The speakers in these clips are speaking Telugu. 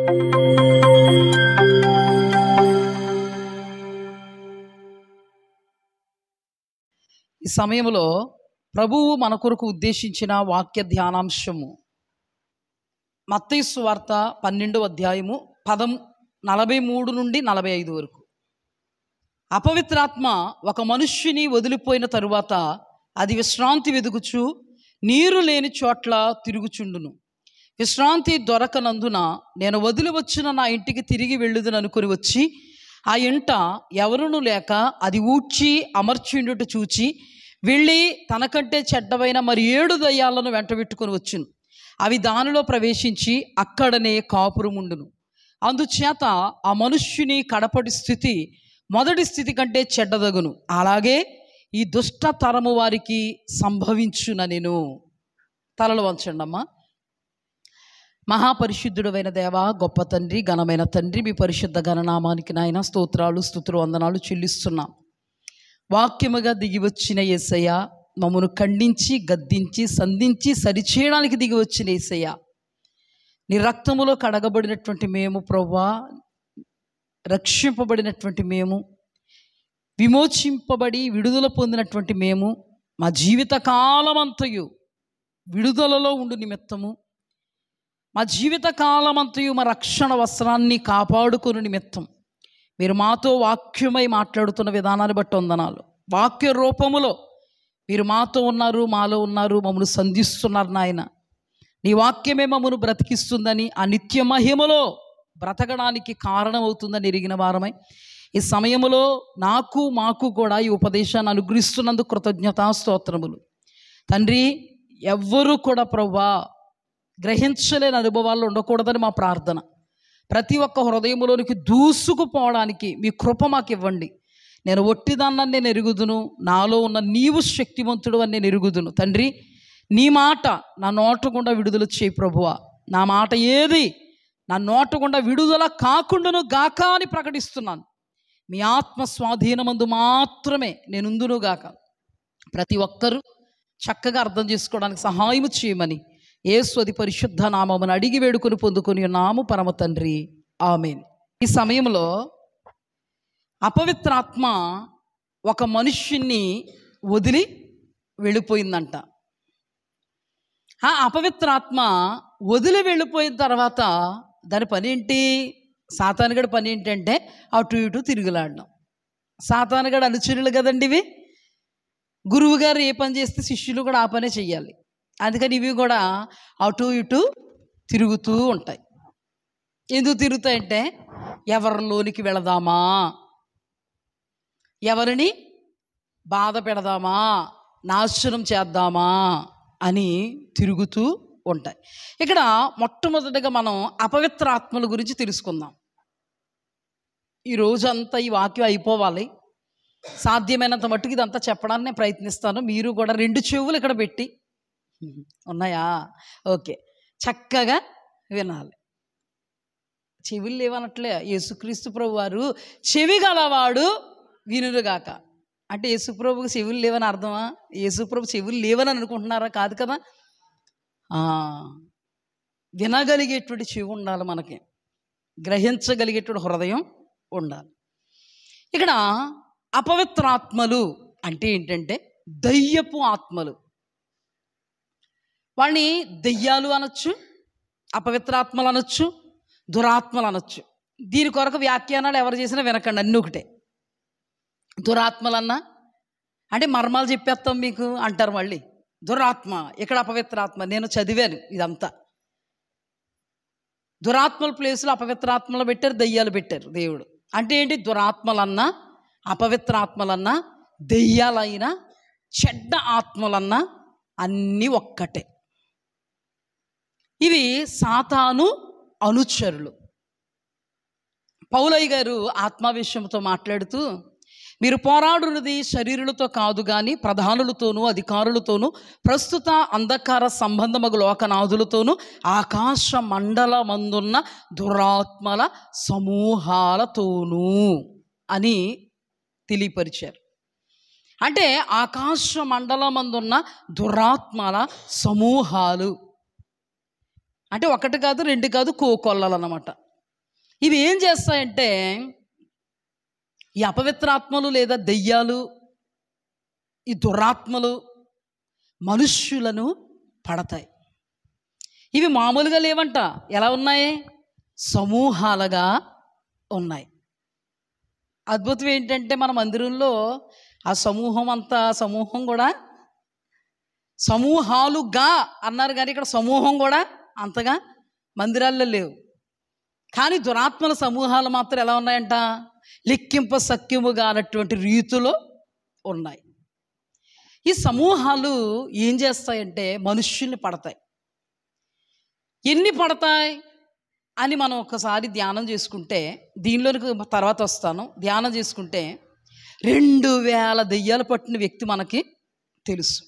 ఈ సమయంలో ప్రభువు మన కొరకు ఉద్దేశించిన వాక్య ధ్యానాంశము మత్తయి సువార్త 12వ అధ్యాయము 43 నుండి 45 వరకు. అపవిత్రాత్మ ఒక మనుష్యుని వదిలిపోయిన తరువాత అది విశ్రాంతి వెదుకుచు నీరు లేని చోట్ల తిరుగుచుండును. విశ్రాంతి దొరకనందున నేను వదిలి వచ్చిన నా ఇంటికి తిరిగి వెళ్ళుదును అనుకుని వచ్చి ఆ ఇంట ఎవరునూ లేక అది ఊడ్చి అమర్చిండుట చూచి వెళ్ళి తనకంటే చెడ్డవైన మరి 7 దయ్యాలను వెంటబెట్టుకొని వచ్చును. అవి దానిలో ప్రవేశించి అక్కడనే కాపురముండును. అందుచేత ఆ మనుష్యుని కడపటి స్థితి మొదటి స్థితి కంటే చెడ్డదగును. అలాగే ఈ దుష్ట తరము వారికి సంభవించుననెను. తలలు వంచండమ్మా. మహాపరిశుద్ధుడైన దేవా, గొప్ప తండ్రి, ఘనమైన తండ్రి, మీ పరిశుద్ధ ఘననామానికి నాయన స్తోత్రాలు, స్తుతులు, వందనాలు చెల్లిస్తున్నాం. వాక్యముగా దిగి వచ్చిన యేసయ్య, మమ్మను ఖండించి గద్దించి సంధించి సరిచేయడానికి దిగి వచ్చిన యేసయ్య, నీ రక్తములో కడగబడినటువంటి మేము ప్రభువా, రక్షింపబడినటువంటి మేము, విమోచింపబడి విడుదల పొందినటువంటి మేము, మా జీవిత కాలమంతయు విడుదలలో ఉండు నిమిత్తము, మా జీవిత కాలమంతయు మా రక్షణ వస్త్రాన్ని కాపాడుకుని నిమిత్తం మీరు మాతో వాక్యమై మాట్లాడుతున్న విధానాన్ని బట్టి వందనాలు. వాక్య రూపములో మీరు మాతో ఉన్నారు, మాలో ఉన్నారు, మమ్మల్ని సంధిస్తున్నారు నాయన. నీ వాక్యమే మమ్మల్ని బ్రతికిస్తుందని, ఆ నిత్య మహిమలో బ్రతకడానికి కారణమవుతుందని ఎరిగిన వారమై ఈ సమయంలో నాకు మాకు కూడా ఈ ఉపదేశాన్ని అనుగ్రహిస్తున్నందుకు కృతజ్ఞతా స్తోత్రములు తండ్రి. ఎవ్వరూ కూడా ప్రభువా గ్రహించలేని అనుభవాల్లో ఉండకూడదని మా ప్రార్థన. ప్రతి ఒక్క హృదయంలోనికి దూసుకుపోవడానికి మీ కృప మాకు ఇవ్వండి. నేను ఒట్టిదాన్నని నేను ఎరుగుదును, నాలో ఉన్న నీవు శక్తివంతుడు అని నేను ఎరుగుదును తండ్రి. నీ మాట నా నోట గుండా విడుదల చేయి ప్రభువా. నా మాట ఏది నా నోట గుండా విడుదల కాకుండాను గాక అని ప్రకటిస్తున్నాను. మీ ఆత్మ స్వాధీనమందు మాత్రమే నేనుందును గాక. ప్రతి ఒక్కరూ చక్కగా అర్థం చేసుకోవడానికి సహాయం చేయమని యేసు అతి పరిశుద్ధ నామమును అడిగి వేడుకొని పొందుకొని నాము పరమ తండ్రి, ఆమేన్. ఈ సమయంలో అపవిత్రాత్మ ఒక మనుష్యుని వదిలి వెళ్ళిపోయిందంట. ఆ అపవిత్రాత్మ వదిలి వెళ్ళిపోయిన తర్వాత దాని పని ఏంటి? సాతానుగడి పని ఏంటంటే అటు ఇటు తిరుగులాడడం. సాతానుగడి అనుచరులు కదండి ఇవి. గురువు గారు ఏ పని చేస్తే శిష్యులు కూడా ఆ పనే చెయ్యాలి. అందుకని ఇవి కూడా అటు ఇటు తిరుగుతూ ఉంటాయి. ఎందుకు తిరుగుతాయంటే ఎవరిలోనికి వెళదామా, ఎవరిని బాధ పెడదామా, నాశనం చేద్దామా అని తిరుగుతూ ఉంటాయి. ఇక్కడ మొట్టమొదటిగా మనం అపవిత్ర ఆత్మల గురించి తెలుసుకుందాం. ఈ రోజంతా ఈ వాక్యం అయిపోవాలి. సాధ్యమైనంత మట్టుకు ఇదంతా చెప్పడానికి నేను ప్రయత్నిస్తాను. మీరు కూడా 2 చెవులు ఇక్కడ పెట్టి ఉన్నాయా? ఓకే, చక్కగా వినాలి. చెవులు లేవనట్లే. యేసుక్రీస్తు ప్రభు వారు చెవి గలవాడు వినుగాక అంటే యేసుప్రభుకి చెవులు లేవని అర్థమా? యేసుప్రభు చెవులు లేవని అనుకుంటున్నారా? కాదు కదా. వినగలిగేటువంటి చెవి ఉండాలి మనకి, గ్రహించగలిగేటువంటి హృదయం ఉండాలి. ఇక్కడ అపవిత్రాత్మలు అంటే ఏంటంటే దయ్యపు ఆత్మలు. వాళ్ళని దెయ్యాలు అనొచ్చు, అపవిత్రాత్మలు అనొచ్చు, దురాత్మలు అనొచ్చు. దీని కొరకు వ్యాఖ్యానాలు ఎవరు చేసినా వినకండి, అన్నీ ఒకటే. దురాత్మలన్నా అంటే మర్మాలు చెప్పేస్తాం మీకు అంటారు మళ్ళీ. దురాత్మ, ఇక్కడ అపవిత్రాత్మ. నేను చదివాను ఇదంతా. దురాత్మల ప్లేసులో అపవిత్రాత్మలు పెట్టారు, దెయ్యాలు పెట్టారు దేవుడు. అంటే ఏంటి? దురాత్మలన్నా, అపవిత్రాత్మలన్నా, దెయ్యాలైనా, చెడ్డ ఆత్మలన్నా అన్నీ ఒక్కటే. ఇవి సాతాను అనుచరులు. పౌలయ్య గారు ఆత్మావేశంతో మాట్లాడుతూ, మీరు పోరాడున్నది శరీరులతో కాదు కానీ ప్రధానులతోనూ అధికారులతోనూ ప్రస్తుత అంధకార సంబంధమగు లోకనాథులతోనూ ఆకాశ మండలమందున్న దురాత్మల సమూహాలతోనూ అని తెలియపరిచారు. అంటే ఆకాశ మండలమందున్న దురాత్మల సమూహాలు అంటే 1 కాదు 2 కాదు, కోకొల్లలు అన్నమాట. ఇవి ఏం చేస్తాయంటే ఈ అపవిత్రాత్మలు లేదా దెయ్యాలు, ఈ దురాత్మలు మనుష్యులను పడతాయి. ఇవి మామూలుగా లేవంట. ఎలా ఉన్నాయి? సమూహాలుగా ఉన్నాయి. అద్భుతం ఏంటంటే మన మందిరంలో ఆ సమూహం కూడా సమూహాలుగా అన్నారు, కానీ ఇక్కడ సమూహం కూడా అంతగా మందిరాల్లో లేవు. కానీ దురాత్మల సమూహాలు మాత్రం ఎలా ఉన్నాయంట? లెక్కింప సఖ్యముగా అన్నటువంటి రీతిలో ఉన్నాయి. ఈ సమూహాలు ఏం చేస్తాయంటే మనుష్యుల్ని పడతాయి. ఎన్ని పడతాయి అని మనం ఒకసారి ధ్యానం చేసుకుంటే, దీనిలోనికి తర్వాత వస్తాను, ధ్యానం చేసుకుంటే 2000 దెయ్యాలు పట్టిన వ్యక్తి మనకి తెలుసు.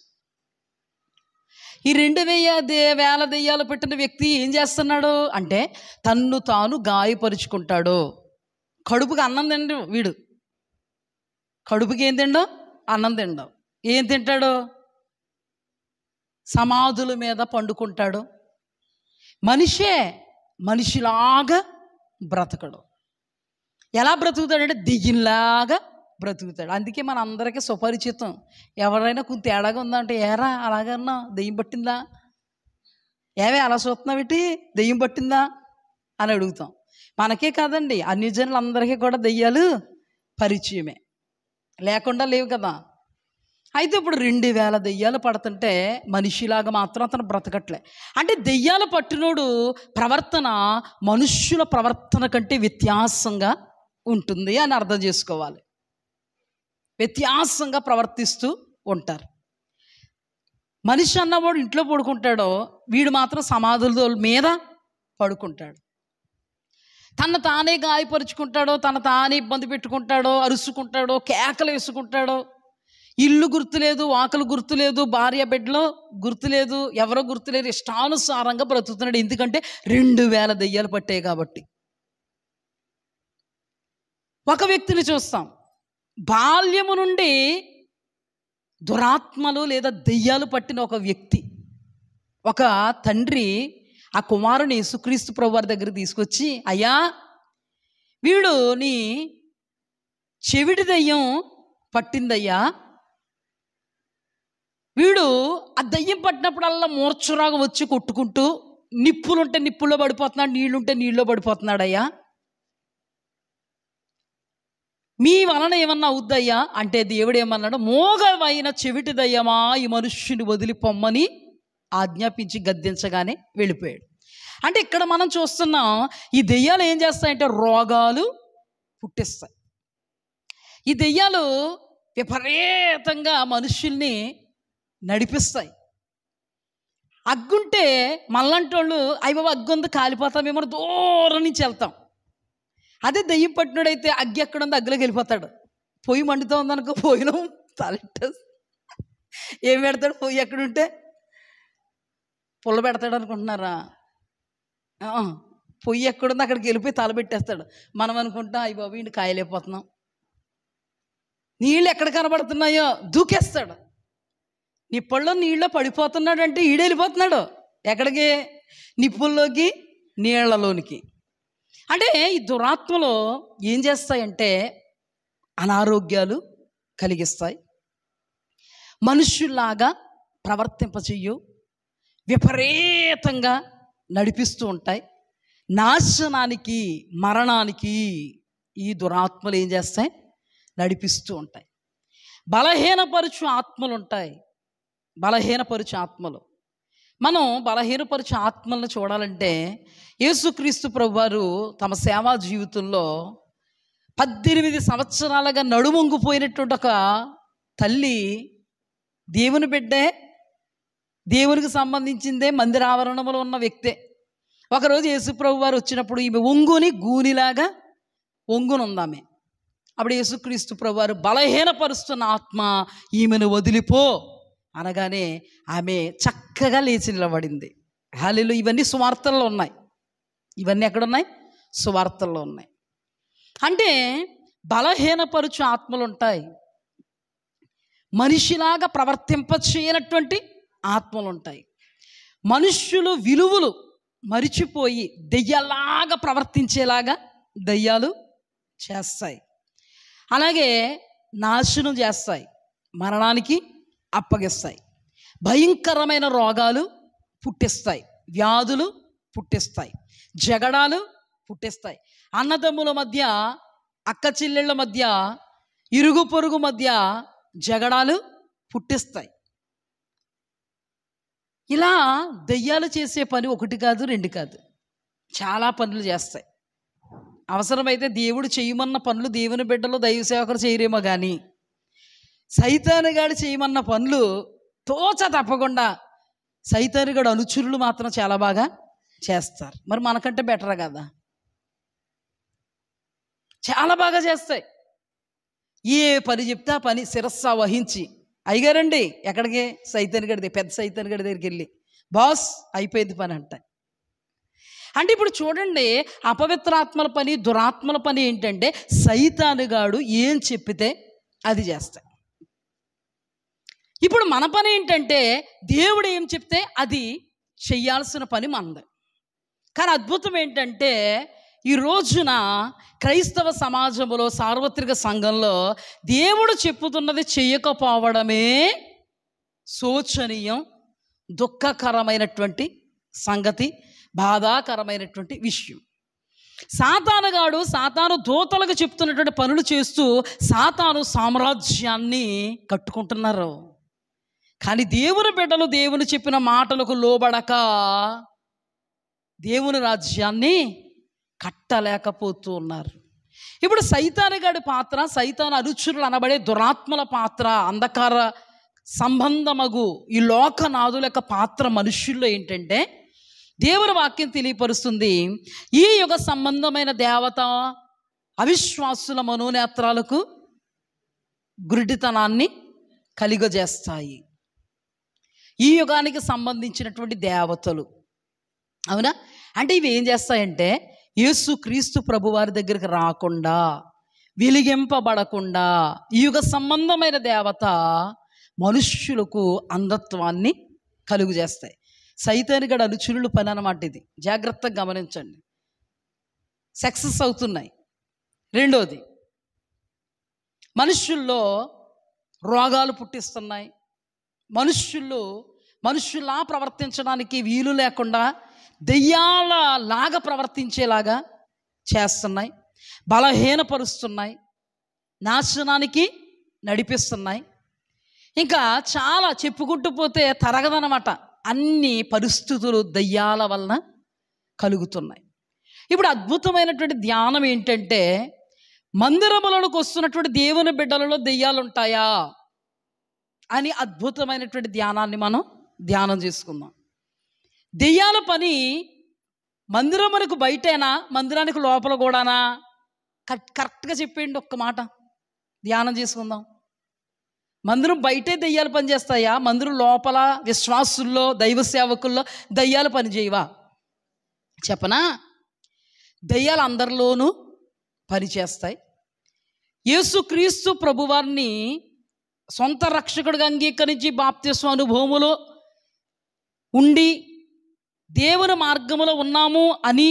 ఈ 2000 దెయ్యాలు పట్టిన వ్యక్తి ఏం చేస్తున్నాడు అంటే తన్ను తాను గాయపరుచుకుంటాడు. కడుపుకి అన్నం తిండు వీడు. కడుపుకి ఏం తిండో? అన్నం తిండో. ఏం తింటాడు? సమాధుల మీద పండుకుంటాడు. మనిషిలాగా బ్రతకడు. ఎలా బ్రతుకుతాడంటే దెయ్యంలాగా బ్రతుకుతాడు. అందుకే మన అందరికీ సుపరిచితం. ఎవరైనా కొంచెం తేడాగా ఉందంటే, ఏరా అలాగన్నా దెయ్యం పట్టిందా, ఏవే అలా చూస్తున్నావిటి దెయ్యం పట్టిందా అని అడుగుతాం. మనకే కాదండి, అన్ని జనులందరికీ కూడా దెయ్యాలు పరిచయమే, లేకుండా లేవు కదా. అయితే ఇప్పుడు 2000 దెయ్యాలు పడుతుంటే మనిషిలాగా మాత్రం అతను బ్రతకట్లే. అంటే దెయ్యాలు పట్టినోడు ప్రవర్తన మనుష్యుల ప్రవర్తన కంటే వ్యత్యాసంగా ఉంటుంది అని అర్థం చేసుకోవాలి. వ్యత్యాసంగా ప్రవర్తిస్తూ ఉంటారు. మనిషి అన్నవాడు ఇంట్లో పడుకుంటాడో, వీడు మాత్రం సమాధుల మీద పడుకుంటాడు. తను తానే గాయపరుచుకుంటాడో, తను తానే ఇబ్బంది పెట్టుకుంటాడో, అరుచుకుంటాడో, కేకలు వేసుకుంటాడో. ఇల్లు గుర్తులేదు, వాకలు గుర్తులేదు, భార్య బిడ్డలో గుర్తులేదు, ఎవరో గుర్తులేదు, ఇష్టానుసారంగా బ్రతుకుతున్నాడు. ఎందుకంటే 2000 దెయ్యాలు పట్టాయి కాబట్టి. ఒక వ్యక్తిని చూస్తాం, బాల్యము నుండి దురాత్మలు లేదా దెయ్యాలు పట్టిన ఒక వ్యక్తి, ఒక తండ్రి ఆ కుమారుని యేసుక్రీస్తు ప్రభువారి దగ్గర తీసుకొచ్చి, అయ్యా వీడు నీ చెవిటి దెయ్యం పట్టిందయ్యా, వీడు ఆ దెయ్యం పట్టినప్పుడల్లా మూర్ఛరాగా వచ్చి కొట్టుకుంటూ, నిప్పులుంటే నిప్పుల్లో పడిపోతున్నాడు, నీళ్లుంటే నీళ్ళలో పడిపోతున్నాడయ్యా, మీ వలన ఏమన్నా అవుద్దయ్యా అంటే దేవుడు ఏమన్నాడు? మోగవైన చెవిటి దయ్యమా ఈ మనుష్యుని వదిలి పొమ్మని ఆజ్ఞాపించి గద్దించగానే వెళ్ళిపోయాడు. అంటే ఇక్కడ మనం చూస్తున్నాం, ఈ దెయ్యాలు ఏం చేస్తాయంటే రోగాలు పుట్టిస్తాయి. ఈ దెయ్యాలు విపరీతంగా మనుషుల్ని నడిపిస్తాయి. అగ్గుంటే మళ్ళంటోళ్ళు అయ్యో అగ్గుంది కాలిపోతామేమో దూరం నుంచి వెళ్తాం. అదే దెయ్యం పట్టినోడైతే అగ్గి ఎక్కడుందో అగ్గిలోకి వెళ్ళిపోతాడు. పొయ్యి మండుతూ ఉందనుకో, పొయ్యిలో తలెట్ట ఏం పెడతాడు? పొయ్యి ఎక్కడుంటే పుల్ల పెడతాడు అనుకుంటున్నారా? పొయ్యి ఎక్కడుందో అక్కడికి వెళ్ళిపోయి తల పెట్టేస్తాడు. మనం అనుకుంటాం అయ్యి బాబు ఇంటి కాయలేకపోతున్నాం, నీళ్ళు ఎక్కడ కనబడుతున్నాయో దూకేస్తాడు. నిప్పుల్లో నీళ్ళలో పడిపోతున్నాడు అంటే ఈడెళ్ళిపోతున్నాడు ఎక్కడికి? నిప్పుల్లోకి, నీళ్లలోనికి. అంటే ఈ దురాత్మలు ఏం చేస్తాయంటే అనారోగ్యాలు కలిగిస్తాయి, మనుష్యుల్లాగా ప్రవర్తింపచేయు, విపరీతంగా నడిపిస్తూ ఉంటాయి. నాశనానికి, మరణానికి ఈ దురాత్మలు ఏం చేస్తాయి? నడిపిస్తూ ఉంటాయి. బలహీనపరచు ఆత్మలు ఉంటాయి. బలహీనపరచు ఆత్మలు, మనం బలహీనపరచు ఆత్మలను చూడాలంటే యేసుక్రీస్తు ప్రభువారు తమ సేవా జీవితంలో 18 సంవత్సరాలుగా నడుమొంగిపోయినటువంటి ఒక తల్లి, దేవుని బిడ్డే, దేవునికి సంబంధించిందే, మందిర ఆవరణంలో ఉన్న వ్యక్తే. ఒకరోజు యేసుప్రభు వారు వచ్చినప్పుడు ఈమె ఒంగుని గూనిలాగా ఒంగునుందామె. అప్పుడు యేసుక్రీస్తు ప్రభు వారు బలహీనపరుస్తున్న ఆత్మ ఈమెను వదిలిపో అనగానే ఆమె చక్కగా లేచి నిలబడింది. హల్లెలూయా. ఇవన్నీ సువార్తల్లో ఉన్నాయి. ఇవన్నీ ఎక్కడున్నాయి? సువార్తల్లో ఉన్నాయి. అంటే బలహీనపరుచు ఆత్మలు ఉంటాయి, మనిషిలాగా ప్రవర్తింపచేయనటువంటి ఆత్మలు ఉంటాయి. మనుష్యులు విలువలు మరిచిపోయి దెయ్యలాగా ప్రవర్తించేలాగా దయ్యాలు చేస్తాయి. అలాగే నాశనం చేస్తాయి, మరణానికి అప్పగిస్తాయి, భయంకరమైన రోగాలు పుట్టిస్తాయి, వ్యాధులు పుట్టిస్తాయి, జగడాలు పుట్టిస్తాయి, అన్నదమ్ముల మధ్య, అక్క చెల్లెళ్ళ మధ్య, ఇరుగు పొరుగు మధ్య జగడాలు పుట్టిస్తాయి. ఇలా దయ్యాలు చేసే పని ఒకటి కాదు, రెండు కాదు, చాలా పనులు చేస్తాయి. అవసరమైతే దేవుడు చేయమన్న పనులు దేవుని బిడ్డలు దైవ సేవకులు చేయరేమో కానీ సైతానుగాడు చేయమన్న పనులు తోచ తప్పకుండా సైతానుగాడు అనుచరులు మాత్రం చాలా బాగా చేస్తారు. మరి మనకంటే బెటర్ కదా, చాలా బాగా చేస్తాయి. ఏ పని చెప్తే ఆ పని శిరస్సా వహించి, అయ్యగారండి ఎక్కడికి, సైతానుగాడి పెద్ద సైతానుగాడి దగ్గరికి వెళ్ళి బాస్ అయిపోయింది పని అంటే ఇప్పుడు చూడండి, అపవిత్రాత్మల పని, దురాత్మల పని ఏంటంటే సైతానుగాడు ఏం చెప్పితే అది చేస్తాయి. ఇప్పుడు మన పని ఏంటంటే దేవుడు ఏం చెప్తే అది చెయ్యాల్సిన పని మనది. కానీ అద్భుతం ఏంటంటే ఈ రోజున క్రైస్తవ సమాజంలో, సార్వత్రిక సంఘంలో దేవుడు చెప్పుతున్నది చెయ్యకపోవడమే శోచనీయం, దుఃఖకరమైనటువంటి సంగతి, బాధాకరమైనటువంటి విషయం. సాతాను దూతలకు చెప్తున్నటువంటి పనులు చేస్తూ సాతాను సామ్రాజ్యాన్ని కట్టుకుంటున్నారు. కానీ దేవుని బిడ్డలు దేవుని చెప్పిన మాటలకు లోబడక దేవుని రాజ్యాన్ని కట్టలేకపోతూ ఉన్నారు. ఇప్పుడు సైతానుగాడి పాత్ర, సైతాను అనుచరులు అనబడే దురాత్మల పాత్ర, అంధకార సంబంధమగు ఈ లోకనాథుల యొక్క పాత్ర మనుష్యుల్లో ఏంటంటే దేవుని వాక్యం తెలియపరుస్తుంది, ఈ యుగ సంబంధమైన దేవత అవిశ్వాసుల మనోనేత్రాలకు గురిడితనాన్ని కలిగజేస్తాయి. ఈ యుగానికి సంబంధించినటువంటి దేవతలు, అవునా? ఇవి ఏం చేస్తాయంటే యేసు క్రీస్తు ప్రభు వారి దగ్గరికి రాకుండా, వెలిగింపబడకుండా ఈ యుగ సంబంధమైన దేవత మనుష్యులకు అంధత్వాన్ని కలుగు చేస్తాయి. సైతానుగాడి అనుచరులు పని అన్నమాట ఇది. జాగ్రత్తగా గమనించండి. సక్సెస్ అవుతున్నాయి. రెండోది, మనుష్యుల్లో రోగాలు పుట్టిస్తున్నాయి. మనుష్యులా ప్రవర్తించడానికి వీలు లేకుండా దెయ్యాల లాగా ప్రవర్తించేలాగా చేస్తున్నాయి, బలహీనపరుస్తున్నాయి, నాశనానికి నడిపిస్తున్నాయి. ఇంకా చాలా చెప్పుకుంటూ పోతే తరగదనమాట. అన్ని పరిస్థితులు దయ్యాల వలన కలుగుతున్నాయి. ఇప్పుడు అద్భుతమైనటువంటి ధ్యానం ఏంటంటే, మందిరములకు వస్తున్నటువంటి దేవుని బిడ్డలలో దెయ్యాలు ఉంటాయా అని అద్భుతమైనటువంటి ధ్యానాన్ని మనం ధ్యానం చేసుకుందాం. దెయ్యాల పని మందిరమునకు బయటేనా, మందిరానికి లోపల కూడానా? కరెక్ట్గా చెప్పేయండి, ఒక్క మాట ధ్యానం చేసుకుందాం. మందిరం బయటే దెయ్యాలు పనిచేస్తాయా? మందిరం లోపల విశ్వాసుల్లో, దైవ సేవకుల్లో దయ్యాలు పనిచేయవా? చెప్పనా? దయ్యాలు అందరిలోనూ పనిచేస్తాయి. యేసుక్రీస్తు ప్రభువారిని సొంత రక్షకుడిగా అంగీకరించి బాప్తిస్మ అనుభవములో ఉండి దేవుని మార్గములో ఉన్నాము అని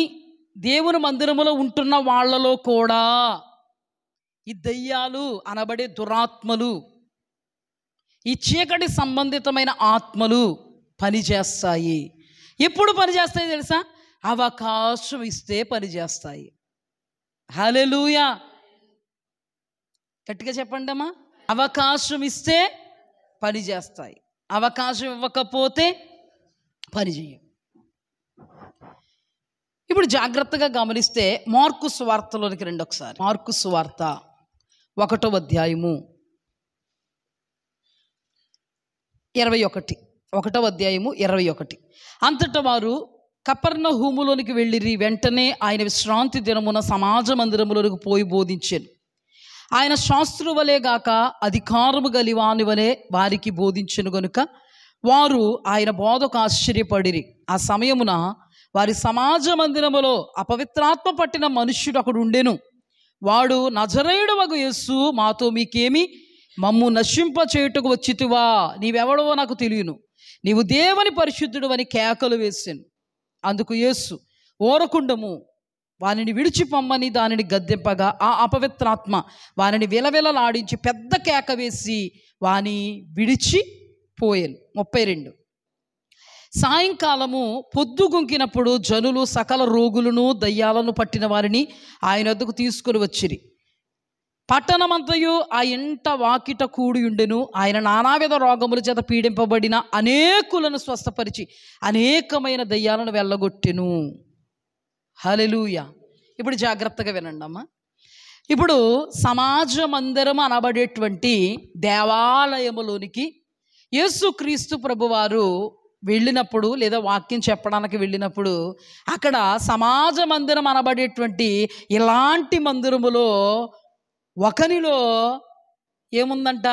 దేవుని మందిరములో ఉంటున్న వాళ్ళలో కూడా ఈ దయ్యాలు అనబడే దురాత్మలు, ఈ చీకటి సంబంధితమైన ఆత్మలు పనిచేస్తాయి. ఎప్పుడు పనిచేస్తాయి తెలుసా? అవకాశం ఇస్తే పనిచేస్తాయి. హల్లెలూయా, గట్టిగా చెప్పండి అమ్మా. అవకాశం ఇస్తే పనిచేస్తాయి, అవకాశం ఇవ్వకపోతే పనిచేయం. ఇప్పుడు జాగ్రత్తగా గమనిస్తే మార్కు సువార్తలోనికి రండి ఒకసారి. మార్కు సువార్త 1వ అధ్యాయము 21. 1వ అధ్యాయము 21. అంతటా వారు కపెర్నహూములోనికి వెళ్ళిరి. వెంటనే ఆయన విశ్రాంతి దినమున సమాజ మందిరములోనికి పోయి బోధించాను. ఆయన శాస్త్రు వలె గాక అధికారము గలివాని వలె వారికి బోధించెను గనుక వారు ఆయన బోధకు ఆశ్చర్యపడిరి. ఆ సమయమున వారి సమాజ మందిరములో అపవిత్రాత్మ పట్టిన మనుష్యుడు అక్కడ ఉండెను. వాడు నజరేయుడవగు యేసు, మాతో మీకేమి, మమ్ము నశింప చేయుటకు వచ్చితివా? నీవెవడవో నాకు తెలియను, నీవు దేవుని పరిశుద్ధుడు అని కేకలు వేసాను. అందుకు యేసు, ఓరకుండము, వానిని విడిచిపొమ్మని దానిని గద్దెంపగా ఆ అపవిత్రాత్మ వానిని విలవిలలాడించి పెద్ద కేక వేసి వాని విడిచిపోయాను. 32. సాయంకాలము పొద్దుగుంకినప్పుడు జనులు సకల రోగులను దయ్యాలను పట్టిన వారిని ఆయన వద్దకు తీసుకుని వచ్చిరి. పట్టణమంతయు ఆ ఇంట వాకిట కూడి ఉండెను. ఆయన నానావిధ రోగముల చేత పీడింపబడిన అనేకులను స్వస్థపరిచి అనేకమైన దయ్యాలను వెళ్ళగొట్టెను. హల్లెలూయా. ఇప్పుడు జాగ్రత్తగా వినండి అమ్మా. ఇప్పుడు సమాజ మందిరం అనబడేటువంటి దేవాలయములోనికి యేసుక్రీస్తు ప్రభువారు వెళ్ళినప్పుడు, లేదా వాక్యం చెప్పడానికి వెళ్ళినప్పుడు, అక్కడ సమాజ మందిరం అనబడేటువంటి ఇలాంటి మందిరములో ఒకనిలో ఏముందంట?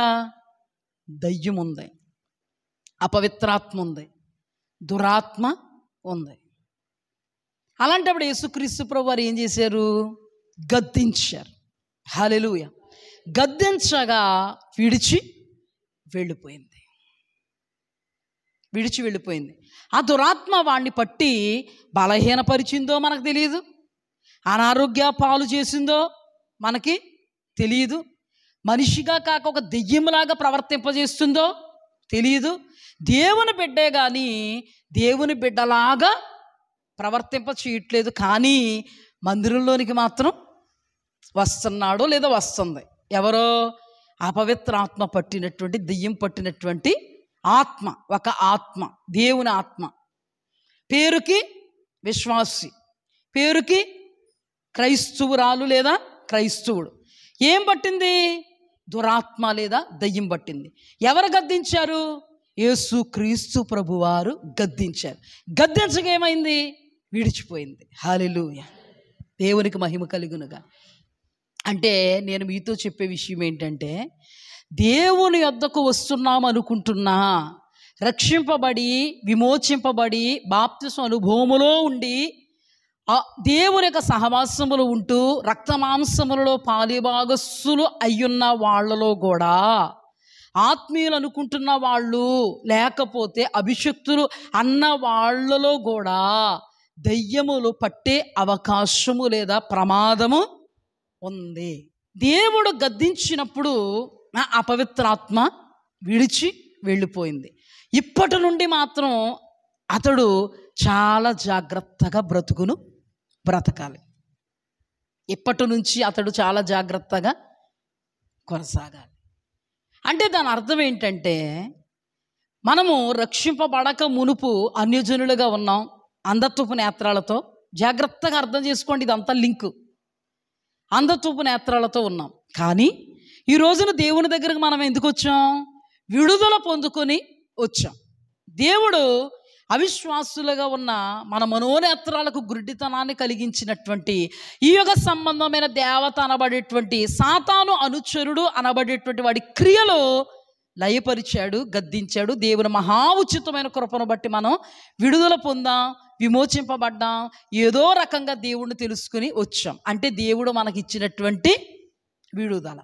దయ్యం ఉంది, అపవిత్రాత్మ ఉంది, దురాత్మ ఉంది. అలాంటప్పుడు యేసుక్రీస్తు ప్రభు వారు ఏం చేశారు? గద్దించారు. హల్లెలూయా. గద్దించగా విడిచి వెళ్ళిపోయింది. ఆ దురాత్మ వాడిని పట్టి బలహీనపరిచిందో మనకు తెలియదు, అనారోగ్య పాలు చేసిందో మనకి తెలియదు, మనిషిగా కాక ఒక దెయ్యంలాగా ప్రవర్తింపజేస్తుందో తెలియదు. దేవుని బిడ్డే కానీ దేవుని బిడ్డలాగా ప్రవర్తింప చేయట్లేదు, కానీ మందిరంలోనికి మాత్రం వస్తున్నాడు లేదా వస్తుంది. ఎవరో? అపవిత్ర ఆత్మ పట్టినటువంటి, దెయ్యం పట్టినటువంటి ఆత్మ. ఒక ఆత్మ, దేవుని ఆత్మ. పేరుకి విశ్వాసి, పేరుకి క్రైస్తవురాలు లేదా క్రైస్తవుడు. ఏం పట్టింది? దురాత్మ లేదా దయ్యం పట్టింది. ఎవరు గద్దించారు? యేసుక్రీస్తు ప్రభువారు గద్దించారు. గద్దించగా ఏమైంది? విడిచిపోయింది. హల్లెలూయా. దేవునికి మహిమ కలుగునుగా. అంటే నేను మీతో చెప్పే విషయం ఏంటంటే, దేవుని యొద్దకు వస్తున్నాం అనుకుంటున్నా, రక్షింపబడి విమోచింపబడి బాప్తిస్మ అనుభవములో ఉండి దేవుని యొక్క సహవాసములు ఉంటూ రక్తమాంసములలో పాలిభాగస్సులు అయ్యున్న వాళ్ళలో కూడా, ఆత్మీయులు అనుకుంటున్న వాళ్ళు, లేకపోతే అభిషక్తులు అన్న వాళ్ళలో కూడా దయ్యములు పట్టే అవకాశము లేదా ప్రమాదము ఉంది. దేవుడు గద్దించినప్పుడు ఆ అపవిత్రాత్మ విడిచి వెళ్ళిపోయింది. ఇప్పటి నుండి మాత్రం అతడు చాలా జాగ్రత్తగా బ్రతకాలి. ఇప్పటి నుంచి అతడు చాలా జాగ్రత్తగా కొనసాగాలి. అంటే దాని అర్థం ఏంటంటే, మనము రక్షింపబడక మునుపు అన్యజనులుగా ఉన్నాం, అంధత్వపు నేత్రాలతో. జాగ్రత్తగా అర్థం చేసుకోండి, ఇదంతా లింకు. అంధత్వపు నేత్రాలతో ఉన్నాం. కానీ ఈ రోజున దేవుని దగ్గరకు మనం ఎందుకు వచ్చాం? విడుదల పొందుకొని వచ్చాం. దేవుడు అవిశ్వాసులుగా ఉన్న మన మనోనేత్రాలకు గుడ్డితనాన్ని కలిగించినటువంటి ఈ యుగ సంబంధమైన దేవత అనబడేటువంటి సాతాను అనుచరుడు అనబడేటువంటి వాడి క్రియలు లయపరిచాడు, గద్దించాడు. దేవుని మహా ఉచితమైన కృపను బట్టి మనం విడుదల పొందాం, విమోచింపబడ్డాం. ఏదో రకంగా దేవుణ్ణి తెలుసుకుని వచ్చాం. అంటే దేవుడు మనకి ఇచ్చినటువంటి విడుదల.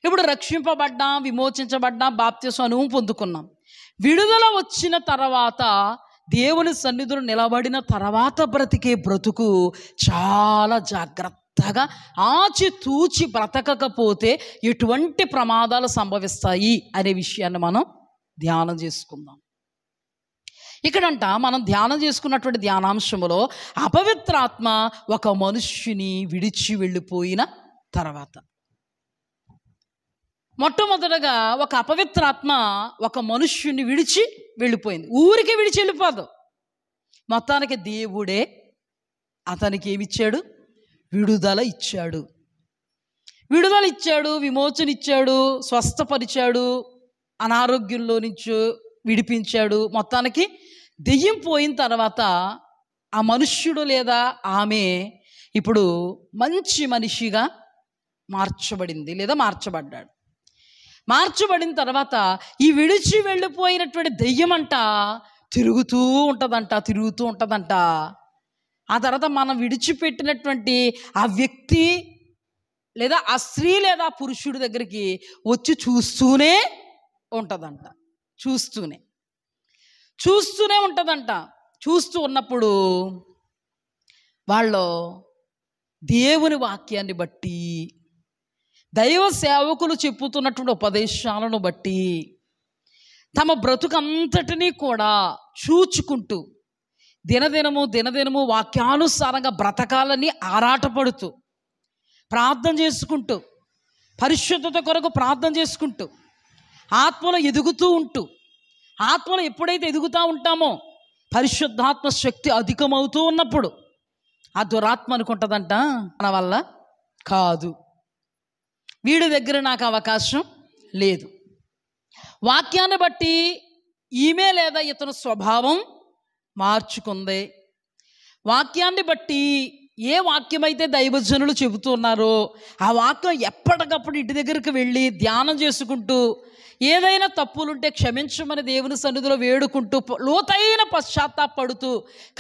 ఇప్పుడు రక్షింపబడ్డాం, విమోచించబడ్డాం, బాప్తిస్మ అనుభవం పొందుకున్నాం. విడుదల వచ్చిన తర్వాత, దేవుని సన్నిధిలో నిలబడిన తర్వాత బ్రతికే బ్రతుకు చాలా జాగ్రత్తగా ఆచితూచి బ్రతకకపోతే ఎటువంటి ప్రమాదాలు సంభవిస్తాయి అనే విషయాన్ని మనం ధ్యానం చేసుకుందాం. ఇక్కడంట మనం ధ్యానం చేసుకున్నటువంటి ధ్యానాంశములో అపవిత్రాత్మ ఒక మనుష్యుని విడిచి వెళ్ళిపోయిన తర్వాత, మొట్టమొదటగా ఒక అపవిత్రాత్మ ఒక మనుష్యుని విడిచి వెళ్ళిపోయింది. ఊరికే విడిచి వెళ్ళిపోదు. మొత్తానికి దేవుడే అతనికి ఏమిచ్చాడు? విడుదల ఇచ్చాడు. విమోచన ఇచ్చాడు, స్వస్థపరిచాడు, అనారోగ్యంలో నుంచి విడిపించాడు. మొత్తానికి దెయ్యం పోయిన తర్వాత ఆ మనుష్యుడు లేదా ఆమె ఇప్పుడు మంచి మనిషిగా మార్చబడింది లేదా మార్చబడ్డాడు. మార్చబడిన తర్వాత ఈ విడిచి వెళ్ళిపోయినటువంటి దెయ్యమంట తిరుగుతూ ఉంటుందంట. ఆ తర్వాత మనం విడిచిపెట్టినటువంటి ఆ వ్యక్తి లేదా ఆ స్త్రీ లేదా పురుషుడి దగ్గరికి వచ్చి చూస్తూనే ఉంటుందంట. చూస్తూనే ఉంటుందంట. చూస్తూ ఉన్నప్పుడు వాళ్ళు దేవుని వాక్యాన్ని బట్టి, దైవ సేవకులు చెప్పుతున్నటువంటి ఉపదేశాలను బట్టి తమ బ్రతుకంతటినీ కూడా చూచుకుంటూ దినదినము వాక్యానుసారంగా బ్రతకాలని ఆరాటపడుతూ, ప్రార్థన చేసుకుంటూ, పరిశుద్ధత కొరకు ప్రార్థన చేసుకుంటూ, ఆత్మలో ఎదుగుతూ ఉంటూ, ఆత్మలో ఎప్పుడైతే ఎదుగుతూ ఉంటామో పరిశుద్ధాత్మ శక్తి అధికమవుతూ ఉన్నప్పుడు ఆ దురాత్మ అనుకుంటుందంట, మన వల్ల కాదు, వీడి దగ్గర నాకు అవకాశం లేదు. వాక్యాన్ని బట్టి ఈమె లేదా ఇతను స్వభావం మార్చుకుంది. వాక్యాన్ని బట్టి ఏ వాక్యమైతే దైవజనులు చెబుతున్నారో ఆ వాక్యం ఎప్పటికప్పుడు ఇంటి దగ్గరికి వెళ్ళి ధ్యానం చేసుకుంటూ, ఏదైనా తప్పులుంటే క్షమించమని దేవుని సన్నిధిలో వేడుకుంటూ, లోతైన పశ్చాత్తాపడుతూ,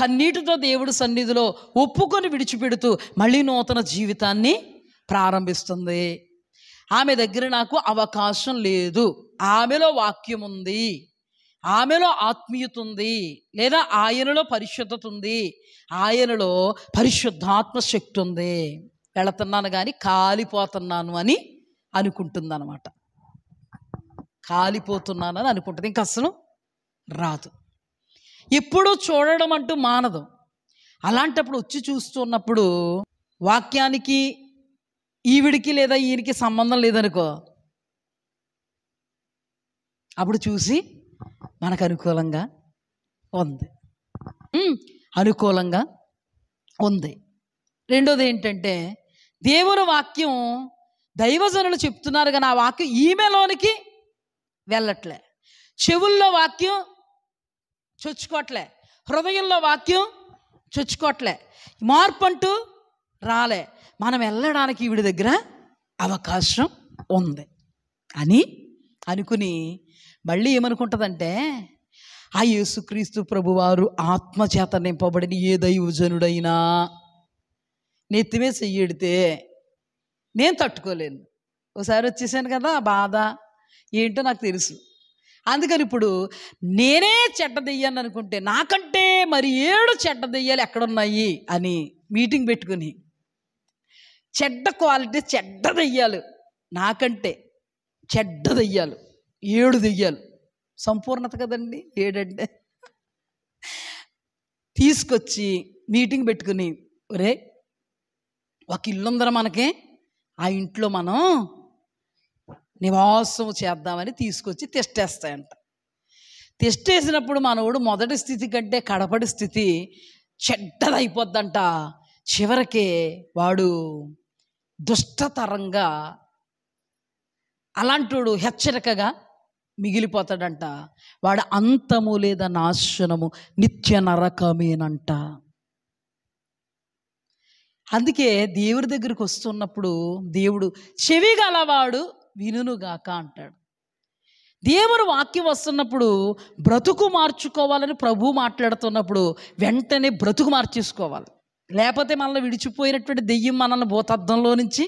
కన్నీటితో దేవుడి సన్నిధిలో ఒప్పుకొని విడిచిపెడుతూ మళ్ళీ నూతన జీవితాన్ని ప్రారంభిస్తుంది. ఆమె దగ్గర నాకు అవకాశం లేదు, ఆమెలో వాక్యం ఉంది, ఆమెలో ఆత్మీయత ఉంది, లేదా ఆయనలో పరిశుద్ధత ఉంది, ఆయనలో పరిశుద్ధాత్మ శక్తి ఉంది, వెళుతున్నాను కానీ కాలిపోతున్నాను అని అనుకుంటుంది అన్నమాట. కాలిపోతున్నానని అనుకుంటుంది, ఇంక అసలు రాదు. ఎప్పుడూ చూడడం అంటూ మానదు. అలాంటప్పుడు వచ్చి చూస్తున్నప్పుడు వాక్యానికి ఈవిడికి లేదా ఈయనకి సంబంధం లేదనుకో, అప్పుడు చూసి మనకు అనుకూలంగా ఉంది, అనుకూలంగా ఉంది. రెండోది ఏంటంటే, దేవుని వాక్యం దైవజనులు చెప్తున్నారు కానీ ఆ వాక్యం ఈమెలోనికి వెళ్ళట్లే, చెవుల్లో వాక్యం చొచ్చుకోవట్లే, హృదయంలో వాక్యం చొచ్చుకోవట్లే, మార్పు అంటూ రాలే. మనం వెళ్ళడానికి ఈవిడ దగ్గర అవకాశం ఉంది అని అనుకుని మళ్ళీ ఏమనుకుంటుందంటే, ఆ యేసుక్రీస్తు ప్రభువారు ఆత్మచేత నింపబడిన ఏ దైవజనుడైనా నెత్తిమే చెయ్యడితే నేను తట్టుకోలేను. ఒకసారి వచ్చేసాను కదా, ఆ బాధ ఏంటో నాకు తెలుసు. అందుకని ఇప్పుడు నేనే చెడ్డ దెయ్యాన్ని అనుకుంటే నాకంటే మరి 7 చెడ్డ దెయ్యాలు ఎక్కడున్నాయి అని మీటింగ్ పెట్టుకుని, చెడ్డ క్వాలిటీ చెడ్డ దెయ్యాలు, నాకంటే చెడ్డ దెయ్యాలు 7 దెయ్యాలు, సంపూర్ణత కదండి 7 అంటే, తీసుకొచ్చి మీటింగ్ పెట్టుకుని, ఒరే ఒక ఇల్లు ఉందరా మనకి, ఆ ఇంట్లో మనం నివాసం చేద్దామని తీసుకొచ్చి టెస్ట్ వేస్తాయంట. టెస్ట్ వేసినప్పుడు మనోడు మొదటి స్థితి కంటే కడపడి స్థితి చెడ్డదైపోద్దంట. చివరికి వాడు దుష్టతరంగా, అలాంటోడు హెచ్చరికగా మిగిలిపోతాడంట. వాడు అంతము లేదా నాశనము, నిత్య నరకమేనంట. అందుకే దేవుడి దగ్గరికి వస్తున్నప్పుడు దేవుడు చెవి గలవాడు వినుగాక అంటాడు. దేవుని వాక్యం వస్తున్నప్పుడు బ్రతుకు మార్చుకోవాలని ప్రభు మాట్లాడుతున్నప్పుడు వెంటనే బ్రతుకు మార్చేసుకోవాలి. లేకపోతే మనల్ని విడిచిపోయినటువంటి దెయ్యం మనల్ని భూతద్దంలో నుంచి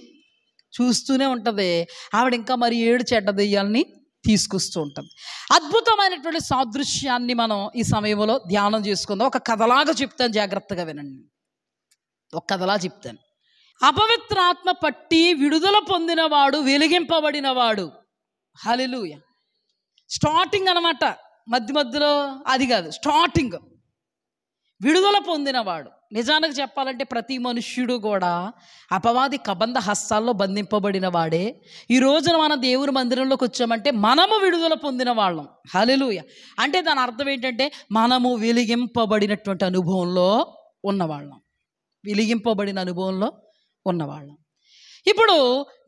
చూస్తూనే ఉంటుంది. ఆవిడ ఇంకా మరి 7 చెడ్డ దెయ్యాలని తీసుకొస్తూ ఉంటుంది. అద్భుతమైనటువంటి సాదృశ్యాన్ని మనం ఈ సమయంలో ధ్యానం చేసుకుందాం. ఒక కథలాగా చెప్తాను, జాగ్రత్తగా వినండి. ఒక కథలా చెప్తాను. అపవిత్రాత్మ పట్టి విడుదల పొందినవాడు వెలిగింపబడినవాడు. హల్లెలూయా. స్టార్టింగ్ అన్నమాట, మధ్యలో అది కాదు, స్టార్టింగ్ విడుదల పొందినవాడు. నిజానికి చెప్పాలంటే ప్రతి మనుష్యుడు కూడా అపవాది కబంధ హస్తాల్లో బంధింపబడిన వాడే. ఈ రోజున మనం దేవుని మందిరంలోకి వచ్చామంటే మనము విడుదల పొందిన వాళ్ళం. హల్లెలూయా. అంటే దాని అర్థం ఏంటంటే మనము వెలిగింపబడినటువంటి అనుభవంలో ఉన్నవాళ్ళం, వెలిగింపబడిన అనుభవంలో ఉన్నవాళ్ళం. ఇప్పుడు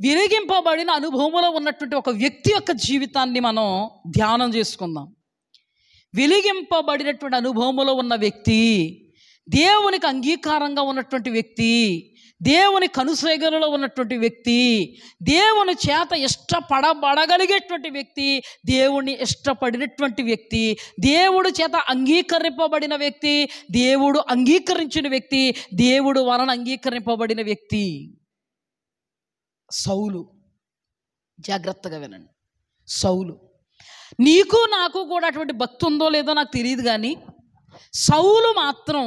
వెలిగింపబడిన అనుభవంలో ఉన్నటువంటి ఒక వ్యక్తి యొక్క జీవితాన్ని మనం ధ్యానం చేసుకుందాం. వెలిగింపబడినటువంటి అనుభవంలో ఉన్న వ్యక్తి, దేవునికి అంగీకారంగా ఉన్నటువంటి వ్యక్తి, దేవుని కనుసైగలలో ఉన్నటువంటి వ్యక్తి, దేవుని చేత ఇష్టపడబడగలిగేటువంటి వ్యక్తి, దేవుని ఇష్టపడినటువంటి వ్యక్తి, దేవుడు చేత అంగీకరింపబడిన వ్యక్తి, దేవుడు అంగీకరించిన వ్యక్తి, దేవుడు వలన అంగీకరింపబడిన వ్యక్తి సౌలు. జాగ్రత్తగా వినండి. సౌలు, నీకు నాకు కూడా అటువంటి భక్తి ఉందో లేదో నాకు తెలియదు, కానీ సౌలు మాత్రం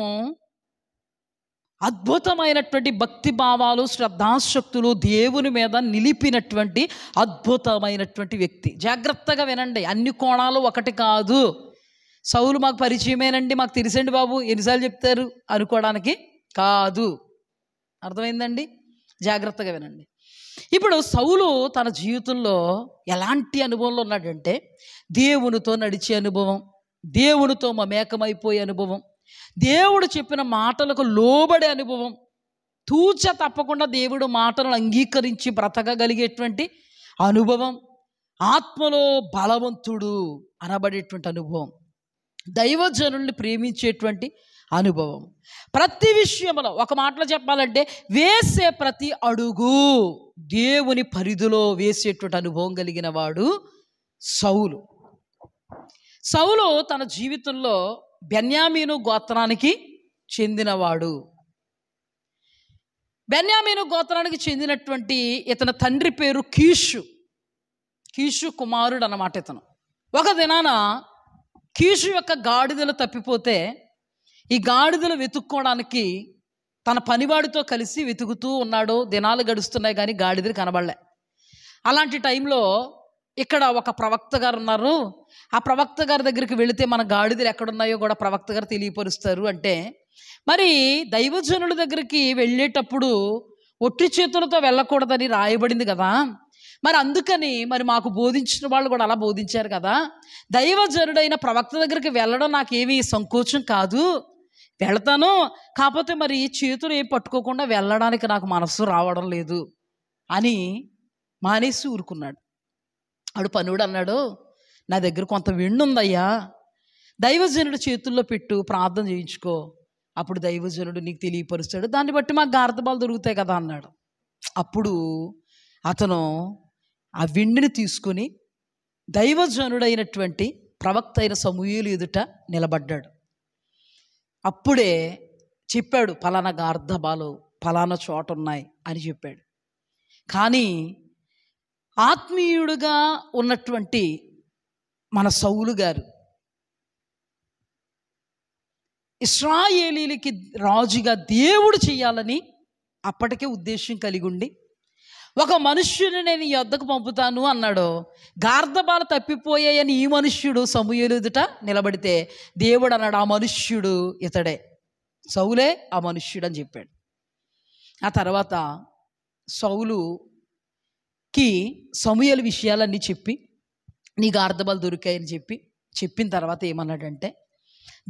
అద్భుతమైనటువంటి భక్తి భావాలు, శ్రద్ధాశక్తులు దేవుని మీద నిలిపినటువంటి అద్భుతమైనటువంటి వ్యక్తి. జాగ్రత్తగా వినండి, అన్ని కోణాలు ఒకటి కాదు. సౌలు మాకు పరిచయమేనండి, మాకు తెలుసండి బాబు, ఎన్నిసార్లు చెప్తారు అనుకోవడానికి కాదు. అర్థమైందండి? జాగ్రత్తగా వినండి. ఇప్పుడు సౌలు తన జీవితంలో ఎలాంటి అనుభవంలో ఉన్నాడంటే, దేవునితో నడిచే అనుభవం, దేవునితో మమేకమైపోయే అనుభవం, దేవుడు చెప్పిన మాటలకు లోబడే అనుభవం, తూచ తప్పకుండా దేవుడు మాటలను అంగీకరించి బ్రతకగలిగేటువంటి అనుభవం, ఆత్మలో బలవంతుడు అనబడేటువంటి అనుభవం, దైవజనుల్ని ప్రేమించేటువంటి అనుభవం. ప్రతి విషయంలో ఒక మాటలో చెప్పాలంటే వేసే ప్రతి అడుగు దేవుని పరిధిలో వేసేటువంటి అనుభవం కలిగిన వాడు సౌలు. సౌలు తన జీవితంలో బెన్యామీను గోత్రానికి చెందినవాడు. బెన్యామీను గోత్రానికి చెందినటువంటి ఇతని తండ్రి పేరు కీషు. కీషు కుమారుడు అన్నమాట ఇతను. ఒక దినాన కీషు యొక్క గాడిదలు తప్పిపోతే ఈ గాడిదలు వెతుక్కోవడానికి తన పనివాడితో కలిసి వెతుకుతూ ఉన్నాడు. దినాలు గడుస్తున్నాయి కానీ గాడిదలు కనబడలే. అలాంటి టైంలో ఇక్కడ ఒక ప్రవక్త గారు ఉన్నారు. ఆ ప్రవక్త గారి దగ్గరికి వెళితే మన గాడిదలు ఎక్కడున్నాయో కూడా ప్రవక్త గారు తెలియపరుస్తారు. అంటే మరి దైవజనుల దగ్గరికి వెళ్ళేటప్పుడు ఒట్టి చేతులతో వెళ్ళకూడదని రాయబడింది కదా. మరి అందుకని మరి మాకు బోధించిన వాళ్ళు కూడా అలా బోధించారు కదా. దైవజనుడైన ప్రవక్త దగ్గరికి వెళ్ళడం నాకేమీ సంకోచం కాదు, వెళ్తాను. కాకపోతే మరి చేతులు ఏం పట్టుకోకుండా వెళ్ళడానికి నాకు మనస్సు రావడం లేదు అని మానేసి ఊరుకున్నాడు. ఆడు పనుడు అన్నాడు, నా దగ్గర కొంత వెండి ఉందయ్యా, దైవజనుడు చేతుల్లో పెట్టు, ప్రార్థన చేయించుకో, అప్పుడు దైవజనుడు నీకు తెలియపరుస్తాడు, దాన్ని బట్టి మాకు గార్ధబాలు దొరుకుతాయి కదా అన్నాడు. అప్పుడు అతను ఆ వెండిని తీసుకుని దైవజనుడైనటువంటి ప్రవక్త అయిన సమూయేలు ఎదుట నిలబడ్డాడు. అప్పుడే చెప్పాడు, ఫలానా గార్ధబాలు ఫలానా చోట ఉన్నాయి అని చెప్పాడు. కానీ ఆత్మీయుడుగా ఉన్నటువంటి మన సౌలు గారు ఇశ్రాయేలీలకి రాజుగా దేవుడు చేయాలని అప్పటికే ఉద్దేశం కలిగి ఉండి, ఒక మనుష్యుని నేను ఈ వద్దకు పంపుతాను అన్నాడు. గార్ధబాలు తప్పిపోయాయని ఈ మనుష్యుడు సమూయేలు ఎదుట నిలబడితే దేవుడు అన్నాడు, ఆ మనుష్యుడు ఇతడే, సౌలే ఆ మనుష్యుడు అని చెప్పాడు. ఆ తర్వాత సౌలుకి సమూయేలు విషయాలన్నీ చెప్పి నీ గార్ధబాలు దొరికాయని చెప్పిన తర్వాత ఏమన్నాడంటే,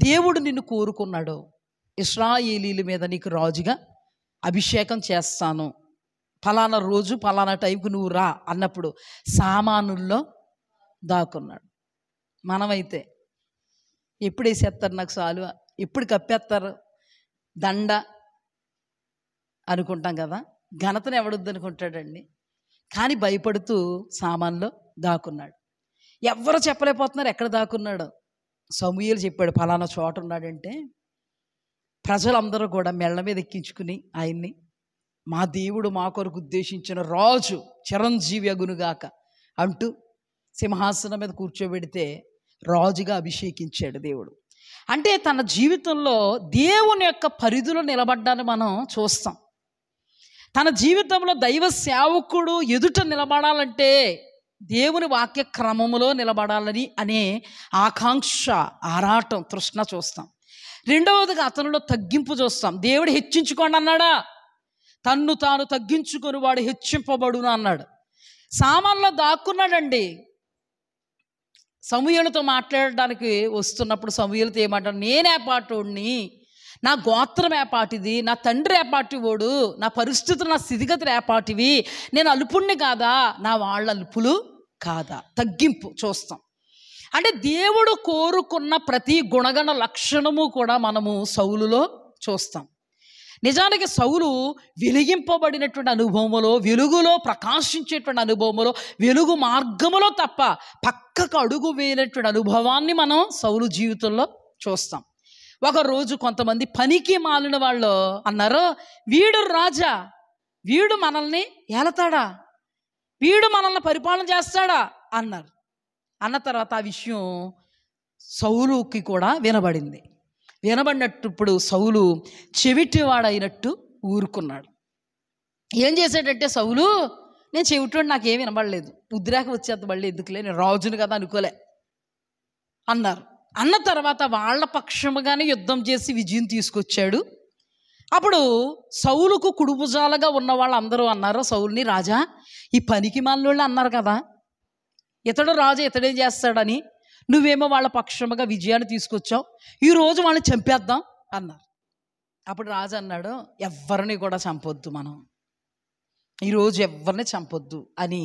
దేవుడు నిన్ను కోరుకున్నాడు, ఇశ్రాయేలీల మీద నీకు రాజుగా అభిషేకం చేస్తాను, ఫలానా రోజు ఫలానా టైంకు నువ్వు రా అన్నప్పుడు సామానుల్లో దాక్కున్నాడు. మనమైతే ఎప్పుడు వేసేస్తారు నాకు చాలు, ఎప్పుడు కప్పేస్తారు దండ అనుకుంటాం కదా. ఘనతను ఎవడొద్దు అనుకుంటాడండి. కానీ భయపడుతూ సామాన్లో దాక్కున్నాడు. ఎవ్వరు చెప్పలేకపోతున్నారు ఎక్కడ దాక్కున్నాడో. సమూయేలు చెప్పాడు ఫలానా చోట ఉన్నాడంటే ప్రజలందరూ కూడా మెళ్ళ మీద ఎక్కించుకుని ఆయన్ని, మా దేవుడు మా కొరకు ఉద్దేశించిన రాజు చిరంజీవి అగునుగాక అంటూ సింహాసనం మీద కూర్చోబెడితే రాజుగా అభిషేకించాడు దేవుడు. అంటే తన జీవితంలో దేవుని యొక్క పరిధిలో నిలబడ్డాన్ని మనం చూస్తాం. తన జీవితంలో దైవ సేవకుడు ఎదుట నిలబడాలంటే దేవుని వాక్య క్రమములో నిలబడాలని అనే ఆకాంక్ష, ఆరాటం, తృష్ణ చూస్తాం. రెండవదిగా అతనిలో తగ్గింపు చూస్తాం. దేవుడు హెచ్చించుకోండి అన్నాడా, తన్ను తాను తగ్గించుకొని వాడు హెచ్చింపబడును అన్నాడు. సామాన్లో దాక్కున్నాడండి. సమూయేలుతో మాట్లాడడానికి వస్తున్నప్పుడు సమూయేలుతో ఏమంటాడు, నేనే పాటోడిని, నా గోత్రం ఏపాటిది, నా తండ్రి ఏపాటి వాడు, నా పరిస్థితులు నా స్థితిగతులు ఏపాటివి, నేను అల్పుణ్ణి కాదా, నా వాళ్ళ అల్పులు కాదా. తగ్గింపు చూస్తాం. అంటే దేవుడు కోరుకున్న ప్రతి గుణగణ లక్షణము కూడా మనము సౌలులో చూస్తాం. నిజానికి సౌలు వెలిగింపబడినటువంటి అనుభవములో, వెలుగులో ప్రకాశించేటువంటి అనుభవములో, వెలుగు మార్గములో తప్ప పక్కకు అడుగు వేయనటువంటి అనుభవాన్ని మనం సౌలు జీవితంలో చూస్తాం. ఒకరోజు కొంతమంది పనికి మాలిన వాళ్ళు అన్నారు, వీడు రాజా, వీడు మనల్ని ఏలతాడా, వీడు మనల్ని పరిపాలన చేస్తాడా అన్నారు. అన్న తర్వాత ఆ విషయం సౌలుకి కూడా వినబడింది. వినబడినట్టు ఇప్పుడు సౌలు చెవిటివాడైనట్టు ఊరుకున్నాడు. ఏం చేశాడంటే సౌలు, నేను చెవిటోడు, నాకేం వినబడలేదు, ఉద్రేక వచ్చేది, మళ్ళీ ఎందుకులే, నేను రాజును కదా అనుకోలే అన్నారు. అన్న తర్వాత వాళ్ళ పక్షముగానే యుద్ధం చేసి విజయం తీసుకొచ్చాడు. అప్పుడు సౌలుకు కుడుభుజాలుగా ఉన్న వాళ్ళందరూ అన్నారు సౌలుని, రాజా, ఈ పనికి మాలినోళ్ళు అన్నారు కదా, ఇతడు రాజు, ఇతడేం చేస్తాడని, నువ్వేమో వాళ్ళ పక్షముగా విజయాన్ని తీసుకొచ్చావు, ఈరోజు వాళ్ళని చంపేద్దాం అన్నారు. అప్పుడు రాజు అన్నాడు, ఎవరిని కూడా చంపొద్దు, మనం ఈరోజు ఎవరిని చంపొద్దు అని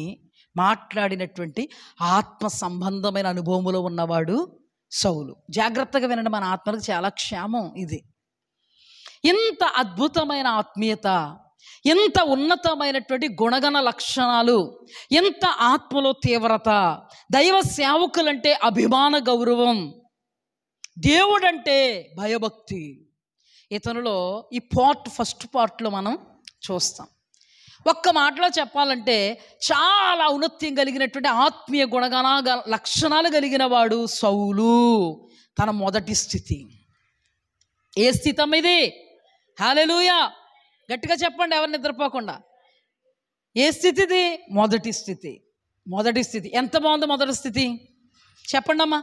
మాట్లాడినటువంటి ఆత్మ సంబంధమైన అనుభవములో ఉన్నవాడు సౌలు. జాగ్రత్తగా వినండి, మన ఆత్మలకు చాలా క్షేమం ఇది. ఇంత అద్భుతమైన ఆత్మీయత, ఎంత ఉన్నతమైనటువంటి గుణగణ లక్షణాలు, ఎంత ఆత్మలో తీవ్రత, దైవ సేవకులంటే అభిమాన గౌరవం, దేవుడంటే భయభక్తి, ఇతనులో ఈ ఫస్ట్ పార్ట్లో మనం చూస్తాం. ఒక్క మాటలో చెప్పాలంటే చాలా ఔన్నత్యం కలిగినటువంటి ఆత్మీయ గుణగణ లక్షణాలు కలిగిన వాడు సౌలు. తన మొదటి స్థితి ఏ స్థితి అమ్మ ఇది? హల్లెలూయా, గట్టిగా చెప్పండి ఎవరు నిద్రపోకుండా. ఏ స్థితి ఇది? మొదటి స్థితి. మొదటి స్థితి ఎంత బాగుంది మొదటి స్థితి, చెప్పండి అమ్మా.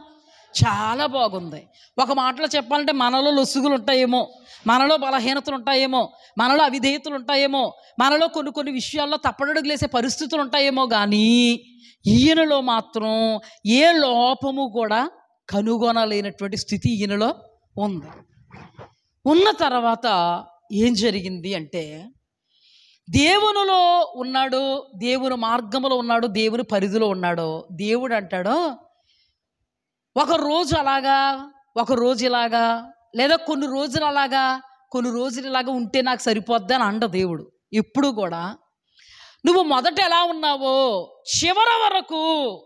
చాలా బాగుంది. ఒక మాటలో చెప్పాలంటే మనలో లొసుగులు ఉంటాయేమో, మనలో బలహీనతలు ఉంటాయేమో, మనలో అవిధేయతలు ఉంటాయేమో, మనలో కొన్ని విషయాల్లో తప్పడడుగు లేసే పరిస్థితులు ఉంటాయేమో, కానీ ఈయనలో మాత్రం ఏ లోపము కూడా కనుగొనలేనటువంటి స్థితి ఈయనలో ఉంది. ఉన్న తర్వాత ఏం జరిగింది అంటే, దేవునిలో ఉన్నాడు, దేవుని మార్గంలో ఉన్నాడు, దేవుని పరిధిలో ఉన్నాడు. దేవుడు అంటాడు, ఒక రోజు అలాగా, ఒక రోజు ఇలాగా, లేదా కొన్ని రోజులు అలాగా, కొన్ని రోజులు ఇలాగా ఉంటే నాకు సరిపోద్ది అని అంట దేవుడు. ఎప్పుడు కూడా నువ్వు మొదట ఎలా ఉన్నావో చివరి వరకు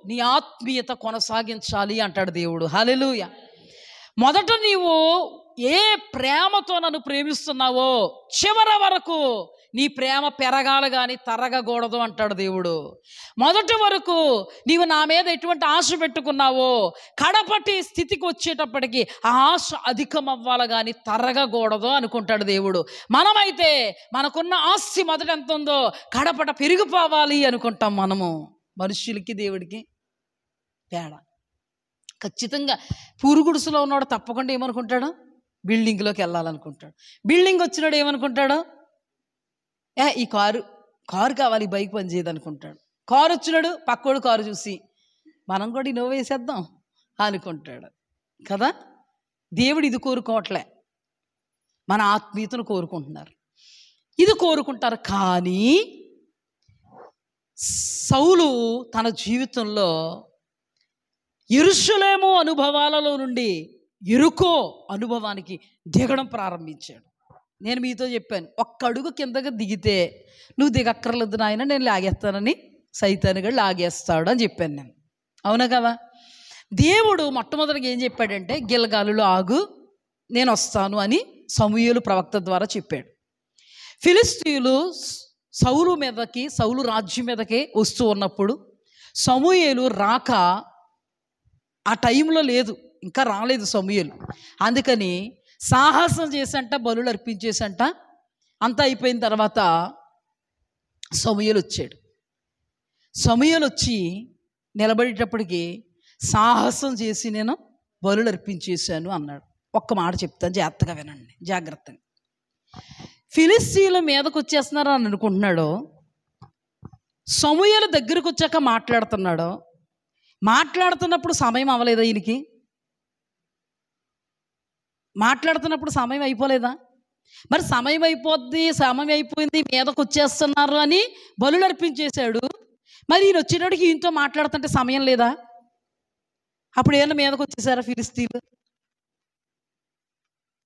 నీ ఆత్మీయత కొనసాగించాలి అంటాడు దేవుడు. హల్లెలూయా. మొదట నీవు ఏ ప్రేమతో నన్ను ప్రేమిస్తున్నావో చివరి వరకు నీ ప్రేమ పెరగాలి కానీ తరగకూడదు అంటాడు దేవుడు. మొదటి వరకు నీవు నా మీద ఎటువంటి ఆశ పెట్టుకున్నావో కడపటి స్థితికి వచ్చేటప్పటికి ఆ ఆశ అధికం అవ్వాలి కానీ తరగకూడదు అనుకుంటాడు దేవుడు. మనమైతే మనకున్న ఆస్తి మొదట ఎంత ఉందో కడపట పెరిగిపోవాలి అనుకుంటాం. మనము మనుష్యులకి దేవుడికి తేడా ఖచ్చితంగా. పూరుగుడుసులో ఉన్నాడు తప్పకుండా ఏమనుకుంటాడు? బిల్డింగ్లోకి వెళ్ళాలనుకుంటాడు. బిల్డింగ్ వచ్చినాడు ఏమనుకుంటాడు? ఈ కారు కావాలి, బైక్ పని చేయదు అనుకుంటాడు. కారు వచ్చినాడు పక్కోడు కారు చూసి మనం కూడా ఇన్నోవా వేసేద్దాం అనుకుంటాడు కదా. దేవుడు ఇది కోరుకోవట్లే, మన ఆత్మీయతను కోరుకుంటున్నారు, ఇది కోరుకుంటారు. కానీ సౌలు తన జీవితంలో యెరూషలేము అనుభవాలలో నుండి యెరికో అనుభవానికి దిగడం ప్రారంభించాడు. నేను మీతో చెప్పాను, ఒక్క అడుగు కిందకి దిగితే నువ్వు దిగక్కర్లేదు నాయన, నేను లాగేస్తానని సైతానుగా లాగేస్తాడు అని చెప్పాను నేను. అవునా కదా? దేవుడు మొట్టమొదటిగా ఏం చెప్పాడంటే, గిల్గాలులో ఆగు, నేను వస్తాను అని సమూయేలు ప్రవక్త ద్వారా చెప్పాడు. ఫిలిష్తీయులు సౌలు రాజ్యం మీదకి వస్తూ ఉన్నప్పుడు సమూయేలు రాక ఆ టైంలో లేదు, ఇంకా రాలేదు సమూయేలు. అందుకని సాహసం చేసంట, బలులు అర్పించేసంట. అంతా అయిపోయిన తర్వాత సమూయేలు వచ్చాడు. సమూయేలు వచ్చి నిలబడేటప్పటికి సాహసం చేసి నేను బలులు అర్పించేశాను అన్నాడు. ఒక్క మాట చెప్తాను, జాగ్రత్తగా వినండి, జాగ్రత్తగా. ఫిలిష్తీయుల మీదకి వచ్చేస్తున్నారు అని అనుకుంటున్నాడు. సమూయేలు దగ్గరకు వచ్చాక మాట్లాడుతున్నాడు. మాట్లాడుతున్నప్పుడు సమయం అవ్వలేదా ఈయనకి? మాట్లాడుతున్నప్పుడు సమయం అయిపోలేదా? మరి సమయం అయిపోద్ది, సమయం అయిపోయింది, మీదకు వచ్చేస్తున్నారు అని బలులు అర్పించేశాడు. మరి ఈయన వచ్చేటప్పటికి ఈయనతో మాట్లాడుతుంటే సమయం లేదా? అప్పుడు ఏమన్నా మీదకు వచ్చేసారా ఫిలిష్తీయులు?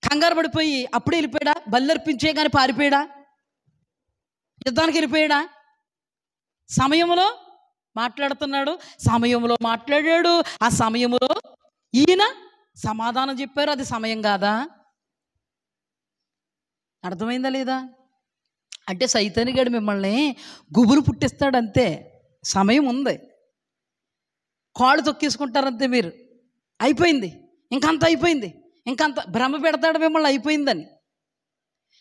కంగారు పడిపోయి అప్పుడే వెళ్ళిపోయాడా? బలు అర్పించే కానీ పారిపోయాడా? యుద్ధానికి వెళ్ళిపోయాడా? సమయంలో మాట్లాడుతున్నాడు, సమయంలో మాట్లాడాడు. ఆ సమయంలో ఈయన సమాధానం చెప్పారు. అది సమయం కాదా? అర్థమైందా లేదా? అంటే సైతానిగాడు మిమ్మల్ని గుబులు పుట్టిస్తాడు అంతే. సమయం ఉంది, కాళ్ళు తొక్కేసుకుంటారంతే. మీరు అయిపోయింది, ఇంకంత అయిపోయింది, ఇంకంత భ్రమ పెడతాడు మిమ్మల్ని అయిపోయిందని.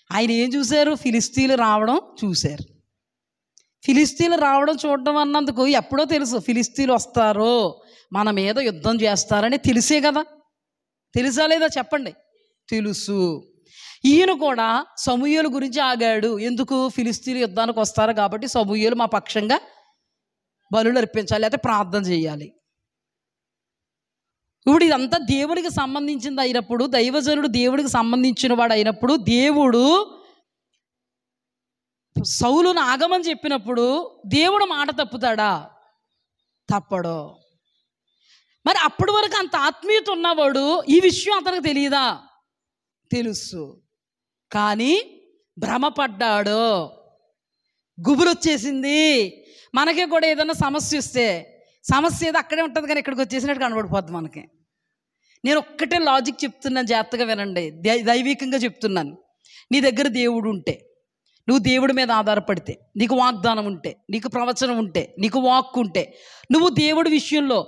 ఆయన ఏం చూశారు? ఫిలిస్తీన్లు రావడం చూశారు. ఫిలిస్తీన్లు రావడం చూడడం అన్నందుకు ఎప్పుడో తెలుసు ఫిలిస్తీన్లు వస్తారో మన మీద యుద్ధం చేస్తారని తెలిసే కదా. తెలుసా లేదా చెప్పండి? తెలుసు. ఈయన కూడా సమూయేలు గురించి ఆగాడు. ఎందుకు? ఫిలిస్తీన్లు యుద్ధానికి వస్తారు కాబట్టి సమూయేలు మా పక్షంగా బలులు అర్పించాలి, లేకపోతే ప్రార్థన చేయాలి. ఇప్పుడు ఇదంతా దేవుడికి సంబంధించింది అయినప్పుడు, దైవజనుడు దేవుడికి సంబంధించిన వాడు అయినప్పుడు, దేవుడు సౌలును ఆగమని చెప్పినప్పుడు దేవుడు మాట తప్పుతాడా? తప్పడు. మరి అప్పటి వరకు అంత ఆత్మీయత ఉన్నవాడు ఈ విషయం అతనికి తెలియదా? తెలుసు. కానీ భ్రమపడ్డాడు. గుబురు వచ్చేసింది. మనకే కూడా ఏదైనా సమస్య వస్తే సమస్య ఏదో అక్కడే ఉంటుంది కానీ ఇక్కడికి వచ్చేసినట్టు కనబడిపోద్ది మనకి. నేను ఒక్కటే లాజిక్ చెప్తున్నాను, జాగ్రత్తగా వినండి, దైవికంగా చెప్తున్నాను. నీ దగ్గర దేవుడు ఉంటే, నువ్వు దేవుడి మీద ఆధారపడితే, నీకు వాగ్దానం ఉంటే, నీకు ప్రవచనం ఉంటే, నీకు వాక్కు ఉంటే, నువ్వు దేవుడి విషయంలో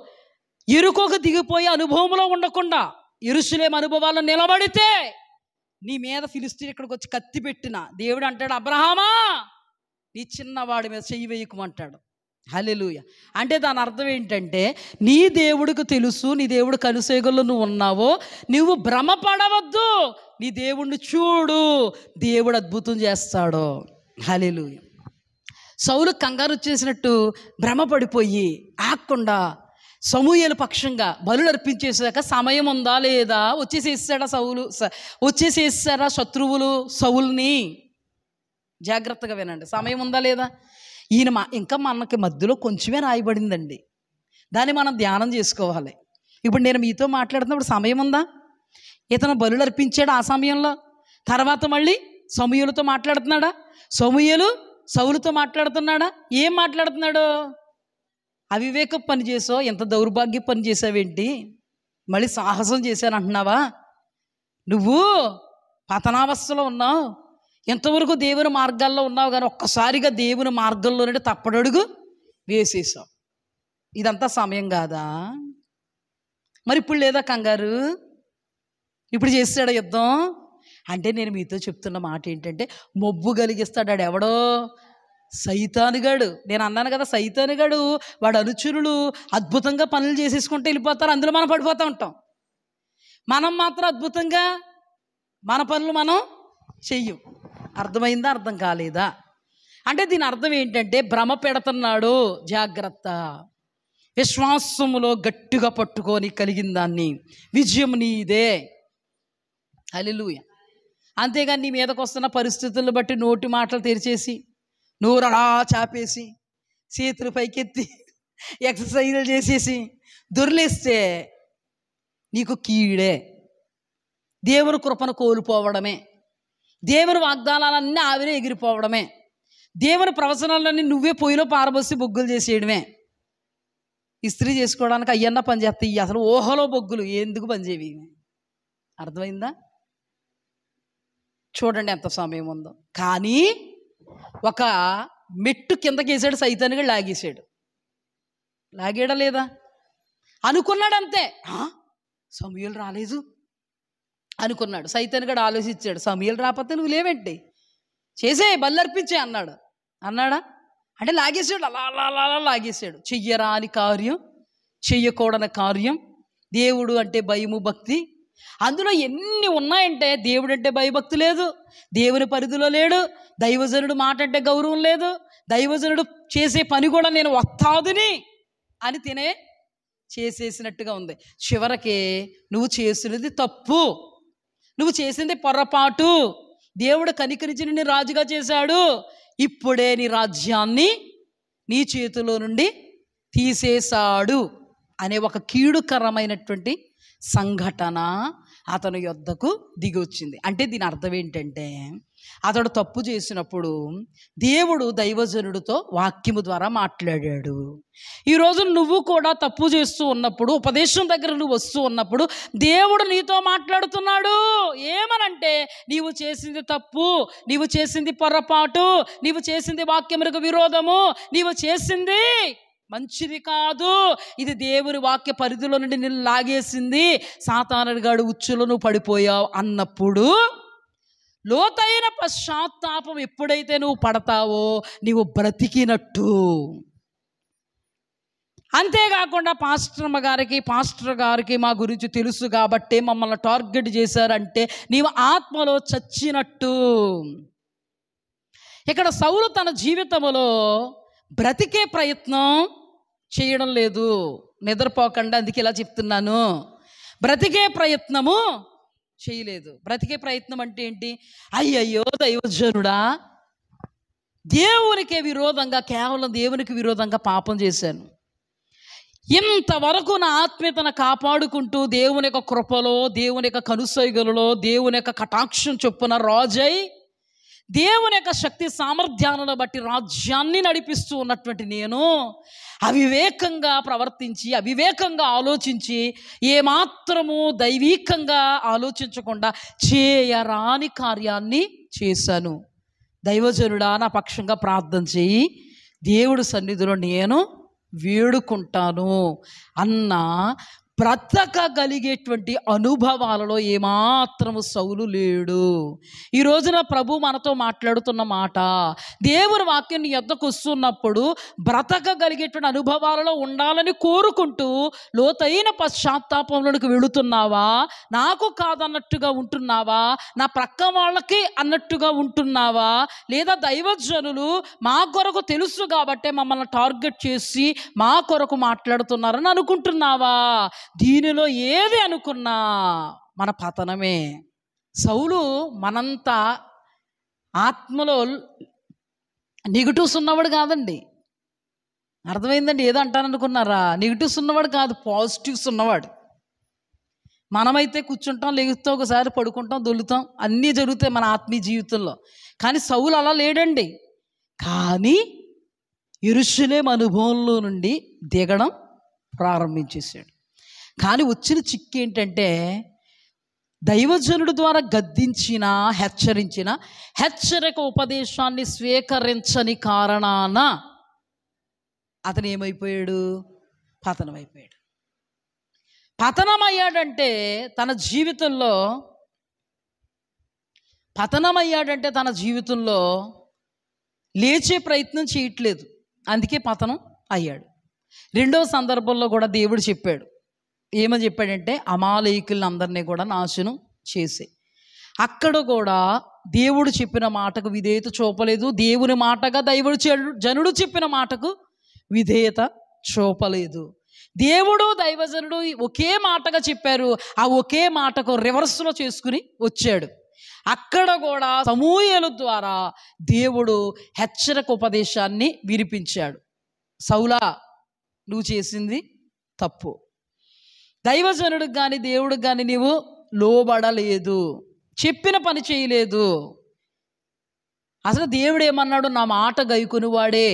ఎరుకోక దిగిపోయే అనుభవంలో ఉండకుండా యెరూషలేము అనుభవాల్లో నిలబడితే, నీ మీద ఫిలిస్తీన్ ఇక్కడికి వచ్చి కత్తి పెట్టిన దేవుడు అంటాడు, అబ్రహామా నీ చిన్నవాడి మీద చెయ్యి వేయకుమంటాడు. హల్లెలూయా. అంటే దాని అర్థం ఏంటంటే, నీ దేవుడికి తెలుసు నీ దేవుడు కనుసేగల్లో నువ్వు ఉన్నావో, నువ్వు భ్రమపడవద్దు. నీ దేవుడిని చూడు, దేవుడు అద్భుతం చేస్తాడు. హల్లెలూయా. సౌలు కంగారు వచ్చేసినట్టు భ్రమపడిపోయి ఆగకుండా సమూయేలు పక్షంగా బలులు అర్పించేసాక సమయం ఉందా లేదా, వచ్చేసేసారా శత్రువులు సౌలుని? జాగ్రత్తగా వినండి, సమయం ఉందా లేదా. ఈయన ఇంకా మనకి మధ్యలో కొంచెమే రాయబడిందండి, దాన్ని మనం ధ్యానం చేసుకోవాలి. ఇప్పుడు నేను మీతో మాట్లాడుతున్నప్పుడు సమయం ఉందా? ఇతను బలులు అర్పించాడు ఆ సమయంలో, తర్వాత మళ్ళీ సమూయేలుతో మాట్లాడుతున్నాడా? సమూయేలు సౌలుతో మాట్లాడుతున్నాడా? ఏం మాట్లాడుతున్నాడు? అవివేక పని చేసావు, ఎంత దౌర్భాగ్య పని చేసావేంటి, మళ్ళీ సాహసం చేశానంటున్నావా, నువ్వు పతనావస్థలో ఉన్నావు, ఎంతవరకు దేవుని మార్గాల్లో ఉన్నావు కానీ ఒక్కసారిగా దేవుని మార్గంలో నుండి తప్పడడుగు వేసేసావు. ఇదంతా సమయం కాదా? మరి ఇప్పుడు లేదా కంగారు? ఇప్పుడు చేస్తాడా యుద్ధం? అంటే నేను మీతో చెప్తున్న మాట ఏంటంటే, మొబ్బు కలిగిస్తాడు ఎవడో, సైతానుగాడు. నేను అన్నాను కదా, సైతానుగాడు వాడు అనుచరులు అద్భుతంగా పనులు చేసేసుకుంటే వెళ్ళిపోతారు, అందులో మనం పడిపోతూ ఉంటాం. మనం మాత్రం అద్భుతంగా మన పనులు మనం చెయ్యం. అర్థమైందా? అర్థం కాలేదా? అంటే దీని అర్థం ఏంటంటే, భ్రమ పెడుతున్నాడు, జాగ్రత్త. విశ్వాసములో గట్టిగా పట్టుకొని కలిగిన దాన్ని విజయం నీదే. హల్లెలూయా. అంతేగాని నీ మీదకు వస్తున్న పరిస్థితులను బట్టి నోటి మాటలు తెరిచేసి, నోరలా చాపేసి, చేతులు పైకెత్తి ఎక్సర్సైజులు చేసేసి దొర్లేస్తే నీకు కీడే. దేవుని కృపను కోల్పోవడమే, దేవుని వాగ్దానాలన్నీ ఆవిరే ఎగిరిపోవడమే, దేవుని ప్రవచనాలన్నీ నువ్వే పొయ్యిలో పారబోసి బొగ్గులు చేసేయడమే. ఇస్త్రీ చేసుకోవడానికి అయ్యన్న పని చేస్తాయి, అసలు ఊహలో బొగ్గులు ఎందుకు పనిచేవి? అర్థమైందా? చూడండి ఎంత సమయం ఉందో. కానీ ఒక మెట్టు కిందకి వేసాడు, సైతానుగా లాగేసాడు. లాగాడా లేదా? అనుకున్నాడు అంతే. సమూయేలు రాలేదు అనుకున్నాడు. సైతానుగాడు ఆలోచించాడు, సమూయేలు రాకపోతే నువ్వు లేవేంటి, చేసే బల్లర్పించే అన్నాడు. అన్నాడా? అంటే లాగేసాడు, అలా అలా అలా అలా లాగేసాడు. చెయ్యరాని కార్యం, చెయ్యకూడని కార్యం. దేవుడు అంటే భయము భక్తి, అందులో ఎన్ని ఉన్నాయంటే, దేవుడు అంటే భయభక్తి లేదు, దేవుని పరిధిలో లేడు, దైవజనుడు మాట అంటే గౌరవం లేదు, దైవజనుడు చేసే పని కూడా నేను వస్తాదుని అని తినే చేసేసినట్టుగా ఉంది. చివరికి నువ్వు చేసినది తప్పు, నువ్వు చేసింది పొరపాటు, దేవుడు కనికరించి నిన్ను రాజుగా చేశాడు, ఇప్పుడే నీ రాజ్యాన్ని నీ చేతిలో నుండి తీసేశాడు అనే ఒక కీడుకరమైనటువంటి సంఘటన అతని యొద్దకు దిగి వచ్చింది. అంటే దీని అర్థం ఏంటంటే, అతడు తప్పు చేసినప్పుడు దేవుడు దైవజనుడితో వాక్యము ద్వారా మాట్లాడాడు. ఈరోజు నువ్వు కూడా తప్పు చేస్తూ ఉన్నప్పుడు, ఉపదేశం దగ్గర నువ్వు వస్తూ ఉన్నప్పుడు దేవుడు నీతో మాట్లాడుతున్నాడు. ఏమనంటే, నీవు చేసింది తప్పు, నీవు చేసింది పొరపాటు, నీవు చేసింది వాక్యములకు విరోధము, నీవు చేసింది మంచిది కాదు, ఇది దేవుని వాక్య పరిధిలో నుండి నిన్ను లాగేసింది, సాతానుడిగాడు ఉచ్చులో నువ్వు పడిపోయావు అన్నప్పుడు లోతైన పశ్చాత్తాపం ఎప్పుడైతే నువ్వు పడతావో నీవు బ్రతికినట్టు. అంతేకాకుండా పాస్టర్ గారికి మా గురించి తెలుసు కాబట్టి మమ్మల్ని టార్గెట్ చేశారంటే నీవు ఆత్మలో చచ్చినట్టు. ఇక్కడ సౌలు తన జీవితంలో బ్రతికే ప్రయత్నం చేయడం లేదు. నిద్రపోకుండా అందుకే ఇలా చెప్తున్నాను, బ్రతికే ప్రయత్నము చేయలేదు. బ్రతికే ప్రయత్నం అంటే ఏంటి? అయ్యయ్యో దైవజనుడా, దేవునికి విరోధంగా, కేవలం దేవునికి విరోధంగా పాపం చేశాను, ఇంతవరకు నా ఆత్మీయతను కాపాడుకుంటూ దేవుని యొక్క కృపలో, దేవుని యొక్క కనుసైగలలో, దేవుని యొక్క కటాక్షం చొప్పున రాజై దేవుని యొక్క శక్తి సామర్థ్యాలను బట్టి రాజ్యాన్ని నడిపిస్తూ ఉన్నటువంటి నేను అవివేకంగా ప్రవర్తించి, అవివేకంగా ఆలోచించి, ఏమాత్రము దైవీకంగా ఆలోచించకుండా చేయరాని కార్యాన్ని చేశాను. దైవజనుడా, నా పక్షంగా ప్రార్థన చేయి, దేవుడి సన్నిధిలో నేను వేడుకుంటాను అన్న బ్రతకగలిగేటువంటి అనుభవాలలో ఏమాత్రము సౌలు లేడు. ఈ రోజున ప్రభు మనతో మాట్లాడుతున్న మాట, దేవుని వాక్యం నీ యొద్దకు వస్తున్నప్పుడు బ్రతకగలిగేటువంటి అనుభవాలలో ఉండాలని కోరుకుంటూ లోతైన పశ్చాత్తాపంలోనికి వెళుతున్నావా? నాకు కాదన్నట్టుగా ఉంటున్నావా? నా ప్రక్క వాళ్ళకి అన్నట్టుగా ఉంటున్నావా? లేదా దైవజనులు మా కొరకు తెలుసు కాబట్టే మమ్మల్ని టార్గెట్ చేసి మా కొరకు మాట్లాడుతున్నారని అనుకుంటున్నావా? దీనిలో ఏది అనుకున్నా మన పతనమే. సౌలు మనంతా ఆత్మలో నెగిటివ్స్ ఉన్నవాడు కాదండి. అర్థమైందండి? ఏదో అంటాననుకున్నారా? నెగిటివ్స్ ఉన్నవాడు కాదు, పాజిటివ్స్ ఉన్నవాడు. మనమైతే కూర్చుంటాం, లెగుస్తాం, ఒకసారి పడుకుంటాం, దొల్లుతాం, అన్నీ జరుగుతాయి మన ఆత్మీయ జీవితంలో. కానీ సౌలు అలా లేడండి. కానీ యెరూషలేము అనుభవంలో నుండి దిగడం ప్రారంభించేశాడు. కానీ వచ్చిన చిక్కు ఏంటంటే, దైవజనుడి ద్వారా గద్దించిన, హెచ్చరించిన హెచ్చరిక ఉపదేశాన్ని స్వీకరించని కారణాన అతను ఏమైపోయాడు? పతనమైపోయాడు. పతనమయ్యాడంటే తన జీవితంలో లేచే ప్రయత్నం చేయట్లేదు, అందుకే పతనం అయ్యాడు. రెండవ సందర్భంలో కూడా దేవుడు చెప్పాడు. ఏమని చెప్పాడంటే, అమాలేకులను అందరినీ కూడా నాశనం చేసే. అక్కడ కూడా దేవుడు చెప్పిన మాటకు విధేయత చూపలేదు. దేవుని మాటగా జనుడు చెప్పిన మాటకు విధేయత చూపలేదు. దేవుడు దైవజనుడు ఒకే మాటగా చెప్పారు, ఆ ఒకే మాటకు రివర్స్లో చేసుకుని వచ్చాడు. అక్కడ కూడా సమూయేలు ద్వారా దేవుడు హెచ్చరిక ఉపదేశాన్ని వినిపించాడు. సౌలా, నువ్వు చేసింది తప్పు, దైవజనుడికి కానీ దేవుడికి కానీ నీవు లోబడలేదు, చెప్పిన పని చేయలేదు. అసలు దేవుడు ఏమన్నాడు? నా మాట గైకొనివాడే,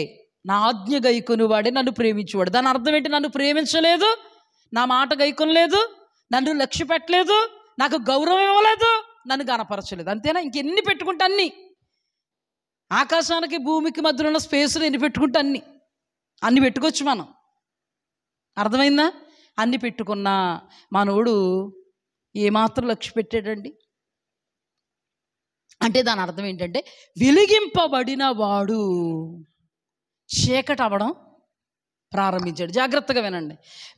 నా ఆజ్ఞ గైకొనివాడే నన్ను ప్రేమించేవాడు. దాని అర్థం ఏంటి? నన్ను ప్రేమించలేదు, నా మాట గైకొనలేదు, నన్ను లక్ష్య పెట్టలేదు, నాకు గౌరవం ఇవ్వలేదు, నన్ను గణపరచలేదు. అంతేనా? ఇంకెన్ని పెట్టుకుంటే అన్ని, ఆకాశానికి భూమికి మధ్యలో ఉన్న స్పేస్లో ఎన్ని పెట్టుకుంటే అన్ని పెట్టుకోవచ్చు మనం. అర్థమైందా? అన్ని పెట్టుకున్నా మనోడు ఏమాత్రం లక్ష్య పెట్టాడండి అంటే దాని అర్థం ఏంటంటే, వెలిగింపబడిన వాడు చీకటి అవ్వడం ప్రారంభించాడు. జాగ్రత్తగా వినండి.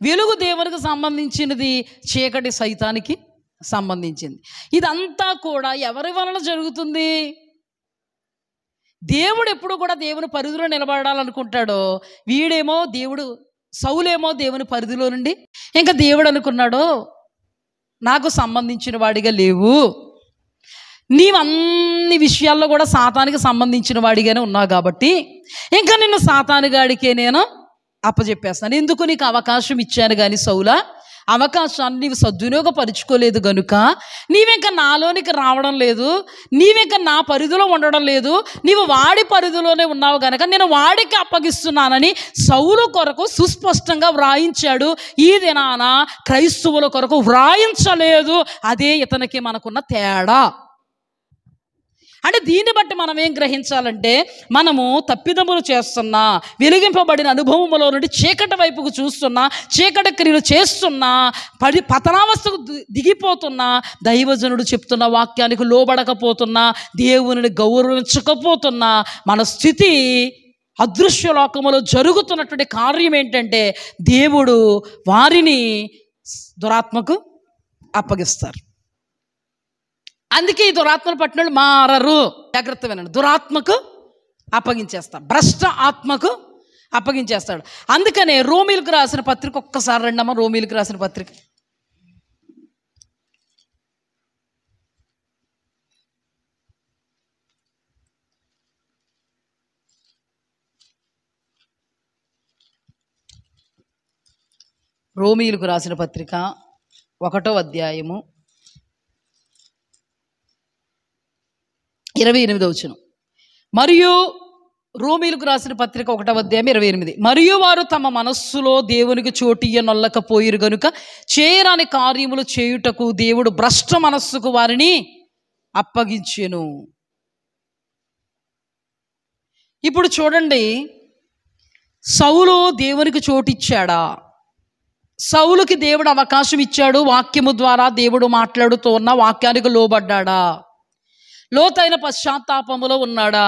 వెలుగు దేవునికి సంబంధించినది, చీకటి సైతానికి సంబంధించింది. ఇదంతా కూడా ఎవరి వలన జరుగుతుంది? దేవుడు ఎప్పుడు కూడా దేవుని పరిధిలో నిలబడాలనుకుంటాడో, వీడేమో సౌలేమో దేవుని పరిధిలో నుండి ఇంకా దేవుడు అనుకున్నాడు, నాకు సంబంధించిన వాడిగా లేవు, నీవన్ని విషయాల్లో కూడా సాతానికి సంబంధించిన వాడిగానే ఉన్నావు కాబట్టి ఇంకా నిన్ను సాతానుగాడికే నేను అప్పచెప్పేస్తాను. ఎందుకు? నీకు అవకాశం ఇచ్చాను కానీ సౌలా, అవకాశాన్ని నీవు సద్వినియోగపరుచుకోలేదు గనుక నీవింక నాలోనికి రావడం లేదు, నీవింక నా పరిధిలో ఉండడం లేదు, నీవు వాడి పరిధిలోనే ఉన్నావు కనుక నేను వాడికి అప్పగిస్తున్నానని సౌలు కొరకు సుస్పష్టంగా వ్రాయించాడు. ఈ దినాన క్రైస్తవుల కొరకు వ్రాయించలేదు. అదే ఇతనికి మనకున్న తేడా. అంటే దీన్ని బట్టి మనం ఏం గ్రహించాలంటే, మనము తప్పిదములు చేస్తున్నా, వెలిగింపబడిన అనుభవములో నుండి చీకటి వైపుకు చూస్తున్నా, చీకటి క్రియలు చేస్తున్నా, పతనావస్థకు దిగిపోతున్నా, దైవజనుడు చెప్తున్న వాక్యానికి లోబడకపోతున్నా, దేవునిని గౌరవించకపోతున్నా, మన స్థితి అదృశ్య లోకములో జరుగుతున్నటువంటి కార్యం ఏంటంటే, దేవుడు వారిని దురాత్మకు అప్పగిస్తారు. అందుకే ఈ దురాత్మను పట్టిన మారరు. జాగ్రత్త వినండి. దురాత్మకు అప్పగించేస్తాడు, భ్రష్ట ఆత్మకు అప్పగించేస్తాడు. అందుకనే రోమీలకు రాసిన పత్రిక ఒక్కసారి రండమ్మా. రోమీలకు రాసిన పత్రిక రోమీలకు రాసిన పత్రిక 1వ అధ్యాయము 28వ వచనం. మరియు రోమీలకు రాసిన పత్రిక 1వ అధ్యాయం 28. మరియు వారు తమ మనస్సులో దేవునికి చోటియ్యనొల్లకపోయిరు గనుక చేయరాని కార్యములు చేయుటకు దేవుడు భ్రష్ట మనస్సుకు వారిని అప్పగించెను. ఇప్పుడు చూడండి, సౌలు దేవునికి చోటిచ్చాడా? సౌలుకి దేవుడు అవకాశం ఇచ్చాడు. వాక్యము ద్వారా దేవుడు మాట్లాడుతూ ఉన్న వాక్యానికి లోబడ్డాడా? లోతైన పశ్చాత్తాపములో ఉన్నాడా?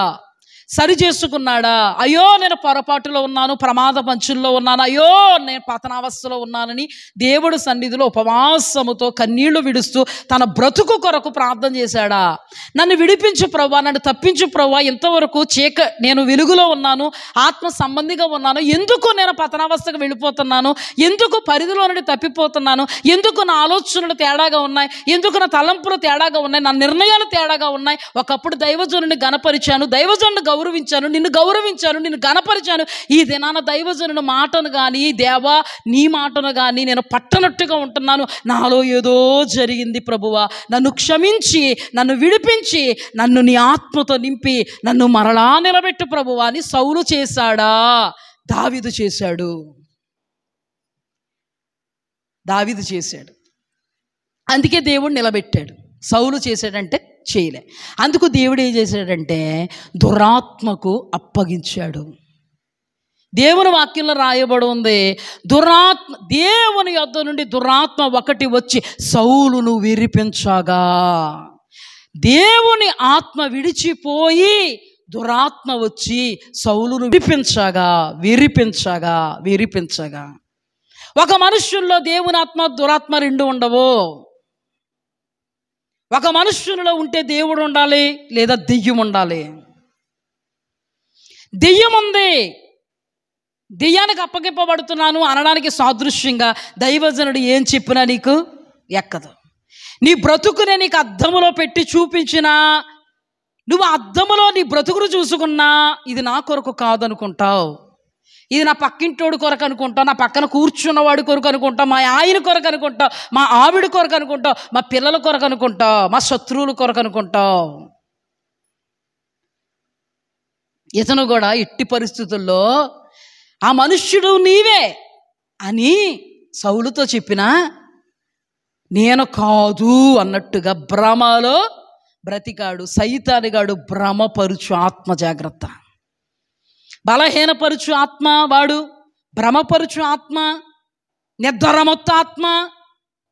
సరి చేసుకున్నాడా? అయ్యో నేను పొరపాటులో ఉన్నాను, ప్రమాద పంచుల్లో ఉన్నాను, అయ్యో నేను పతనావస్థలో ఉన్నానని దేవుడు సన్నిధిలో ఉపవాసముతో కన్నీళ్లు విడుస్తూ తన బ్రతుకు కొరకు ప్రార్థన చేశాడా? నన్ను విడిపించు ప్రభువా, నన్ను తప్పించు ప్రభువా, ఇంతవరకు నేను వెలుగులో ఉన్నాను, ఆత్మ సంబంధిగా ఉన్నాను, ఎందుకు నేను పతనావస్థకు వెళ్ళిపోతున్నాను, ఎందుకు పరిధిలో నుండి తప్పిపోతున్నాను, ఎందుకు నా ఆలోచనలు తేడాగా ఉన్నాయి, ఎందుకు నా తలంపులు తేడాగా ఉన్నాయి, నా నిర్ణయాలు తేడాగా ఉన్నాయి. ఒకప్పుడు దైవజనుని గణపరిచాను, దైవజనుని గౌరవించాను, నిన్ను గౌరవించాను, నిన్ను గణపరిచాను. ఈ దినాన దైవజనుని మాటను కానీ, దేవా నీ మాటను కానీ నేను పట్టనట్టుగా ఉంటున్నాను, నాలో ఏదో జరిగింది ప్రభువా, నన్ను క్షమించి, నన్ను విడిపించి, నన్ను నీ ఆత్మతో నింపి నన్ను మరలా నిలబెట్టు ప్రభువా అని సౌలు చేశాడా? దావీదు చేశాడు. దావీదు చేశాడు. అందుకే దేవుడు నిలబెట్టాడు. సౌలు చేశాడంటే చేయలే. అందుకు దేవుడు ఏం చేశాడంటే దురాత్మకు అప్పగించాడు. దేవుని వాక్యంలో రాయబడి ఉంది, దేవుని యొద్ద నుండి దురాత్మ ఒకటి వచ్చి సౌలును విరిపించగా, దేవుని ఆత్మ విడిచిపోయి దురాత్మ వచ్చి సౌలును విరిపించగా. ఒక మనుష్యుల్లో దేవుని ఆత్మ దురాత్మ రెండు ఉండవు. ఒక మనుష్యునిలో ఉంటే దేవుడు ఉండాలి, లేదా దెయ్యం ఉండాలి. దెయ్యం ఉంది, దెయ్యానికి అప్పగింపబడుతున్నాను అనడానికి సాదృశ్యంగా దైవజనుడు ఏం చెప్పినా నీకు ఎక్కదు. నీ బ్రతుకునే నీకు అద్దములో పెట్టి చూపించినా, నువ్వు అద్దములో నీ బ్రతుకును చూసుకున్నా, ఇది నా కొరకు కాదనుకుంటావు, ఇది నా పక్కింటోడు కొరకు అనుకుంటావు, నా పక్కన కూర్చున్నవాడి కొరకు అనుకుంటావు, మా ఆయన కొరకు అనుకుంటావు, మా ఆవిడ కొరకు అనుకుంటావు, మా పిల్లల కొరకు అనుకుంటావు, మా శత్రువుల కొరకు అనుకుంటావు. ఇతను కూడా ఎట్టి పరిస్థితుల్లో ఆ మనుష్యుడు నీవే అని సౌలుతో చెప్పినా నేను కాదు అన్నట్టుగా భ్రమలో బ్రతికాడు. సైతానుగాడు భ్రమపరుచు ఆత్మ. జాగ్రత్త. బలహీనపరుచు ఆత్మ వాడు, భ్రమపరుచు ఆత్మ, నిద్రమత్తు ఆత్మ.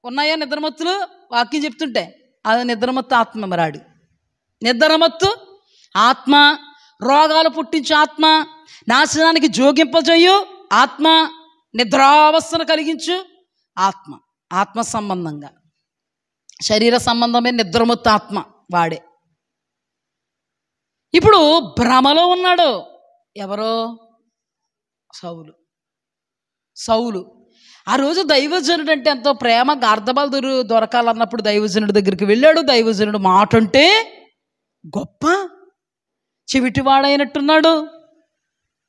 ఉన్నాయా నిద్రమత్తులు? వాక్యం చెప్తుంటే అది నిద్రమత్తు ఆత్మ. మరాడు నిద్రమత్తు ఆత్మ, రోగాలు పుట్టించు ఆత్మ, నాశనానికి జోగింపజేయు ఆత్మ, నిద్రావస్థను కలిగించు ఆత్మ. ఆత్మ సంబంధంగా, శరీర సంబంధమే నిద్రమత్తు ఆత్మ వాడే. ఇప్పుడు భ్రమలో ఉన్నాడు. ఎవరో? సౌలు. ఆ రోజు దైవజనుడు అంటే ఎంతో ప్రేమ, గార్ధబాలు దొరకాలన్నప్పుడు దైవజనుడి దగ్గరికి వెళ్ళాడు. దైవజనుడు మాట అంటే గొప్ప చెవిటివాడైనట్టున్నాడు.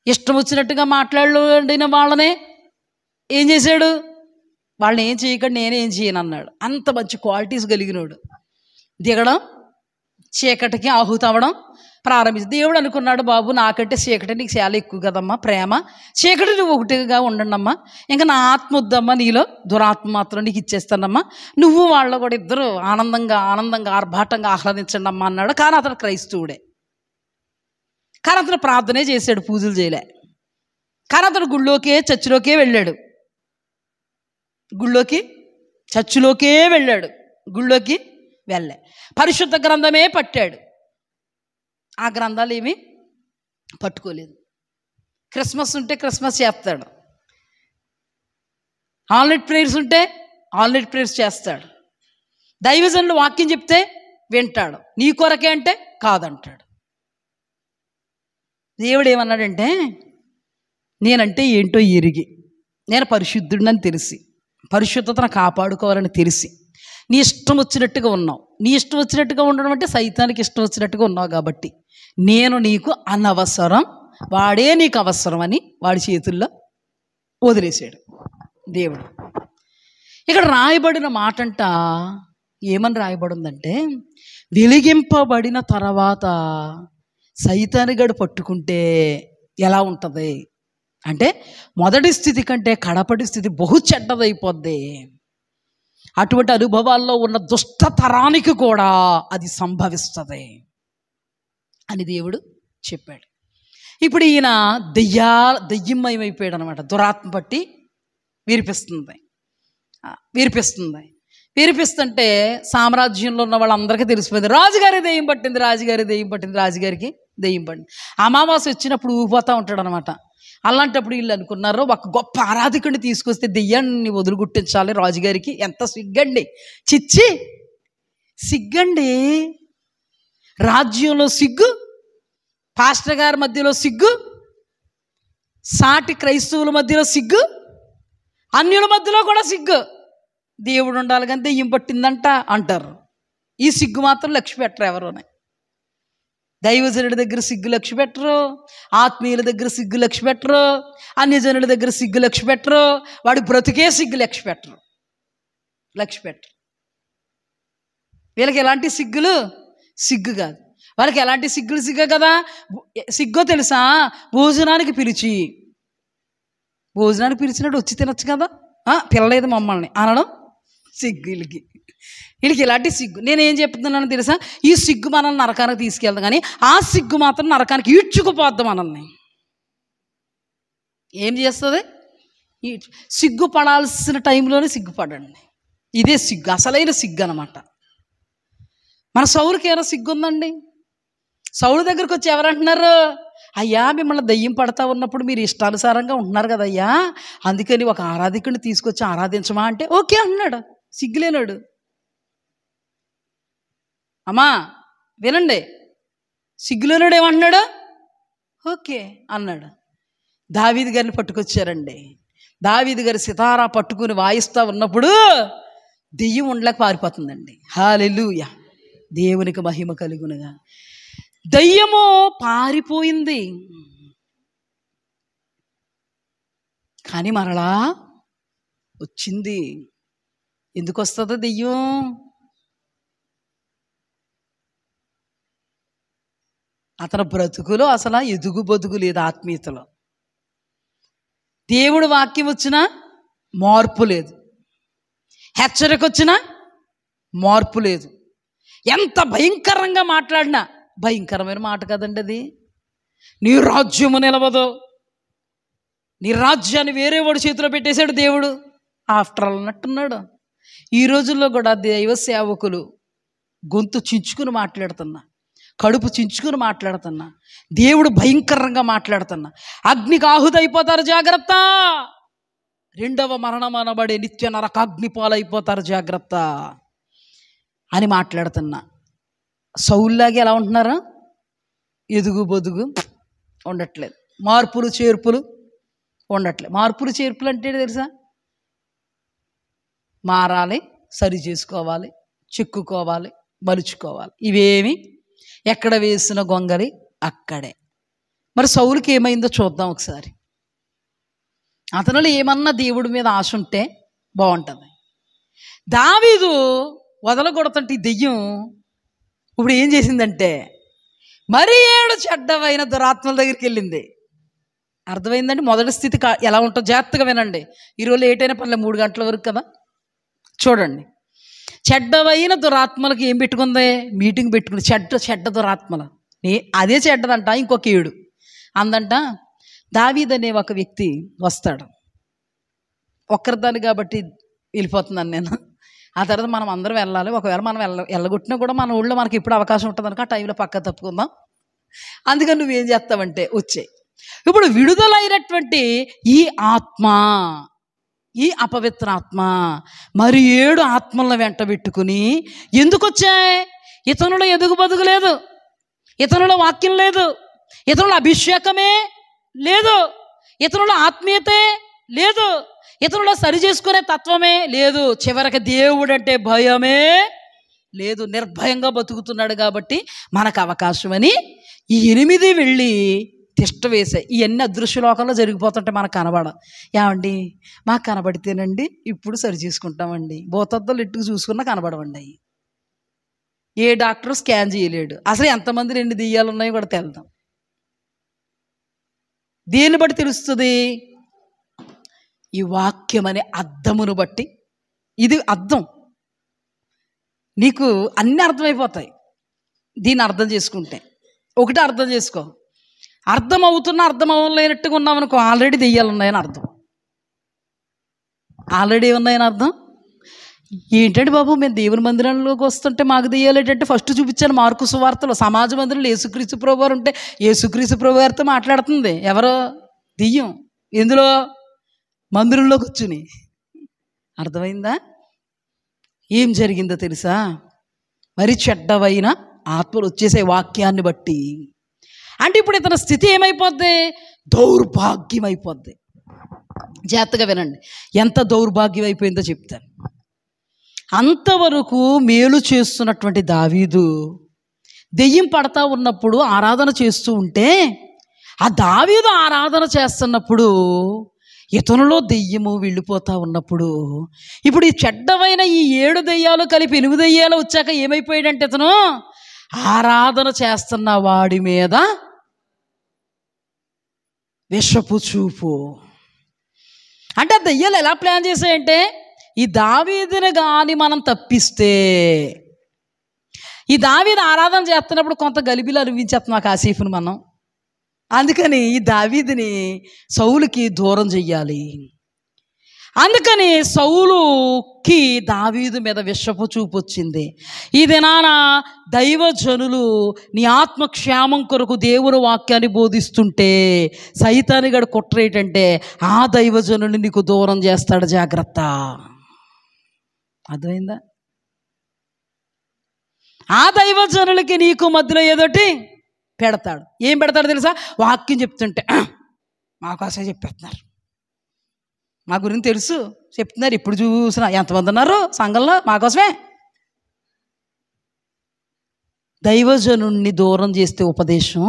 ఇష్టం వచ్చినట్టుగా మాట్లాడిన వాళ్ళనే ఏం చేశాడు? వాళ్ళని ఏం చేయకండి, నేనేం చేయను అన్నాడు. అంత మంచి క్వాలిటీస్ కలిగినోడు. దిగడం, చీకటికి ఆహుతవడం ప్రారంభించి దేవుడు అనుకున్నాడు, బాబు నాకంటే చీకటి నీకు చాలా ఎక్కువ కదమ్మా ప్రేమ, చీకటి నువ్వు ఒకటిగా ఉండండి అమ్మా, ఇంకా నా ఆత్మ వద్దమ్మా, నీలో దురాత్మ మాత్రం నీకు ఇచ్చేస్తానమ్మా, నువ్వు వాళ్ళు కూడా ఇద్దరు ఆనందంగా ఆర్భాటంగా ఆహ్లాదించండి అమ్మా అన్నాడు. కానీ అతను క్రైస్తవుడే, కానీ అతను ప్రార్థనే చేశాడు, పూజలు చేయలే. కానీ అతను చర్చిలోకే వెళ్ళాడు, చర్చిలోకే వెళ్ళాడు, గుళ్ళోకి వెళ్ళే. పరిశుద్ధ గ్రంథమే పట్టాడు, ఆ గ్రంథాలు ఏమీ పట్టుకోలేదు. క్రిస్మస్ ఉంటే క్రిస్మస్ చేస్తాడు, ఆల్నైట్ ప్రేయర్స్ ఉంటే ఆల్నైట్ ప్రేయర్స్ చేస్తాడు, దైవజనులు వాక్యం చెప్తే వింటాడు, నీ కొరకే అంటే కాదంటాడు. దేవుడు ఏమన్నాడంటే, నేనంటే ఏంటో ఎరిగి, నేను పరిశుద్ధుడినని తెలిసి, పరిశుద్ధతను కాపాడుకోవాలని తెలిసి నీ ఇష్టం వచ్చినట్టుగా ఉన్నావు. నీ ఇష్టం వచ్చినట్టుగా ఉండడం అంటే సైతానికి ఇష్టం వచ్చినట్టుగా ఉన్నావు కాబట్టి నేను నీకు అనవసరం, వాడే నీకు అవసరం అని వాడి చేతుల్లో వదిలేశాడు దేవుడు. ఇక్కడ రాయబడిన మాటంట ఏమని రాయబడిందంటే, వెలిగింపబడిన తర్వాత సైతానిగాడు పట్టుకుంటే ఎలా ఉంటుంది అంటే, మొదటి స్థితి కంటే కడపటి స్థితి బహు చెడ్డదైపోద్ది. అటువంటి అనుభవాల్లో ఉన్న దుష్ట తరానికి కూడా అది సంభవిస్తుంది అని దేవుడు చెప్పాడు. ఇప్పుడు ఈయన దెయ్యమయమైపోయాడు అనమాట. దురాత్మ పట్టి వీరిపిస్తుంటే సామ్రాజ్యంలో ఉన్న వాళ్ళందరికీ తెలిసిపోయింది, రాజుగారికి దెయ్యం పట్టింది, రాజుగారికి దెయ్యం పట్టింది. అమావాస్య వచ్చినప్పుడు ఊగిపోతూ ఉంటాడు అనమాట. అలాంటప్పుడు వీళ్ళు అనుకున్నారు, ఒక గొప్ప ఆరాధకుడిని తీసుకొస్తే దెయ్యాన్ని వదులుగుట్టించాలి రాజుగారికి. ఎంత సిగ్గండి, సిగ్గండి, రాజ్యంలో సిగ్గు, పాస్టర్ గారి మధ్యలో సిగ్గు, సాటి క్రైస్తవుల మధ్యలో సిగ్గు, అన్యుల మధ్యలో కూడా సిగ్గు. దేవుడు ఉండాలి కానీ దెయ్యం పట్టిందంట అంటారు. ఈ సిగ్గు మాత్రం లక్ష్య పెట్టరు ఎవరునే. దైవజనుడి దగ్గర సిగ్గు లక్ష్య పెట్టరు, ఆత్మీయుల దగ్గర సిగ్గు లక్ష్య పెట్టరు, అన్యజనుల దగ్గర సిగ్గు లక్ష్య పెట్టరు, వాడి బ్రతుకే సిగ్గు లక్ష్య పెట్టరు. వీళ్ళకి ఎలాంటి సిగ్గు కాదు, వాళ్ళకి ఎలాంటి సిగ్గు కదా. సిగ్గో తెలుసా, భోజనానికి పిలిచినట్టు వచ్చి తినొచ్చు కదా, పిల్లలేదు మమ్మల్ని అనడం సిగ్గు వీళ్ళకి ఇలాంటి సిగ్గు. నేనేం చెప్తున్నాను తెలుసా, ఈ సిగ్గు మనల్ని నరకానికి తీసుకెళ్దాం, కానీ ఆ సిగ్గు మాత్రం నరకానికి ఈడ్చుకుపోద్ది మనల్ని. ఏం చేస్తుంది, సిగ్గుపడాల్సిన టైంలోనే సిగ్గుపడండి. ఇదే సిగ్గు, అసలైన సిగ్గు అనమాట. మన సౌలుకి ఏమైనా సిగ్గు ఉందండి? సౌలు దగ్గరికి వచ్చి ఎవరంటున్నారు, అయ్యా మిమ్మల్ని దెయ్యం పడతా ఉన్నప్పుడు మీరు ఇష్టానుసారంగా ఉంటున్నారు కదయ్యా, అందుకని ఒక ఆరాధికుడిని తీసుకొచ్చి ఆరాధించమా అంటే ఓకే అన్నాడు. సిగ్గులేనాడు. అమ్మా వినండి, సిగ్గులేనాడు ఏమంటున్నాడు, ఓకే అన్నాడు. దావీదు గారిని పట్టుకొచ్చారండి. దావీదు గారి సితారా పట్టుకుని వాయిస్తూ ఉన్నప్పుడు దెయ్యం ఉండలేక పారిపోతుందండి. హల్లెలూయా, దేవునికి మహిమ కలుగునుగా. దెయ్యము పారిపోయింది, కానీ మరలా వచ్చింది. ఎందుకు వస్తుందో దెయ్యం? అతని బ్రతుకులో అసలు ఎదుగు బతుకు లేదు, ఆత్మీయతలో. దేవుడు వాక్యం వచ్చినా మార్పు లేదు, హెచ్చరిక వచ్చినా మార్పు లేదు. ఎంత భయంకరంగా మాట్లాడినా, భయంకరమైన మాట కదండి అది. నీ రాజ్యము నిలవదు, నీ రాజ్యాన్ని వేరే వాడి చేతిలో పెట్టేశాడు దేవుడు. ఆఫ్టర్ ఆల్ అన్నట్టున్నాడు. ఈ రోజుల్లో కూడా దైవ సేవకులు గొంతు చించుకుని మాట్లాడుతున్నా, కడుపు చించుకుని మాట్లాడుతున్నా, దేవుడు భయంకరంగా మాట్లాడుతున్నా, అగ్నికి ఆహుతైపోతారు జాగ్రత్త, రెండవ మరణం అనబడే నిత్య నరకాగ్ని పాలైపోతారు జాగ్రత్త అని మాట్లాడుతున్నా. సౌల్లాగే ఎలా ఉంటున్నారా? ఎదుగు బొదుగు ఉండట్లేదు, మార్పులు చేర్పులు ఉండట్లేదు. మార్పులు చేర్పులు అంటే తెలుసా, మారాలి, సరి చేసుకోవాలి, చిక్కుకోవాలి, మలుచుకోవాలి. ఇవేమి ఎక్కడ వేసిన గొంగలి అక్కడే. మరి సౌలుకి ఏమైందో చూద్దాం ఒకసారి. అతనిలో ఏమన్నా దేవుడి మీద ఆశ ఉంటే బాగుంటుంది. దావీదు వదలగొడతంటే దెయ్యం ఇప్పుడు ఏం చేసిందంటే మరి 7 చెడ్డవైన దురాత్మల దగ్గరికి వెళ్ళింది. అర్థమైందండి? మొదటి స్థితి ఎలా ఉంటుందో జాగ్రత్తగా వినండి. ఈరోజు లేట్ అయిన పర్లేదు 3 గంటల వరకు కదా. చూడండి, చెడ్డవైన దురాత్మలకి ఏం పెట్టుకుంది? మీటింగ్ పెట్టుకుంది. చెడ్డ దురాత్మల అదే చెడ్డదంట. ఇంకొక 7 అందంట. దావీదు అనే ఒక వ్యక్తి వస్తాడు. ఒక్కరిదాన్ని కాబట్టి వెళ్ళిపోతున్నాను నేను. ఆ తర్వాత మనం అందరం వెళ్ళాలి. ఒకవేళ మనం వెళ్ళగొట్టినా కూడా మన ఊళ్ళో మనకి ఇప్పుడు అవకాశం ఉంటుంది కనుక ఆ టైంలో పక్క తప్పుకుందాం. అందుకని నువ్వేం చేస్తావంటే వచ్చే. ఇప్పుడు విడుదలైనటువంటి ఈ ఆత్మ, ఈ అపవిత్ర ఆత్మ మరి 7 ఆత్మలను వెంట పెట్టుకుని ఎందుకు వచ్చాయి? ఇతనులో ఎదుగు బదుగు లేదు, ఇతనులో వాక్యం లేదు, ఇతనులో అభిషేకమే లేదు, ఇతనులో ఆత్మీయతే లేదు, ఇతరులో సరి చేసుకునే తత్వమే లేదు, చివరికి దేవుడు అంటే భయమే లేదు. నిర్భయంగా బతుకుతున్నాడు కాబట్టి మనకు అవకాశమని ఈ 8 వెళ్ళి తిష్ట వేసాయి. ఇవన్నీ అదృశ్య లోకంలో జరిగిపోతుంటే మనకు కనబడ. ఏమండి మాకు కనబడితేనండి ఇప్పుడు సరి చేసుకుంటామండి. భూతద్దాలు ఇట్టుకు చూసుకున్నా కనబడవండి. ఏ డాక్టర్ స్కాన్ చేయలేడు. అసలు ఎంతమంది 2 దెయ్యాలు ఉన్నాయో కూడా తెలుద్దాం. దేన్ని బట్టి తెలుస్తుంది? ఈ వాక్యం అనే అద్దమును బట్టి. ఇది అద్దం, నీకు అన్నీ అర్థమైపోతాయి దీన్ని అర్థం చేసుకుంటే. ఒకటి అర్థం చేసుకో, అర్థం అవుతున్నా అర్థం అవ్వలేనట్టుగా ఉన్నామనుకో ఆల్రెడీ దెయ్యాలు ఉన్నాయని అర్థం. ఆల్రెడీ ఉన్నాయని అర్థం. ఏంటంటే బాబు మేము దేవుని మందిరంలోకి వస్తుంటే మాకు దెయ్యాలు ఏంటంటే ఫస్ట్ చూపించాను మార్కు సువార్తలో. సమాజ మందిరంలో యేసుక్రీస్తు ప్రభు వారు ఉంటే యేసుక్రీస్తు ప్రభు వారితో మాట్లాడుతుంది. ఎవరో దెయ్యం. ఎందులో? మందిరంలో కూర్చుని. అర్థమైందా? ఏం జరిగిందో తెలుసా? మరి చెడ్డవైన ఆత్మలు వచ్చేసే వాక్యాన్ని బట్టి. అంటే ఇప్పుడు ఇతని స్థితి ఏమైపోద్ది? దౌర్భాగ్యం అయిపోద్ది. జాగ్రత్తగా వినండి, ఎంత దౌర్భాగ్యం అయిపోయిందో చెప్తాను. అంతవరకు మేలు చేస్తున్నటువంటి దావీదు దెయ్యం పడతా ఉన్నప్పుడు ఆరాధన చేస్తూ ఉంటే, ఆ దావీదు ఆరాధన చేస్తున్నప్పుడు ఇతనులో దెయ్యము వెళ్ళిపోతా ఉన్నప్పుడు, ఇప్పుడు ఈ చెడ్డమైన ఈ 7 దెయ్యాలు కలిపి 8 దెయ్యాలు వచ్చాక ఏమైపోయాడంటే ఇతను ఆరాధన చేస్తున్న వాడి మీద విషపు చూపు. అంటే ఆ దెయ్యాలు ఎలా ప్లాన్ చేశాయంటే, ఈ దావీదుని కానీ మనం తప్పిస్తే, ఈ దావీదు ఆరాధన చేస్తున్నప్పుడు కొంత గలిబిలు అనిపించేస్తున్నాం కాసేపుని మనం. అందుకని ఈ దావీదుని సౌలుకి దూరం చెయ్యాలి. అందుకని సౌలుకి దావీదు మీద విషపు చూపు వచ్చింది. ఈ దినాన దైవజనులు నీ ఆత్మక్షేమం కొరకు దేవుని వాక్యాన్ని బోధిస్తుంటే సైతానిగాడు కుట్ర ఏంటంటే ఆ దైవజనుని నీకు దూరం చేస్తాడు, జాగ్రత్త. అర్థమైందా? ఆ దైవజనులకి నీకు మధ్యలో ఏదోటి పెడతాడు. ఏం పెడతాడు తెలుసా? వాక్యం చెప్తుంటే మాకోసమే చెప్పేస్తున్నారు, మా గురించి తెలుసు చెప్తున్నారు. ఇప్పుడు చూసినా ఎంతమంది ఉన్నారు సంఘంలో మాకోసమే. దైవజనుణ్ణి దూరం చేస్తే ఉపదేశం,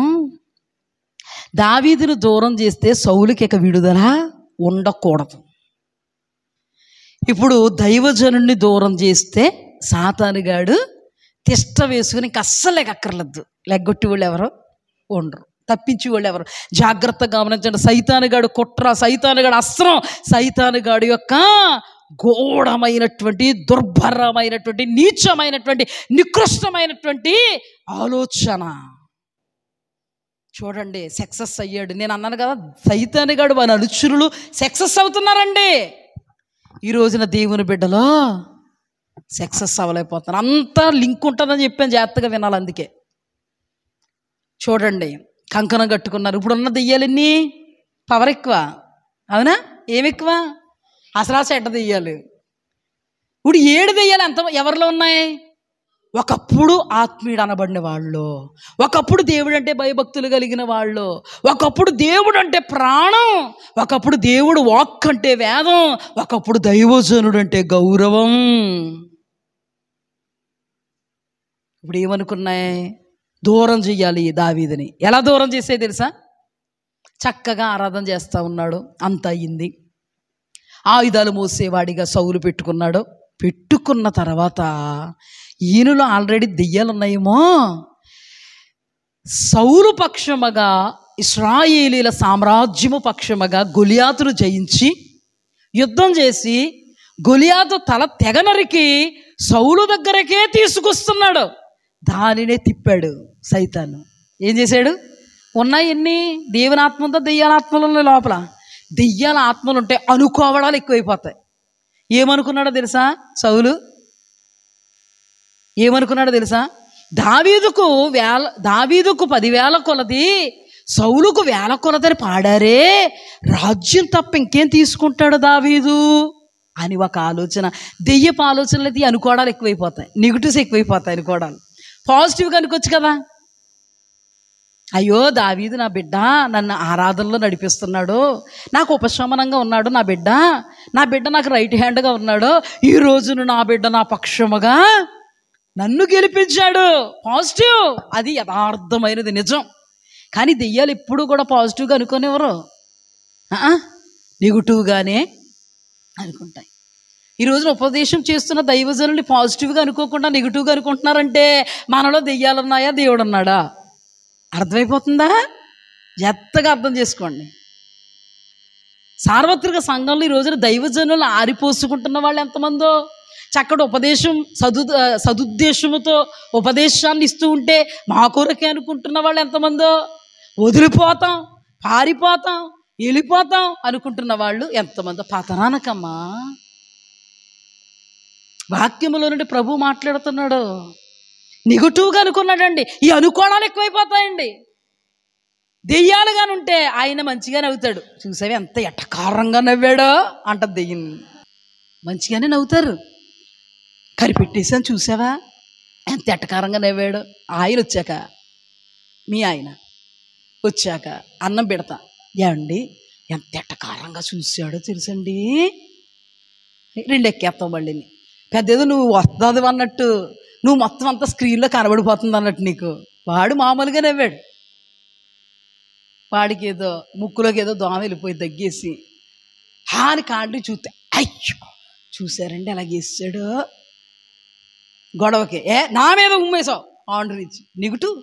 దావీదును దూరం చేస్తే సౌలుకి ఇక విడుదల ఉండకూడదు. ఇప్పుడు దైవజనుణ్ణి దూరం చేస్తే సాతానుగాడు తిష్ట వేసుకుని ఇంక అస్సలు లెక్కర్లేదు. లెగ్గొట్టి వాళ్ళు ఎవరు ఉండరు, తప్పించి వాళ్ళు ఎవరు. జాగ్రత్తగా గమనించండి. సైతానుగాడు కుట్ర, సైతానుగాడు అస్త్రం, సైతానుగాడు యొక్క ఘోరమైనటువంటి దుర్భరమైనటువంటి నీచమైనటువంటి నికృష్టమైనటువంటి ఆలోచన. చూడండి, సక్సెస్ అయ్యాడు. నేను అన్నాను కదా, సైతానుగాడు వాని అనుచరులు సక్సెస్ అవుతున్నారండి. ఈ రోజున దేవుని బిడ్డలో సక్సెస్ అవ్వలేకపోతున్నారు. అంతా లింక్ ఉంటుందని చెప్పాను, జాగ్రత్తగా వినాలి. అందుకే చూడండి, కంకణం కట్టుకున్నారు. ఇప్పుడున్న దెయ్యాలన్నీ పవర్ ఎక్కువ, అవునా? ఏమెక్కువ? అసలు చెడ్డ దెయ్యాలు. ఇప్పుడు 7 దెయ్యాలు ఎవరిలో ఉన్నాయి? ఒకప్పుడు ఆత్మీయుడు అనబడిన వాళ్ళు, ఒకప్పుడు దేవుడు అంటే భయభక్తులు కలిగిన వాళ్ళు, ఒకప్పుడు దేవుడు అంటే ప్రాణం, ఒకప్పుడు దేవుడు వాక్ అంటే వేదం, ఒకప్పుడు దైవజనుడు అంటే గౌరవం. ఇప్పుడు ఏమనుకున్నాయి? దూరం చెయ్యాలి దావీదుని. ఎలా దూరం చేసే తెలుసా? చక్కగా ఆరాధన చేస్తూ ఉన్నాడు, అంత అయ్యింది. ఆయుధాలు మోసేవాడిగా సౌలు పెట్టుకున్నాడు. పెట్టుకున్న తర్వాత ఈయనలో ఆల్రెడీ దెయ్యాలు ఉన్నాయేమో. సౌలు పక్షముగా, ఇశ్రాయేలీల సామ్రాజ్యము పక్షముగా గొలియాతును జయించి యుద్ధం చేసి గొలియాతు తల తెగ నరికి సౌలు దగ్గరకే తీసుకొస్తున్నాడు. దానినే తిప్పాడు సైతాను. ఏం చేశాడు? ఉన్నాయి ఎన్ని? దేవుని ఆత్మ ఉందా, దెయ్యాల ఆత్మలు ఉన్నాయి లోపల. దెయ్యాల ఆత్మలు ఉంటే అనుకోవడాలు ఎక్కువైపోతాయి. ఏమనుకున్నాడో తెలుసా సౌలు? ఏమనుకున్నాడో తెలుసా? దావీదుకు 10,000 కొలది, సౌలుకు 1,000 కొలదని పాడారే, రాజ్యం తప్ప ఇంకేం తీసుకుంటాడు దావీదు అని ఒక ఆలోచన. దెయ్యపు ఆలోచనలు అయితే అనుకోవడాలు ఎక్కువైపోతాయి, నెగిటివ్స్ ఎక్కువైపోతాయి. అనుకోవడాలు పాజిటివ్గా అనుకోవచ్చు కదా. అయ్యో దావీదు నా బిడ్డ నన్ను ఆరాధనలో నడిపిస్తున్నాడు, నాకు ఉపశమనంగా ఉన్నాడు, నా బిడ్డ నాకు రైట్ హ్యాండ్గా ఉన్నాడు, ఈ రోజును నా బిడ్డ నా పక్షముగా నన్ను గెలిపించాడు. పాజిటివ్, అది యథార్థమైనది, నిజం. కానీ దెయ్యాలు ఎప్పుడు కూడా పాజిటివ్గా అనుకోనివ్వరు, నెగిటివ్గానే అనుకుంటాయి. ఈ రోజున ఉపదేశం చేస్తున్న దైవజనుల్ని పాజిటివ్గా అనుకోకుండా నెగిటివ్గా అనుకుంటున్నారంటే మనలో దెయ్యాలు ఉన్నాయా, దేవుడు ఉన్నాడా? అర్థమైపోతుందా? జాగ్రత్తగా అర్థం చేసుకోండి. సార్వత్రిక సంఘంలో ఈ రోజున దైవజనులు ఆరిపోసుకుంటున్న వాళ్ళు ఎంతమందో, చక్కటి ఉపదేశం సదుద్దేశముతో ఉపదేశాన్ని ఇస్తూ ఉంటే మా కొరకే అనుకుంటున్న వాళ్ళు ఎంతమందో, వదిలిపోతాం, పారిపోతాం, వెళ్ళిపోతాం అనుకుంటున్న వాళ్ళు ఎంతమందో. పతనానికమ్మా వాక్యములో నుండి ప్రభు మాట్లాడుతున్నాడు. నెగిటివ్గా అనుకున్నాడండి. ఈ అనుకోవడాలు ఎక్కువైపోతాయండి. దెయ్యాలుగానే ఉంటే ఆయన మంచిగా నవ్వుతాడు. చూసావే ఎంత ఎటకారంగా నవ్వాడో అంటది దెయ్యం. మంచిగానే నవ్వుతారు. కరిపెట్టేసాను చూసావా ఎంత ఎటకారంగా నవ్వాడు. ఆయన వచ్చాక, మీ ఆయన వచ్చాక అన్నం పెడతా, ఏమండి ఎంత ఎటకారంగా చూశాడో తెలుసండి, 2 ఎక్కేస్తావు మళ్ళీ. పెద్దేదో నువ్వు వస్తుంది అన్నట్టు, నువ్వు మొత్తం అంతా స్క్రీన్లో కనబడిపోతుంది అన్నట్టు నీకు. వాడు మామూలుగా నవ్వాడు. వాడికి ఏదో ముక్కులోకి ఏదో దోమ వెళ్ళిపోయి దగ్గేసి హాని కాండి చూస్తే, అయ్యో చూసారండి అలా గేసాడు గొడవకి, నా మీద ఉమ్మేసావు ఆర్డర్ ఇచ్చి. నెగిటివ్.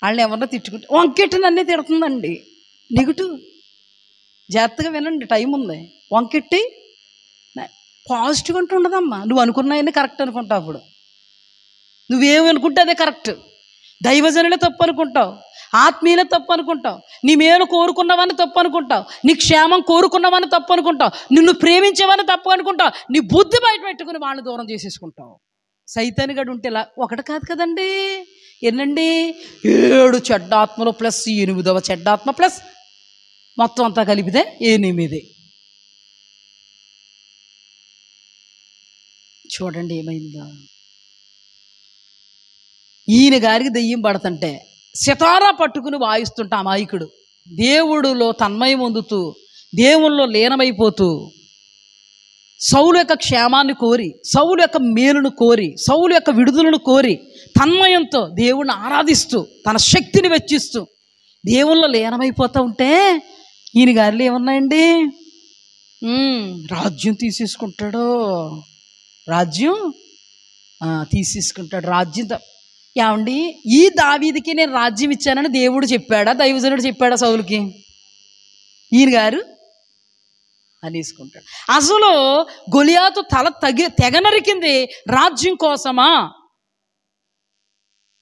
వాళ్ళని ఎవరన్నా తిట్టుకుంటే వంకెట్టి నన్నే తిడుతుందండి, నెగిటివ్. జాగ్రత్తగా వినండి, టైం ఉంది. వంకెట్టి పాజిటివ్ అంటూ ఉండదమ్మా. నువ్వు అనుకున్నాయని కరెక్ట్ అనుకుంటావు. అప్పుడు నువ్వేమి అనుకుంటే అదే కరెక్ట్. దైవజనులే తప్పు అనుకుంటావు, ఆత్మీయులే తప్పు అనుకుంటావు, నీ మేలు కోరుకున్నవని తప్పు అనుకుంటావు, నీ క్షేమం కోరుకున్నవని తప్పు అనుకుంటావు, నిన్ను ప్రేమించేవని తప్పు అనుకుంటావు. నీ బుద్ధి బయట పెట్టుకుని వాళ్ళని దూరం చేసేసుకుంటావు. సైతానిగాడు ఉంటే ఇలా ఒకటి కాదు కదండి, ఎన్నండి 7 చెడ్డాత్మలు ప్లస్ 8వ చెడ్డాత్మ ప్లస్ మొత్తం అంతా కలిపితే 8. చూడండి ఏమైందో. ఈయన గారికి దెయ్యం పడుతుంటే సితారా పట్టుకుని వాయిస్తుంటే అమాయకుడు దేవుడిలో తన్మయం పొందుతూ దేవుల్లో లీనమైపోతూ సౌలు యొక్క క్షేమాన్ని కోరి, సౌలు యొక్క మేలును కోరి, సౌలు యొక్క విడుదలను కోరి తన్మయంతో దేవుణ్ణి ఆరాధిస్తూ తన శక్తిని వెచ్చిస్తూ దేవుల్లో లీనమైపోతూ ఉంటే ఈయన గారిలో ఏమున్నాయండి? రాజ్యం తీసేసుకుంటాడు. రాజ్యం తీసేసుకుంటాడు. రాజ్యం ఏమండి, ఈ దావీదుకి నేను రాజ్యం ఇచ్చానని దేవుడు చెప్పాడా, దైవజనుడు చెప్పాడా సౌలుకి? ఈయన గారు అనేసుకుంటాడు. అసలు గొలియాతు తల తెగ నరికింది రాజ్యం కోసమా?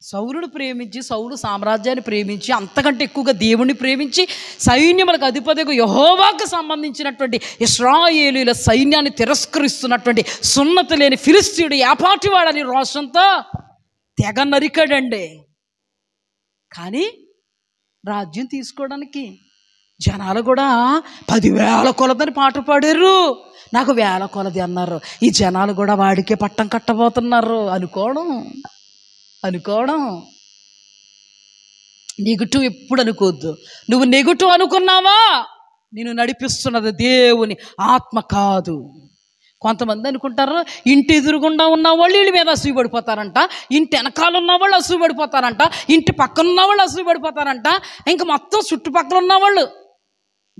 సౌలును ప్రేమించి, సౌలు సామ్రాజ్యాన్ని ప్రేమించి, అంతకంటే ఎక్కువగా దేవుణ్ణి ప్రేమించి సైన్యములకు అధిపతిగా యెహోవాకు సంబంధించినటువంటి ఇశ్రాయేలీయుల సైన్యాన్ని తిరస్కరిస్తున్నటువంటి సున్నతి లేని ఫిలిస్తీయుడు యాపాటివాడని రోషంతో తెగ నరికాడండి. కానీ రాజ్యం తీసుకోవడానికి జనాలు కూడా 10,000 కొలదని పాట పాడారు. నాకు 1,000 కొలది అన్నారు. ఈ జనాలు కూడా వాడికే పట్టం కట్టబోతున్నారు. అనుకోవడం నెగిటివ్ ఎప్పుడు అనుకోవద్దు. నువ్వు నెగిటివ్ అనుకున్నావా, నేను నడిపిస్తున్నది దేవుని ఆత్మ కాదు. కొంతమంది అనుకుంటారు ఇంటి ఎదురుగుండా ఉన్న వాళ్ళు వీళ్ళ మీద అసూయపడిపోతారంట, ఇంటి వెనకాల ఉన్న వాళ్ళు అసూయపడిపోతారంట, ఇంటి పక్కన ఉన్న వాళ్ళు అసూయపడిపోతారంట, ఇంకా మొత్తం చుట్టుపక్కల ఉన్న వాళ్ళు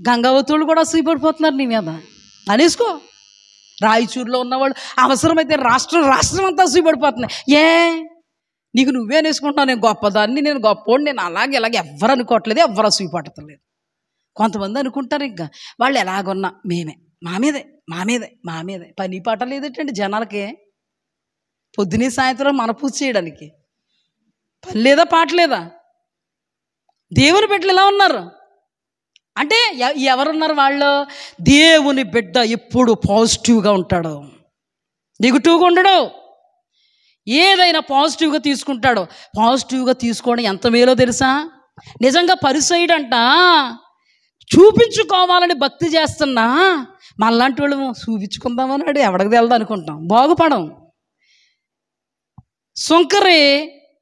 గంగావతులు కూడా అసూయపడిపోతున్నారు నీ మీద. అనేసుకో. రాయచూరులో ఉన్నవాళ్ళు అవసరమైతే రాష్ట్రం అంతా అసూయపడిపోతున్నాయి. నీకు నువ్వే అనేసుకుంటావు, నేను గొప్పదాన్ని, నేను గొప్పోడు, నేను ఇలాగే ఎవ్వరు అనుకోవట్లేదు, ఎవ్వరు అసూయపడతలేదు. కొంతమంది అనుకుంటారు ఇంకా వాళ్ళు ఎలాగున్నా మేమే, మా మీదే పని పాట లేదటండి జనాలకి. పొద్దునే సాయంత్రం మన పూజ చేయడానికి పని లేదా, పాట లేదా? దేవుని బిడ్డలు ఎలా ఉన్నారు అంటే ఎవరున్నారు వాళ్ళు? దేవుని బిడ్డ ఎప్పుడు పాజిటివ్గా ఉంటాడు, నెగిటివ్గా ఉండడు. ఏదైనా పాజిటివ్గా తీసుకుంటాడో. పాజిటివ్గా తీసుకోవడం ఎంత మేలో తెలుసా? నిజంగా పరిసైడంట చూపించుకోవాలని భక్తి చేస్తున్నా మనలాంటి వాళ్ళు చూపించుకుందామన్నాడు ఎవడికి తెలదు అనుకుంటాం, బాగుపడం. సుంకరే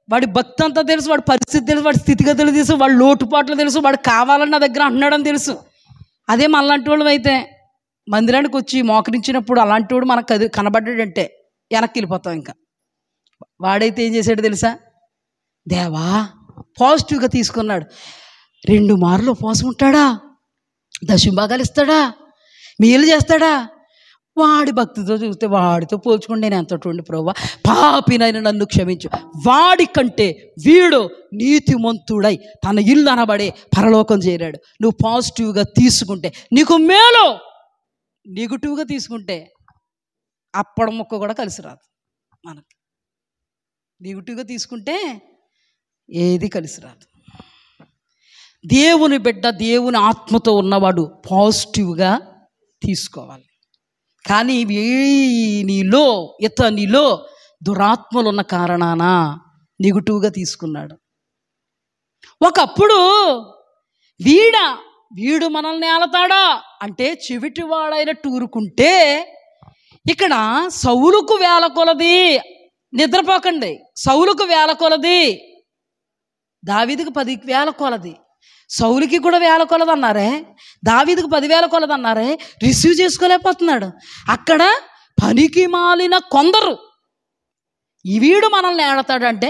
వాడి భక్తి అంతా తెలుసు, వాడి పరిస్థితి తెలుసు, వాడి స్థితిగతులు తెలుసు, వాడి లోటుపాట్లు తెలుసు, వాడు కావాలని నా దగ్గర అంటున్నాడని తెలుసు. అదే మనలాంటి వాళ్ళు అయితే మందిరానికి వచ్చి మోకరించినప్పుడు అలాంటి వాడు మనకు కనబడ్డాడంటే వెనక్కి వెళ్ళిపోతాం. ఇంకా వాడైతే ఏం చేశాడు తెలుసా? దేవా పాజిటివ్గా తీసుకున్నాడు. 2 మార్లు ఉపవాసం ఉంటాడా, దశంభాగాలు ఇస్తాడా, మేలు చేస్తాడా. వాడి భక్తితో చూస్తే వాడితో పోల్చుకుంటే నేను ఎంతటి ప్రభువా, పాపినైనా నన్ను క్షమించు, వాడి కంటే వీడు నీతిమంతుడై తన ఇల్లు అనబడే పరలోకం చేరాడు. నువ్వు పాజిటివ్గా తీసుకుంటే నీకు మేలు, నెగిటివ్గా తీసుకుంటే అప్పడం ముక్క కూడా కలిసి రాదు మనకి. నెగిటివ్గా తీసుకుంటే ఏది కలిసి రాదు. దేవుని బిడ్డ, దేవుని ఆత్మతో ఉన్నవాడు పాజిటివ్గా తీసుకోవాలి. కానీ ఇతనిలో దురాత్మలు ఉన్న కారణాన నెగిటివ్గా తీసుకున్నాడు. ఒకప్పుడు వీడు మనల్ని ఏలతాడా అంటే చెవిటివాడైనట్టు ఊరుకుంటే, ఇక్కడ సౌలుకు వేల కొలది, నిద్రపోకండి, సౌలుకు వేల కొలది, దావీదుకు 10,000 కొలది, సౌలుకి కూడా 1,000 కొలది అన్నారే, దావీదుకు 10,000 కొలది అన్నారే. రిసీవ్ చేసుకోలేకపోతున్నాడు. అక్కడ పనికి మాలిన కొందరు వీడు మనల్ని ఏడతాడంటే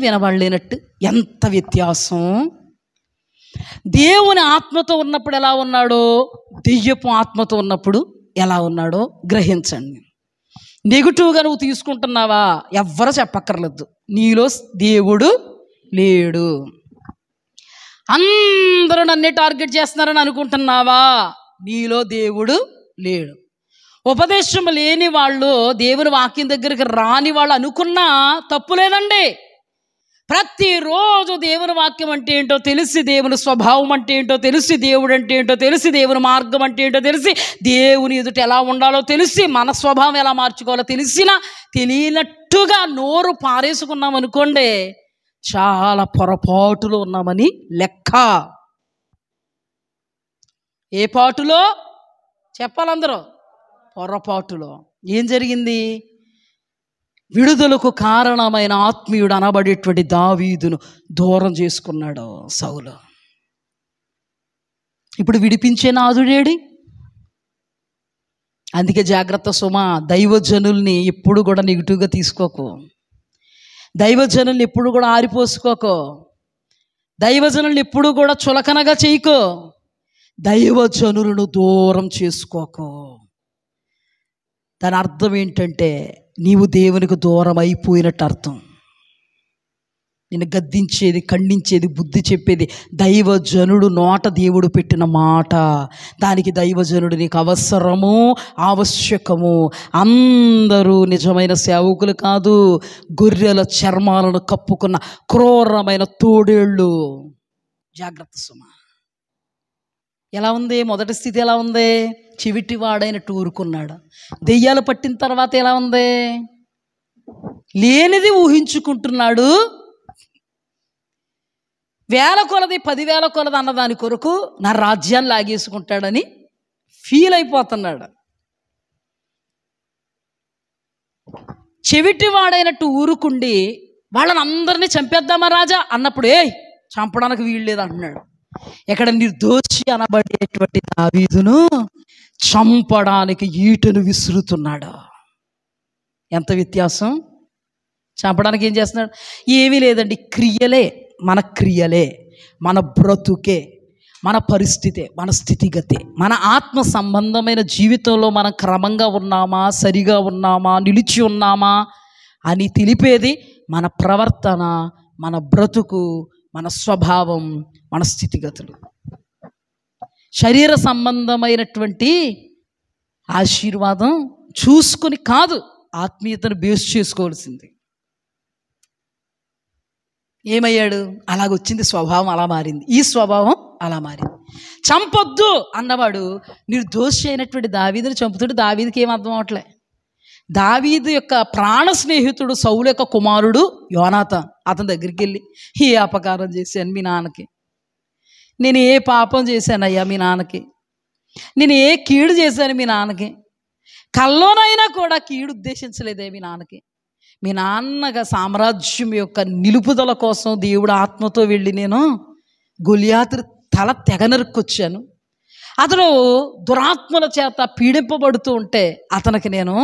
వినబడలేనట్టు. ఎంత వ్యత్యాసం! దేవుని ఆత్మతో ఉన్నప్పుడు ఎలా ఉన్నాడో, దెయ్యపు ఆత్మతో ఉన్నప్పుడు ఎలా ఉన్నాడో గ్రహించండి. నెగిటివ్గా నువ్వు తీసుకుంటున్నావా, ఎవ్వరూ చెప్పక్కర్లేదు, నీలో దేవుడు లేడు, అందరూ నన్నే టార్గెట్ చేస్తున్నారని అనుకుంటున్నావా, నీలో దేవుడు లేడు. ఉపదేశం లేని వాళ్ళు, దేవుని వాక్యం దగ్గరికి రాని వాళ్ళు అనుకున్నా తప్పు లేదండి. ప్రతిరోజు దేవుని వాక్యం అంటే ఏంటో తెలిసి, దేవుని స్వభావం అంటే ఏంటో తెలిసి, దేవుడు అంటే ఏంటో తెలిసి, దేవుని మార్గం అంటే ఏంటో తెలిసి, దేవుని ఎదుట ఎలా ఉండాలో తెలిసి, మన స్వభావం ఎలా మార్చుకోవాలో తెలియనట్టుగా నోరు పారేసుకున్నాం అనుకోండి, చాలా పొరపాటులో ఉన్నామని లెక్క. ఏ పాటులో చెప్పాలందరూ? పొరపాటులో. ఏం జరిగింది? విడుదలకు కారణమైన ఆత్మీయుడు అనబడేటువంటి దావీదును దూరం చేసుకున్నాడు సౌలు. ఇప్పుడు విడిపించే నాదుడేడి? అందుకే జాగ్రత్త సుమా, దైవజనుల్ని ఎప్పుడు కూడా నెగిటివ్గా తీసుకోకు, దైవజనుల్ని ఎప్పుడు కూడా ఆరిపోసుకోకో, దైవజనుల్ని ఎప్పుడు కూడా చులకనగా చేయకో, దైవజనులను దూరం చేసుకోకో. దాని అర్థం ఏంటంటే నీవు దేవునికి దూరం అయిపోయినట్టు అర్థం. నిన్ను గద్దించేది, ఖండించేది, బుద్ధి చెప్పేది దైవజనుడు నోట దేవుడు పెట్టిన మాట. దానికి దైవజనుడు నీకు అవసరము, ఆవశ్యకము. అందరూ నిజమైన సేవకులు కాదు, గొర్రెల చర్మాలను కప్పుకున్న క్రూరమైన తోడేళ్ళు. జాగ్రత్త సుమా. ఎలా ఉంది మొదటి స్థితి? ఎలా ఉంది? చెవిటివాడైనట్టు ఊరుకున్నాడు. దెయ్యాలు పట్టిన తర్వాత ఎలా ఉంది? లేనిది ఊహించుకుంటున్నాడు. 1,000 కొలది 10,000 కొలది అన్నదాని కొరకు నా రాజ్యాన్ని లాగేసుకుంటాడని ఫీల్ అయిపోతున్నాడు. చెవిటివాడైనట్టు ఊరుకుండి వాళ్ళని అందరినీ చంపేద్దామా రాజా అన్నప్పుడు చంపడానికి వీలు లేదు అంటున్నాడు. ఇక్కడ నిర్దోషి అనబడేటువంటి దావీదును చంపడానికి ఈటను విసురుతున్నాడు. ఎంత వ్యత్యాసం! చంపడానికి ఏం చేస్తున్నాడు? ఏమీ లేదండి, క్రియలే, మన క్రియలే, మన బ్రతుకే, మన పరిస్థితే, మన స్థితిగతే, మన ఆత్మ సంబంధమైన జీవితంలో మనం క్రమంగా ఉన్నామా, సరిగా ఉన్నామా, నిలిచి ఉన్నామా అని తెలిపేది మన ప్రవర్తన, మన బ్రతుకు, మన స్వభావం, మన స్థితిగతులు. శరీర సంబంధమైనటువంటి ఆశీర్వాదం చూసుకొని కాదు, ఆత్మీయతను బేస్ చేసుకోవాల్సింది. ఏమయ్యాడు? అలాగొచ్చింది, స్వభావం అలా మారింది, ఈ స్వభావం అలా మారింది. చంపొద్దు అన్నవాడు నిర్దోషి అయినటువంటి దావీదుని చంపుతాడు. దావీదుకి ఏం అర్థం అవట్లే. దావీదు యొక్క ప్రాణ స్నేహితుడు సౌలు యొక్క కుమారుడు యోనాతాన్ అతని దగ్గరికి వెళ్ళి, ఏ అపకారం చేశాను మీ నాన్నకి, నేను ఏ పాపం చేశానయ్యా మీ నాన్నకి, నేను ఏ కీడు చేశాను మీ నాన్నకి, కల్లోనైనా కూడా కీడు ఉద్దేశించలేదే మీ నాన్నకి, మీ నాన్నగా సామ్రాజ్యం యొక్క నిలుపుదల కోసం దేవుడు ఆత్మతో వెళ్ళి నేను గొలియాతు తల తెగ నరుక్కొచ్చాను, అతను దురాత్మల చేత పీడింపబడుతూ ఉంటే అతనికి నేను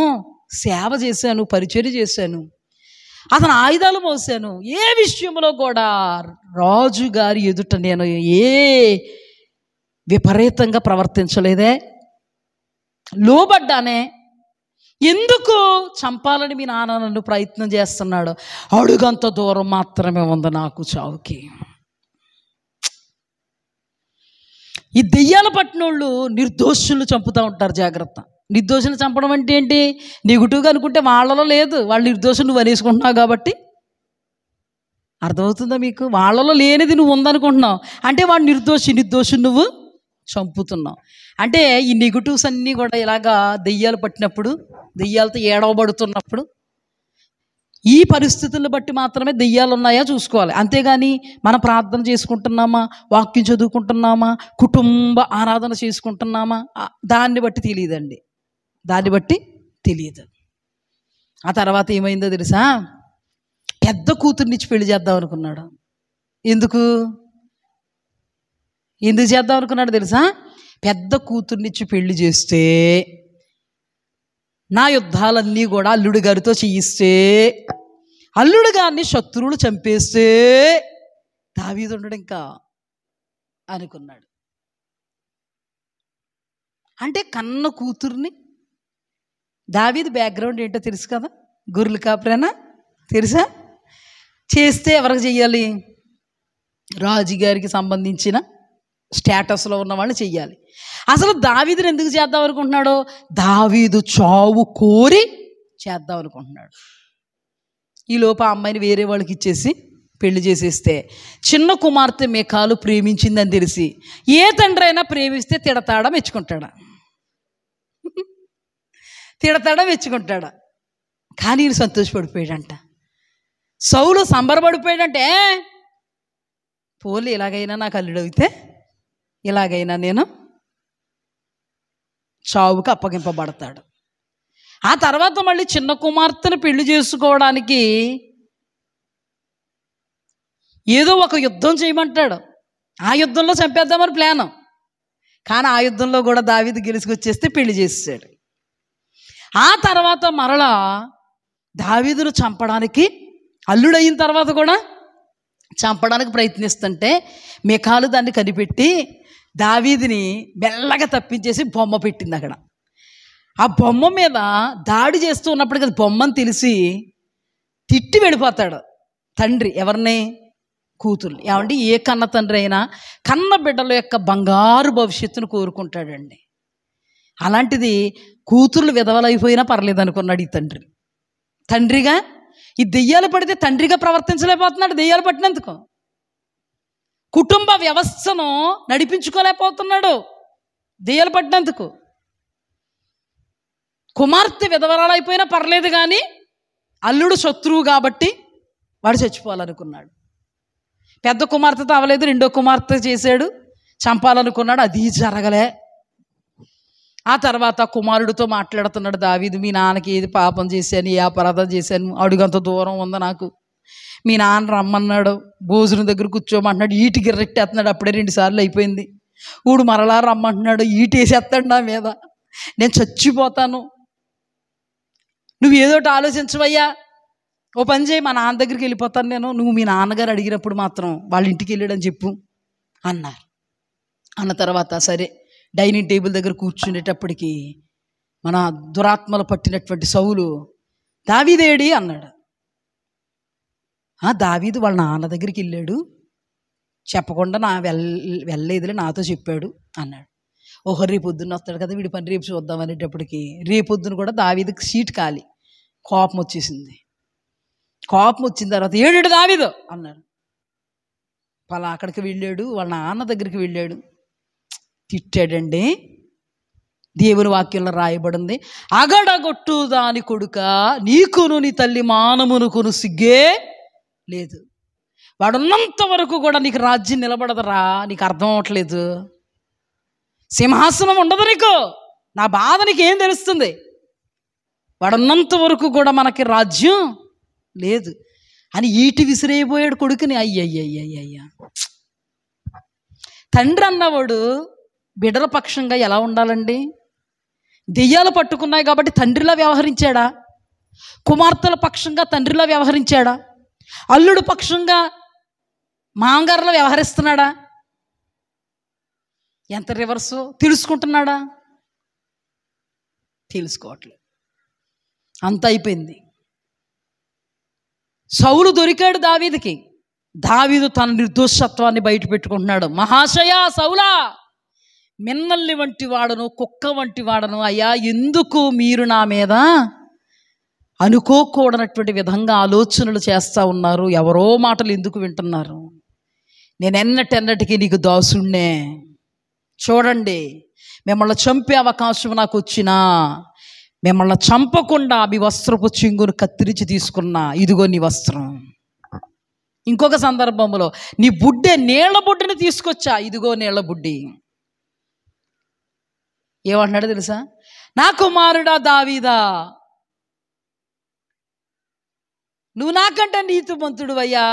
సేవ చేశాను, పరిచర్య చేశాను, అతను ఆయుధాలు మోసాను, ఏ విషయంలో కూడా రాజుగారి ఎదుట నేను ఏ విపరీతంగా ప్రవర్తించలేదే, లోబడ్డానే. ఎందుకు చంపాలని మీ నాన్న నన్ను ప్రయత్నం చేస్తున్నాడు? అడుగంత దూరం మాత్రమే ఉంది నాకు చావుకి. ఈ దెయ్యాలు పట్టినోళ్ళు నిర్దోషులు చంపుతూ ఉంటారు. జాగ్రత్త. నిర్దోషులు చంపడం అంటే ఏంటి? నెగిటివ్గా అనుకుంటే వాళ్ళలో లేదు, వాళ్ళు నిర్దోషులు నువ్వు అనేసుకుంటున్నావు కాబట్టి. అర్థమవుతుందా మీకు? వాళ్ళలో లేనిది నువ్వు ఉందనుకుంటున్నావు అంటే వాడు నిర్దోషి నువ్వు చంపుతున్నావు. అంటే ఈ నెగిటివ్స్ అన్నీ కూడా ఇలాగా దెయ్యాలు పట్టినప్పుడు, దెయ్యాలతో ఏడవబడుతున్నప్పుడు, ఈ పరిస్థితులను బట్టి మాత్రమే దెయ్యాలు ఉన్నాయా చూసుకోవాలి. అంతేగాని మనం ప్రార్థన చేసుకుంటున్నామా, వాక్యం చదువుకుంటున్నామా, కుటుంబ ఆరాధన చేసుకుంటున్నామా, దాన్ని బట్టి తెలియదండి, దాన్ని బట్టి తెలియదు. ఆ తర్వాత ఏమైందో తెలుసా? పెద్ద కూతుర్నిచ్చి పెళ్లి చేద్దాం అనుకున్నాడు. ఎందుకు చేద్దాం అనుకున్నాడు తెలుసా? పెద్ద కూతుర్నిచ్చి పెళ్లి చేస్తే నా యుద్ధాలన్నీ కూడా అల్లుడి గారితో చేయిస్తే, అల్లుడు గారిని శత్రువులు చంపేస్తే దావీదు ఉండడు ఇంకా అనుకున్నాడు. అంటే కన్న కూతుర్ని, దావీదు బ్యాక్గ్రౌండ్ ఏంటో తెలుసు కదా, గొర్రెలు కాపరేనా తెలుసా? చేస్తే ఎవరికి చెయ్యాలి? రాజుగారికి సంబంధించిన స్టేటస్లో ఉన్న వాళ్ళు చెయ్యాలి. అసలు దావీదుని ఎందుకు చేద్దాం అనుకుంటున్నాడు? దావీదు చావు కోరి చేద్దాం అనుకుంటున్నాడు. ఈలోపు ఆ అమ్మాయిని వేరే వాళ్ళకి ఇచ్చేసి పెళ్లి చేసేస్తే, చిన్న కుమార్తె మీకాలు ప్రేమించిందని తెలిసి ఏ తండ్రి అయినా ప్రేమిస్తే తిడతాడా మెచ్చుకుంటాడా? తిడతాడా మెచ్చుకుంటాడా? కానీ ఈయన సంతోషపడిపోయాడంట. సౌలు సంబరపడిపోయాడంటే, పోలే ఇలాగైనా నాకు అల్లుడు అయితే, ఇలాగైనా నేను చావుకు అప్పగింపబడతాడు. ఆ తర్వాత మళ్ళీ చిన్న కుమార్తెను పెళ్లి చేసుకోవడానికి ఏదో ఒక యుద్ధం చేయమంటాడు. ఆ యుద్ధంలో చంపేద్దామని ప్లాను. కానీ ఆ యుద్ధంలో కూడా దావీదు గెలుచుకొచ్చేస్తే పెళ్లి చేసాడు. ఆ తర్వాత మరలా దావీదును చంపడానికి, అల్లుడయిన తర్వాత కూడా చంపడానికి ప్రయత్నిస్తుంటే మీకాలు దాన్ని కనిపెట్టి దావీదుని మెల్లగా తప్పించేసి బొమ్మ పెట్టింది అక్కడ. ఆ బొమ్మ మీద దాడి చేస్తూ ఉన్నప్పటికీ అది బొమ్మని తెలిసి తిట్టి వెళ్ళిపోతాడు తండ్రి. ఎవరిని? కూతుర్ని. ఏమంటే ఏ కన్న తండ్రి అయినా కన్న బిడ్డల యొక్క బంగారు భవిష్యత్తును కోరుకుంటాడండి. అలాంటిది కూతుర్లు విధవలైపోయినా పర్లేదు అనుకున్నాడు ఈ తండ్రి. తండ్రిగా ఈ దెయ్యాలు పడితే తండ్రిగా ప్రవర్తించలేకపోతున్నాడు. దెయ్యాలు పట్టినందుకు కుటుంబ వ్యవస్థను నడిపించుకోలేకపోతున్నాడు దెయ్యాలు పట్టినందుకు. కుమార్తె విధవరాలైపోయినా పర్లేదు కానీ అల్లుడు శత్రువు కాబట్టి వాడు చచ్చిపోవాలనుకున్నాడు. పెద్ద కుమార్తెతో అవ్వలేదు, రెండో కుమార్తె చేశాడు, చంపాలనుకున్నాడు, అది జరగలే. ఆ తర్వాత కుమారుడితో మాట్లాడుతున్నాడు దావీదు, మీ నాన్నకి ఏది పాపం చేశాను, ఏ అపరాధం చేశాను, అడుగంత దూరం ఉంది నాకు, మీ నాన్న రమ్మన్నాడు, భోజనం దగ్గర కూర్చోమంటున్నాడు, ఈటి గిర్రెట్టేస్తున్నాడు, అప్పుడే 2 సార్లు అయిపోయింది, ఊడు మరలా రమ్మంటున్నాడు, ఈటి వేసేస్తాడు నా మీద, నేను చచ్చిపోతాను, నువ్వు ఏదోటి ఆలోచించవయ్యా, ఓ పని చేయి, మా నాన్న దగ్గరికి వెళ్ళిపోతాను నేను, నువ్వు మీ నాన్నగారు అడిగినప్పుడు మాత్రం వాళ్ళ ఇంటికి వెళ్ళాడని చెప్పు అన్నారు. అన్న తర్వాత సరే డైనింగ్ టేబుల్ దగ్గర కూర్చునేటప్పటికి మన దురాత్మలు పట్టినటువంటి సౌలు దావీదేడి అన్నాడు. దావీదు వాళ్ళ నాన్న దగ్గరికి వెళ్ళాడు, చెప్పకుండా వెళ్ళలేదులే, నాతో చెప్పాడు అన్నాడు. ఓహో రేపు పొద్దున్న వస్తాడు కదా, వీడి పని రేపు చూద్దాం అనేటప్పటికి రేపొద్దున కూడా దావీదుకి సీట్ ఖాళీ. కోపం వచ్చేసింది. కోపం వచ్చిన తర్వాత ఏడు దావీదు అన్నాడు. అక్కడికి వెళ్ళాడు, వాళ్ళ నాన్న దగ్గరికి వెళ్ళాడు, తిట్టాడండి. దేవుని వాక్యంలో రాయబడింది, అగడగొట్టు దాని కొడుక, నీకును నీ తల్లి మానమునుకును సిగ్గే లేదు. వాడున్నంత వరకు కూడా నీకు రాజ్యం నిలబడదురా, నీకు అర్థం అవ్వట్లేదు, సింహాసనం ఉండదు నీకు, నా బాధ నీకేం తెలుస్తుంది, వాడున్నంత వరకు కూడా మనకి రాజ్యం లేదు అని ఈటి విసిరేయబోయాడు కొడుకుని. అయ్యయ్యయ్యయ్యా, తండ్రి అన్నవాడు బిడ్డల పక్షంగా ఎలా ఉండాలండి? దెయ్యాలు పట్టుకున్నాయి కాబట్టి తండ్రిలా వ్యవహరించాడా? కుమార్తెల పక్షంగా తండ్రిలా వ్యవహరించాడా? అల్లుడు పక్షంగా మాంగారులో వ్యవహరిస్తున్నాడా? ఎంత రివర్సు తెలుసుకుంటున్నాడా? తెలుసుకోవట్లేదు. అంత అయిపోయింది. సౌలు దొరికాడు దావీదుకి. దావీదు తన నిర్దోషత్వాన్ని బయట పెట్టుకుంటున్నాడు. మహాశయ సౌలా, మిన్నల్ని వంటి వాడను, కుక్క వంటి వాడను, అయ్యా ఎందుకు మీరు నా మీద అనుకోకూడనటువంటి విధంగా ఆలోచనలు చేస్తూ ఉన్నారు? ఎవరో మాటలు ఎందుకు వింటున్నారు? నేను ఎన్నటెన్నటికీ నీకు దాసుణ్ణే. చూడండి, మిమ్మల్ని చంపే అవకాశం నాకు వచ్చినా మిమ్మల్ని చంపకుండా మీ వస్త్రపు చెంగును కత్తిరించి తీసుకున్నా, ఇదిగో నీ వస్త్రం. ఇంకొక సందర్భంలో నీ బుడ్డే నీళ్ల బుడ్డిని తీసుకొచ్చా, ఇదిగో నీళ్ల బుడ్డి. ఏమంటున్నాడు తెలుసా? నా కుమారుడా దావీదా, నువ్వు నాకంటే నీతిమంతుడు అయ్యా,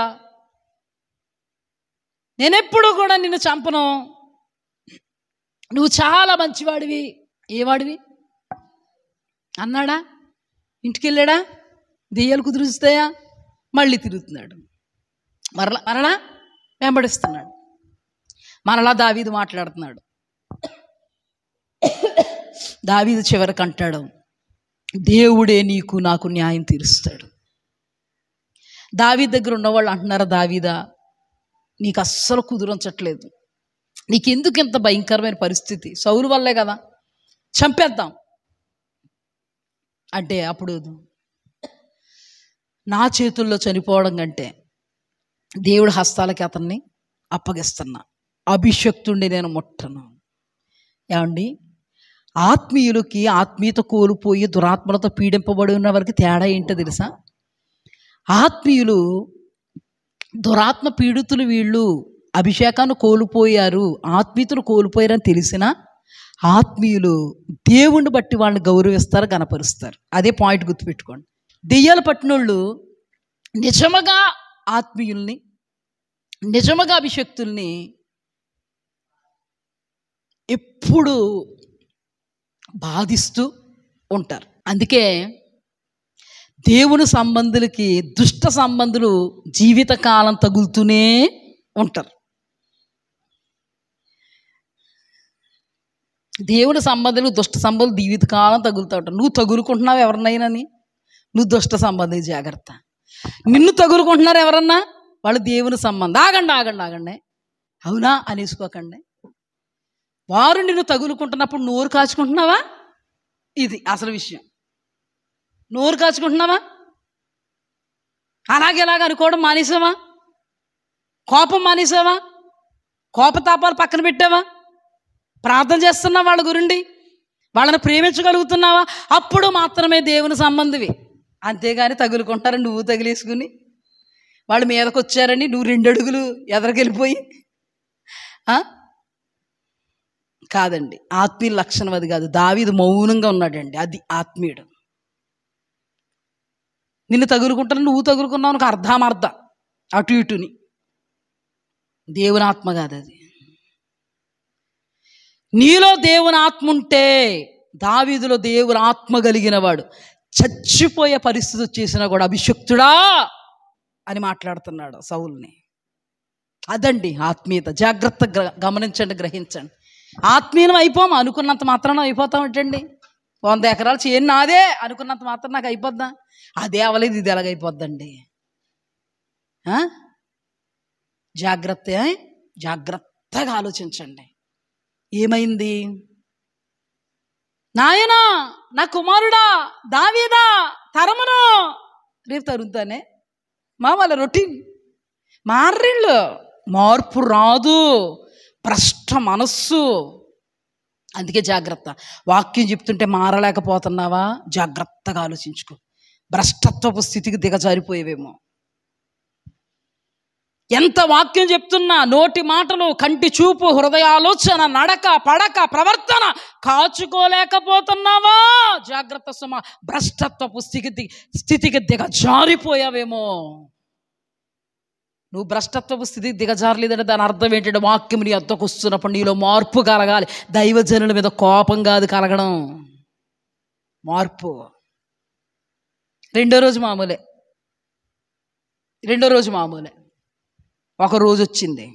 నేనెప్పుడు కూడా నిన్ను చంపను, నువ్వు చాలా మంచివాడివి. ఏవాడివి అన్నాడా? ఇంటికి వెళ్ళాడా? దెయ్యాలు కుదురుస్తాయా? మళ్ళీ తిరుగుతున్నాడు, మరలా వెంబడిస్తున్నాడు. మరలా దావీదు మాట్లాడుతున్నాడు. దావీదు చివరికి అంటాడు, దేవుడే నీకు నాకు న్యాయం తీరుస్తాడు. దావీదు దగ్గర ఉన్నవాళ్ళు అంటున్నారు, దావీదా నీకు అస్సలు కుదురించట్లేదు, నీకెందుకు ఇంత భయంకరమైన పరిస్థితి? సౌలు వల్లే కదా, చంపేద్దాం అంటే అప్పుడు నా చేతుల్లో చనిపోవడం కంటే దేవుడి హస్తాలకి అతన్ని అప్పగిస్తున్నా, అభిషక్తుడిని నేను ముట్టను. ఏమండి, ఆత్మీయులకి ఆత్మీయత కోల్పోయి దురాత్మలతో పీడింపబడి ఉన్న వారికి తేడా ఏంటో తెలుసా? ఆత్మీయులు దురాత్మ పీడితులు, వీళ్ళు అభిషేకాన్ని కోల్పోయారు, ఆత్మీయతను కోల్పోయారని తెలిసినా ఆత్మీయులు దేవుణ్ణి బట్టి వాళ్ళని గౌరవిస్తారు, గణపరుస్తారు. అదే పాయింట్ గుర్తుపెట్టుకోండి. దెయ్యాలు పట్టినోళ్ళు నిజముగా ఆత్మీయుల్ని, నిజముగా అభిషక్తుల్ని ఎప్పుడు బాధిస్తూ ఉంటారు. అందుకే దేవుని సంబంధులకి దుష్ట సంబంధులు జీవితకాలం తగులుతూనే ఉంటారు. దేవుని సంబంధులు దుష్ట సంబంధులు జీవితకాలం తగులుతూ ఉంటారు. నువ్వు తగులుకుంటున్నావు ఎవరినైనాని, నువ్వు దుష్ట సంబంధి, జాగ్రత్త. నిన్ను తగులుకుంటున్నారు ఎవరన్నా, వాళ్ళు దేవుని సంబంధం. ఆగండి ఆగండి ఆగండి, అవునా అనేసుకోకండి. వారు నిన్ను తగులుకుంటున్నప్పుడు నోరు కాచుకుంటున్నావా? ఇది అసలు విషయం. నోరు కాచుకుంటున్నావా? అలాగేలాగా అనుకోవడం మానేసావా? కోపం మానేసావా? కోపతాపాలు పక్కన పెట్టావా? ప్రార్థన చేస్తున్నావా వాళ్ళ గురించి? వాళ్ళని ప్రేమించగలుగుతున్నావా? అప్పుడు మాత్రమే దేవుని సంబంధివి. అంతేగాని తగులుకుంటారని నువ్వు తగిలేసుకుని, వాళ్ళు మీదకి వచ్చారని నువ్వు 2 అడుగులు ఎదరికెళ్ళిపోయి కాదండి. ఆత్మీయ లక్షణం అది కాదు. దావీదు మౌనంగా ఉన్నాడండి, అది ఆత్మీయుడు. నిన్ను తగులుకుంటాను, నువ్వు తగులుకున్నావు, నాకు అర్ధం అటు ఇటుని. దేవుని ఆత్మ కాదు అది. నీలో దేవుని ఆత్మ ఉంటే, దావీదులో దేవుని ఆత్మ కలిగిన వాడు చచ్చిపోయే పరిస్థితి వచ్చేసినా కూడా అభిషక్తుడా అని మాట్లాడుతున్నాడు సౌలుని. అదండి ఆత్మీయత. జాగ్రత్తగా గమనించండి, గ్రహించండి. ఆత్మీయం అయిపోము అనుకున్నంత మాత్రాన అయిపోతాం ఏంటండి? 100 ఎకరాలు చేను నాదే అనుకున్నంత మాత్రం నాకు అయిపోద్దా? అదే అవ్వలేదు, ఇది ఎలాగైపోద్దండి? జాగ్రత్తగా ఆలోచించండి. ఏమైంది? నాయనా, నా కుమారుడా, దావీదా, తరమును. రేపు తరుగుతానే వాళ్ళ రొటీన్ మార్రిళ్ళు. మార్పు రాదు, భ్రష్ట మనస్సు. అందుకే జాగ్రత్త. వాక్యం చెప్తుంటే మారలేకపోతున్నావా? జాగ్రత్తగా ఆలోచించుకో. భ్రష్టత్వపు స్థితికి దిగజారిపోయేవేమో. ఎంత వాక్యం చెప్తున్నా నోటి మాటలు, కంటి చూపు, హృదయ ఆలోచన, నడక, పడక, ప్రవర్తన కాచుకోలేకపోతున్నావా? జాగ్రత్త సుమా. భ్రష్టత్వపు స్థితికి దిగజారిపోయావేమో. నువ్వు భ్రష్టత్వపు స్థితికి దిగజారలేదంటే దాని అర్థం ఏంటంటే వాక్యం నీ అద్దకు వస్తున్నప్పుడు నీలో మార్పు కలగాలి. దైవజనుల మీద కోపం కాదు కలగడం, మార్పు. రెండో రోజు మామూలే. ఒక రోజు వచ్చింది,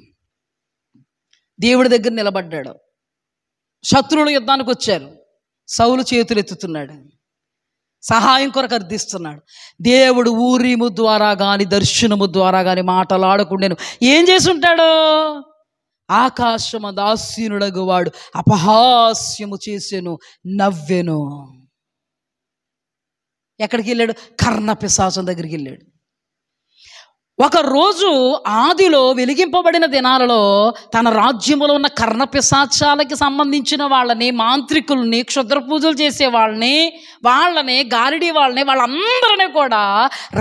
దేవుడి దగ్గర నిలబడ్డాడు. శత్రువులు యుద్ధానికి వచ్చారు. సౌలు చేతులు ఎత్తుతున్నాడు, సహాయం కొరకు అర్థిస్తున్నాడు. దేవుడు ఊరీము ద్వారా కానీ దర్శనము ద్వారా కానీ మాటలాడకుండా ఏం చేసి ఉంటాడు? ఆకాశమ దాసీనుడగు వాడు అపహాస్యము చేసెను, నవ్వెను. ఎక్కడికి వెళ్ళాడు? కర్ణపిశాచం దగ్గరికి వెళ్ళాడు. ఒకరోజు ఆదిలో వెలిగింపబడిన దినాలలో తన రాజ్యములో ఉన్న కర్ణపిశాచాలకి సంబంధించిన వాళ్ళని, మాంత్రికుల్ని, క్షుద్ర పూజలు చేసే వాళ్ళని గారిడి వాళ్ళందరినీ కూడా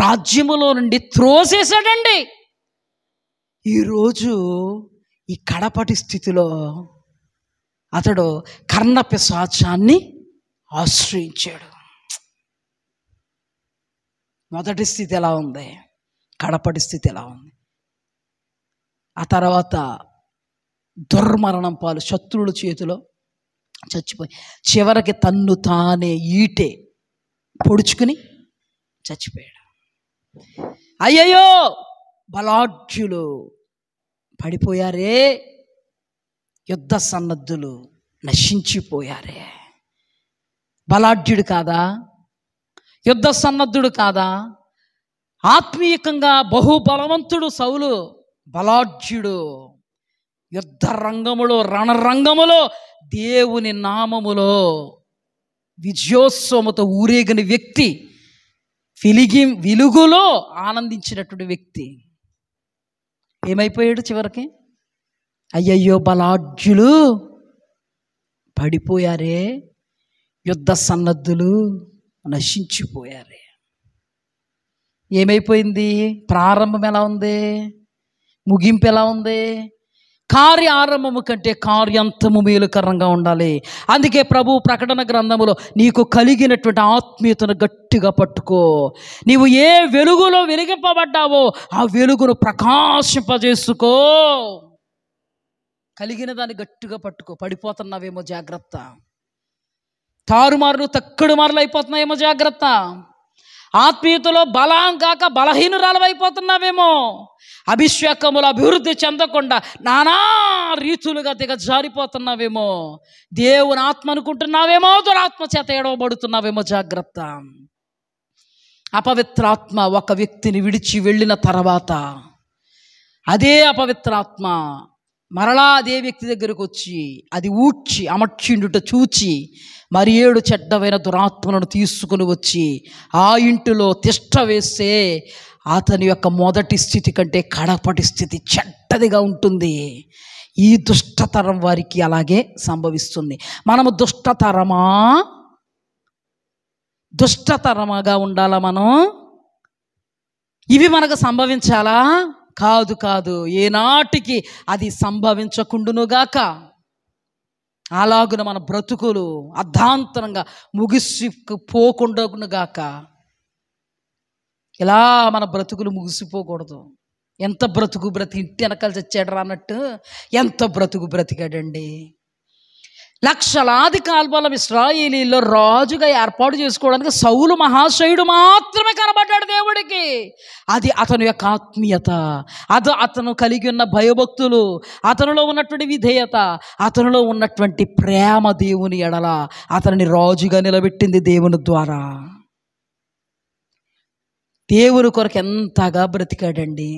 రాజ్యములో నుండి త్రోసేసాడండి. ఈరోజు ఈ కడపటి స్థితిలో అతడు కర్ణపిశాచాన్ని ఆశ్రయించాడు. మొదటి స్థితి ఎలా ఉంది? కడపటి స్థితి ఎలా ఉంది? ఆ తర్వాత దుర్మరణం పాలు, శత్రువుల చేతిలో చచ్చిపోయి చివరికి తన్ను తానే ఈటే పొడుచుకుని చచ్చిపోయాడు. అయ్యయ్యో, బలాఢ్యులు పడిపోయారే, యుద్ధ సన్నద్ధులు నశించిపోయారే. బలాఢ్యుడు కాదా? యుద్ధ సన్నద్ధుడు కాదా? ఆత్మీయంగా బహుబలవంతుడు సౌలు, బలాఢ్యుడు. యుద్ధ రంగములో, రణరంగములో దేవుని నామములో విజయోత్సవముతో ఊరేగిన వ్యక్తి, వెలుగులో ఆనందించినటువంటి వ్యక్తి ఏమైపోయాడు చివరికి? అయ్యయ్యో, బలాఢ్యులు పడిపోయారే, యుద్ధ సన్నద్ధులు నశించిపోయారే. ఏమైపోయింది? ప్రారంభం ఎలా ఉంది? ముగింపు ఎలా ఉంది? కార్య ఆరంభము కంటే కార్యాంతము మేలుకరంగా ఉండాలి. అందుకే ప్రభు ప్రకటన గ్రంథములో నీకు కలిగినటువంటి ఆత్మీయతను గట్టిగా పట్టుకో. నీవు ఏ వెలుగులో వెలిగింపబడ్డావో ఆ వెలుగును ప్రకాశింపజేసుకో. కలిగిన దాన్ని గట్టిగా పట్టుకో. పడిపోతున్నావేమో జాగ్రత్త. తారుమారులు తక్కుడు మారులు అయిపోతున్నాయేమో జాగ్రత్త. ఆత్మీయతలో బలం కాక బలహీనురాలైపోతున్నావేమో. అభిషేకములు అభివృద్ధి చెందకుండా నానా రీతులుగా దిగజారిపోతున్నావేమో. దేవుని ఆత్మ అనుకుంటున్నావేమో, దురాత్మ చేత ఏడవబడుతున్నావేమో జాగ్రత్త. అపవిత్రాత్మ ఒక వ్యక్తిని విడిచి వెళ్ళిన తర్వాత అదే అపవిత్రాత్మ మరలా అదే వ్యక్తి దగ్గరకు వచ్చి అది ఊడ్చి అమర్చిండుట చూచి మరి 7 చెడ్డమైన దురాత్మలను తీసుకుని వచ్చి ఆ ఇంటిలో తిష్ట వేస్తే అతని యొక్క మొదటి స్థితి కంటే కడపటి స్థితి చెడ్డదిగా ఉంటుంది. ఈ దుష్టతరం వారికి అలాగే సంభవిస్తుంది. మనము దుష్టతరమాగా ఉండాలా? మనం ఇవి మనకు సంభవించాలా? కాదు. ఏనాటికి అది సంభవించకుండునుగాక. అలాగున మన బ్రతుకులు అర్ధాంతరంగా ముగిసిపోకుండాగాక. ఇలా మన బ్రతుకులు ముగిసిపోకూడదు. ఎంత బ్రతికి ఇంటి వెనకాల చచ్చాడు అన్నట్టు ఎంత బ్రతికాడండి. లక్షలాది కాల్బలం ఇశ్రాయేలీల్లో రాజుగా ఏర్పాటు చేసుకోవడానికి సౌలు మహాశయుడు మాత్రమే కనబడ్డాడు దేవుడికి. అది అతని యొక్క ఆత్మీయత, అతను కలిగి ఉన్న భయభక్తులు, అతనిలో ఉన్నటువంటి విధేయత, అతనిలో ఉన్నటువంటి ప్రేమ దేవుని ఎడల అతనిని రాజుగా నిలబెట్టింది దేవుని ద్వారా. దేవుని కొరకు ఎంతగా బ్రతికాడండి,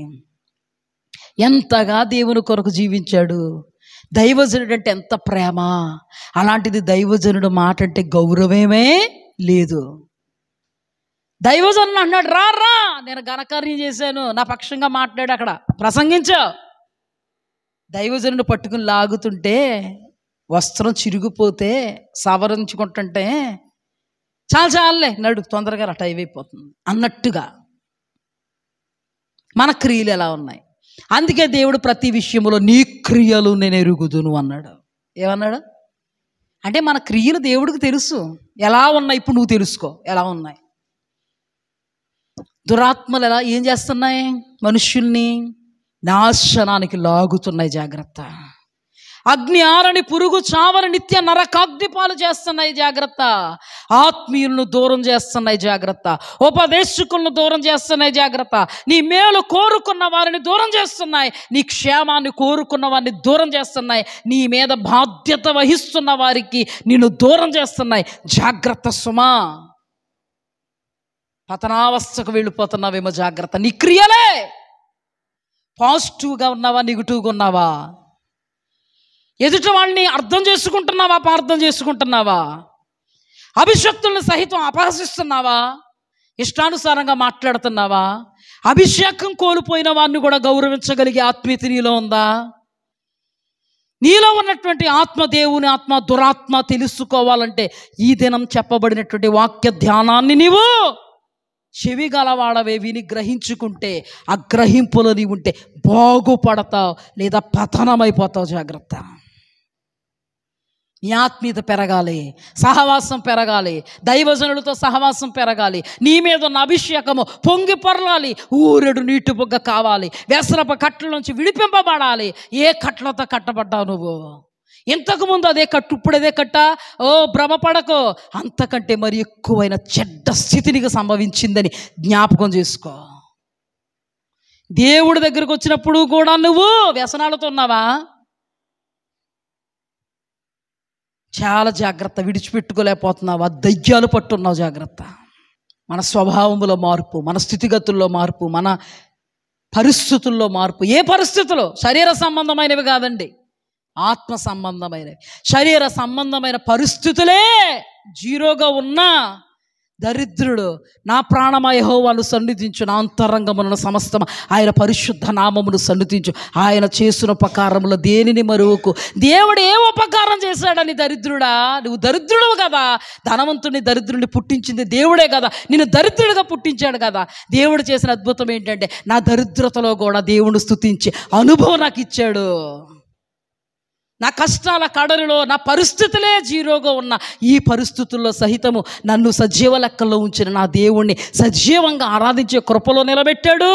ఎంతగా దేవుని కొరకు జీవించాడు. దైవజనుడు అంటే ఎంత ప్రేమ, అలాంటిది దైవజనుడు మాట అంటే గౌరవమే లేదు. దైవజనుడు అన్నాడు, రా రా నేను ఘనకార్యం చేశాను, నా పక్షంగా మాట్లాడు, అక్కడ ప్రసంగించు. దైవజనుడు పట్టుకుని లాగుతుంటే వస్త్రం చిరిగిపోతే సవరించుకుంటుంటే చాలే నడు తొందరగా టైం అయిపోతుంది అన్నట్టుగా మన క్రియలు ఎలా ఉన్నాయి. అందుకే దేవుడు ప్రతి విషయంలో నీ క్రియలు నేను ఎరుగుదును అన్నాడు. ఏమన్నాడు అంటే మన క్రియలు దేవుడికి తెలుసు ఎలా ఉన్నాయి. ఇప్పుడు నువ్వు తెలుసుకో ఎలా ఉన్నాయి. దురాత్మలు ఏం చేస్తున్నాయి, మనుష్యుల్ని నాశనానికి లాగుతున్నాయి, జాగ్రత్త. అగ్ని ఆరని పురుగు చావని నిత్య నరకాగ్ని పాలు చేస్తున్నాయి, జాగ్రత్త. ఆత్మీయులను దూరం చేస్తున్నాయి, జాగ్రత్త. ఉపదేశకులను దూరం చేస్తున్నాయి, జాగ్రత్త. నీ మేలు కోరుకున్న వారిని దూరం చేస్తున్నాయి, నీ క్షేమాన్ని కోరుకున్న వారిని దూరం చేస్తున్నాయి, నీ మీద బాధ్యత వహిస్తున్న వారికి నిన్ను దూరం చేస్తున్నాయి, జాగ్రత్త సుమా. పతనావస్థకు వెళ్ళిపోతున్నావేమో, జాగ్రత్త. నీ క్రియలే పాజిటివ్గా ఉన్నావా, నెగిటివ్గా ఉన్నావా, ఎదుటి వాళ్ళని అర్థం చేసుకుంటున్నావా, అపార్థం చేసుకుంటున్నావా, అభిషక్తులను సహితం అపహసిస్తున్నావా, ఇష్టానుసారంగా మాట్లాడుతున్నావా, అభిషేకం కోల్పోయిన వారిని కూడా గౌరవించగలిగే ఆత్మీయత నీలో ఉందా? నీలో ఉన్నటువంటి ఆత్మ, దేవుని ఆత్మ, దురాత్మ తెలుసుకోవాలంటే ఈ దినం చెప్పబడినటువంటి వాక్య ధ్యానాన్ని నీవు చెవి గలవాడవే విని గ్రహించుకుంటే, ఆ గ్రహింపులో నీవు ఉంటే బాగుపడతావు లేదా పతనమైపోతావు, జాగ్రత్త. నీ ఆత్మీయత పెరగాలి, సహవాసం పెరగాలి, దైవజనులతో సహవాసం పెరగాలి, నీ మీద ఉన్న అభిషేకము పొంగి పొరలాలి, ఊరెడు నీటి బుగ్గ కావాలి, వ్యసనపు కట్ల నుంచి విడిపింపబడాలి. ఏ కట్లతో కట్టబడ్డావు నువ్వు? ఇంతకుముందు అదే కట్టు, ఇప్పుడు అదే కట్ట. ఓ భ్రమపడకో, అంతకంటే మరి ఎక్కువైన చెడ్డ స్థితి నీకు సంభవించిందని జ్ఞాపకం చేసుకో. దేవుడి దగ్గరకు వచ్చినప్పుడు కూడా నువ్వు వ్యసనాలతో ఉన్నావా? చాలా జాగ్రత్త. విడిచిపెట్టుకోలేకపోతున్నావా? దయ్యాలు పట్టున్నావు, జాగ్రత్త. మన స్వభావములో మార్పు, మన స్థితిగతుల్లో మార్పు, మన పరిస్థితుల్లో మార్పు. ఏ పరిస్థితుల్లో? శరీర సంబంధమైనవి కాదండి, ఆత్మ సంబంధమైనవి. శరీర సంబంధమైన పరిస్థితులే జీరోగా ఉన్నా దరిద్రుడు నా ప్రాణమా యెహోవాను సన్నిధించు, నా అంతరంగమున సమస్తము ఆయన పరిశుద్ధ నామమును సన్నిధించు, ఆయన చేసిన ఉపకారములో దేనిని మరువకు. దేవుడు ఏ ఉపకారం చేశాడని దరిద్రుడా? నువ్వు దరిద్రుడు కదా. ధనవంతుని దరిద్రుడిని పుట్టించింది దేవుడే కదా, నిన్ను దరిద్రుడిగా పుట్టించాడు కదా. దేవుడు చేసిన అద్భుతం ఏంటంటే నా దరిద్రతలో కూడా దేవుని స్తుతించే అనుభవం నాకు ఇచ్చాడు. నా కష్టాల కడలిలో నా పరిస్థితులే జీరోగా ఉన్న ఈ పరిస్థితుల్లో సహితము నన్ను సజీవ లెక్కల్లో ఉంచిన నా దేవుణ్ణి సజీవంగా ఆరాధించే కృపలో నిలబెట్టాడు.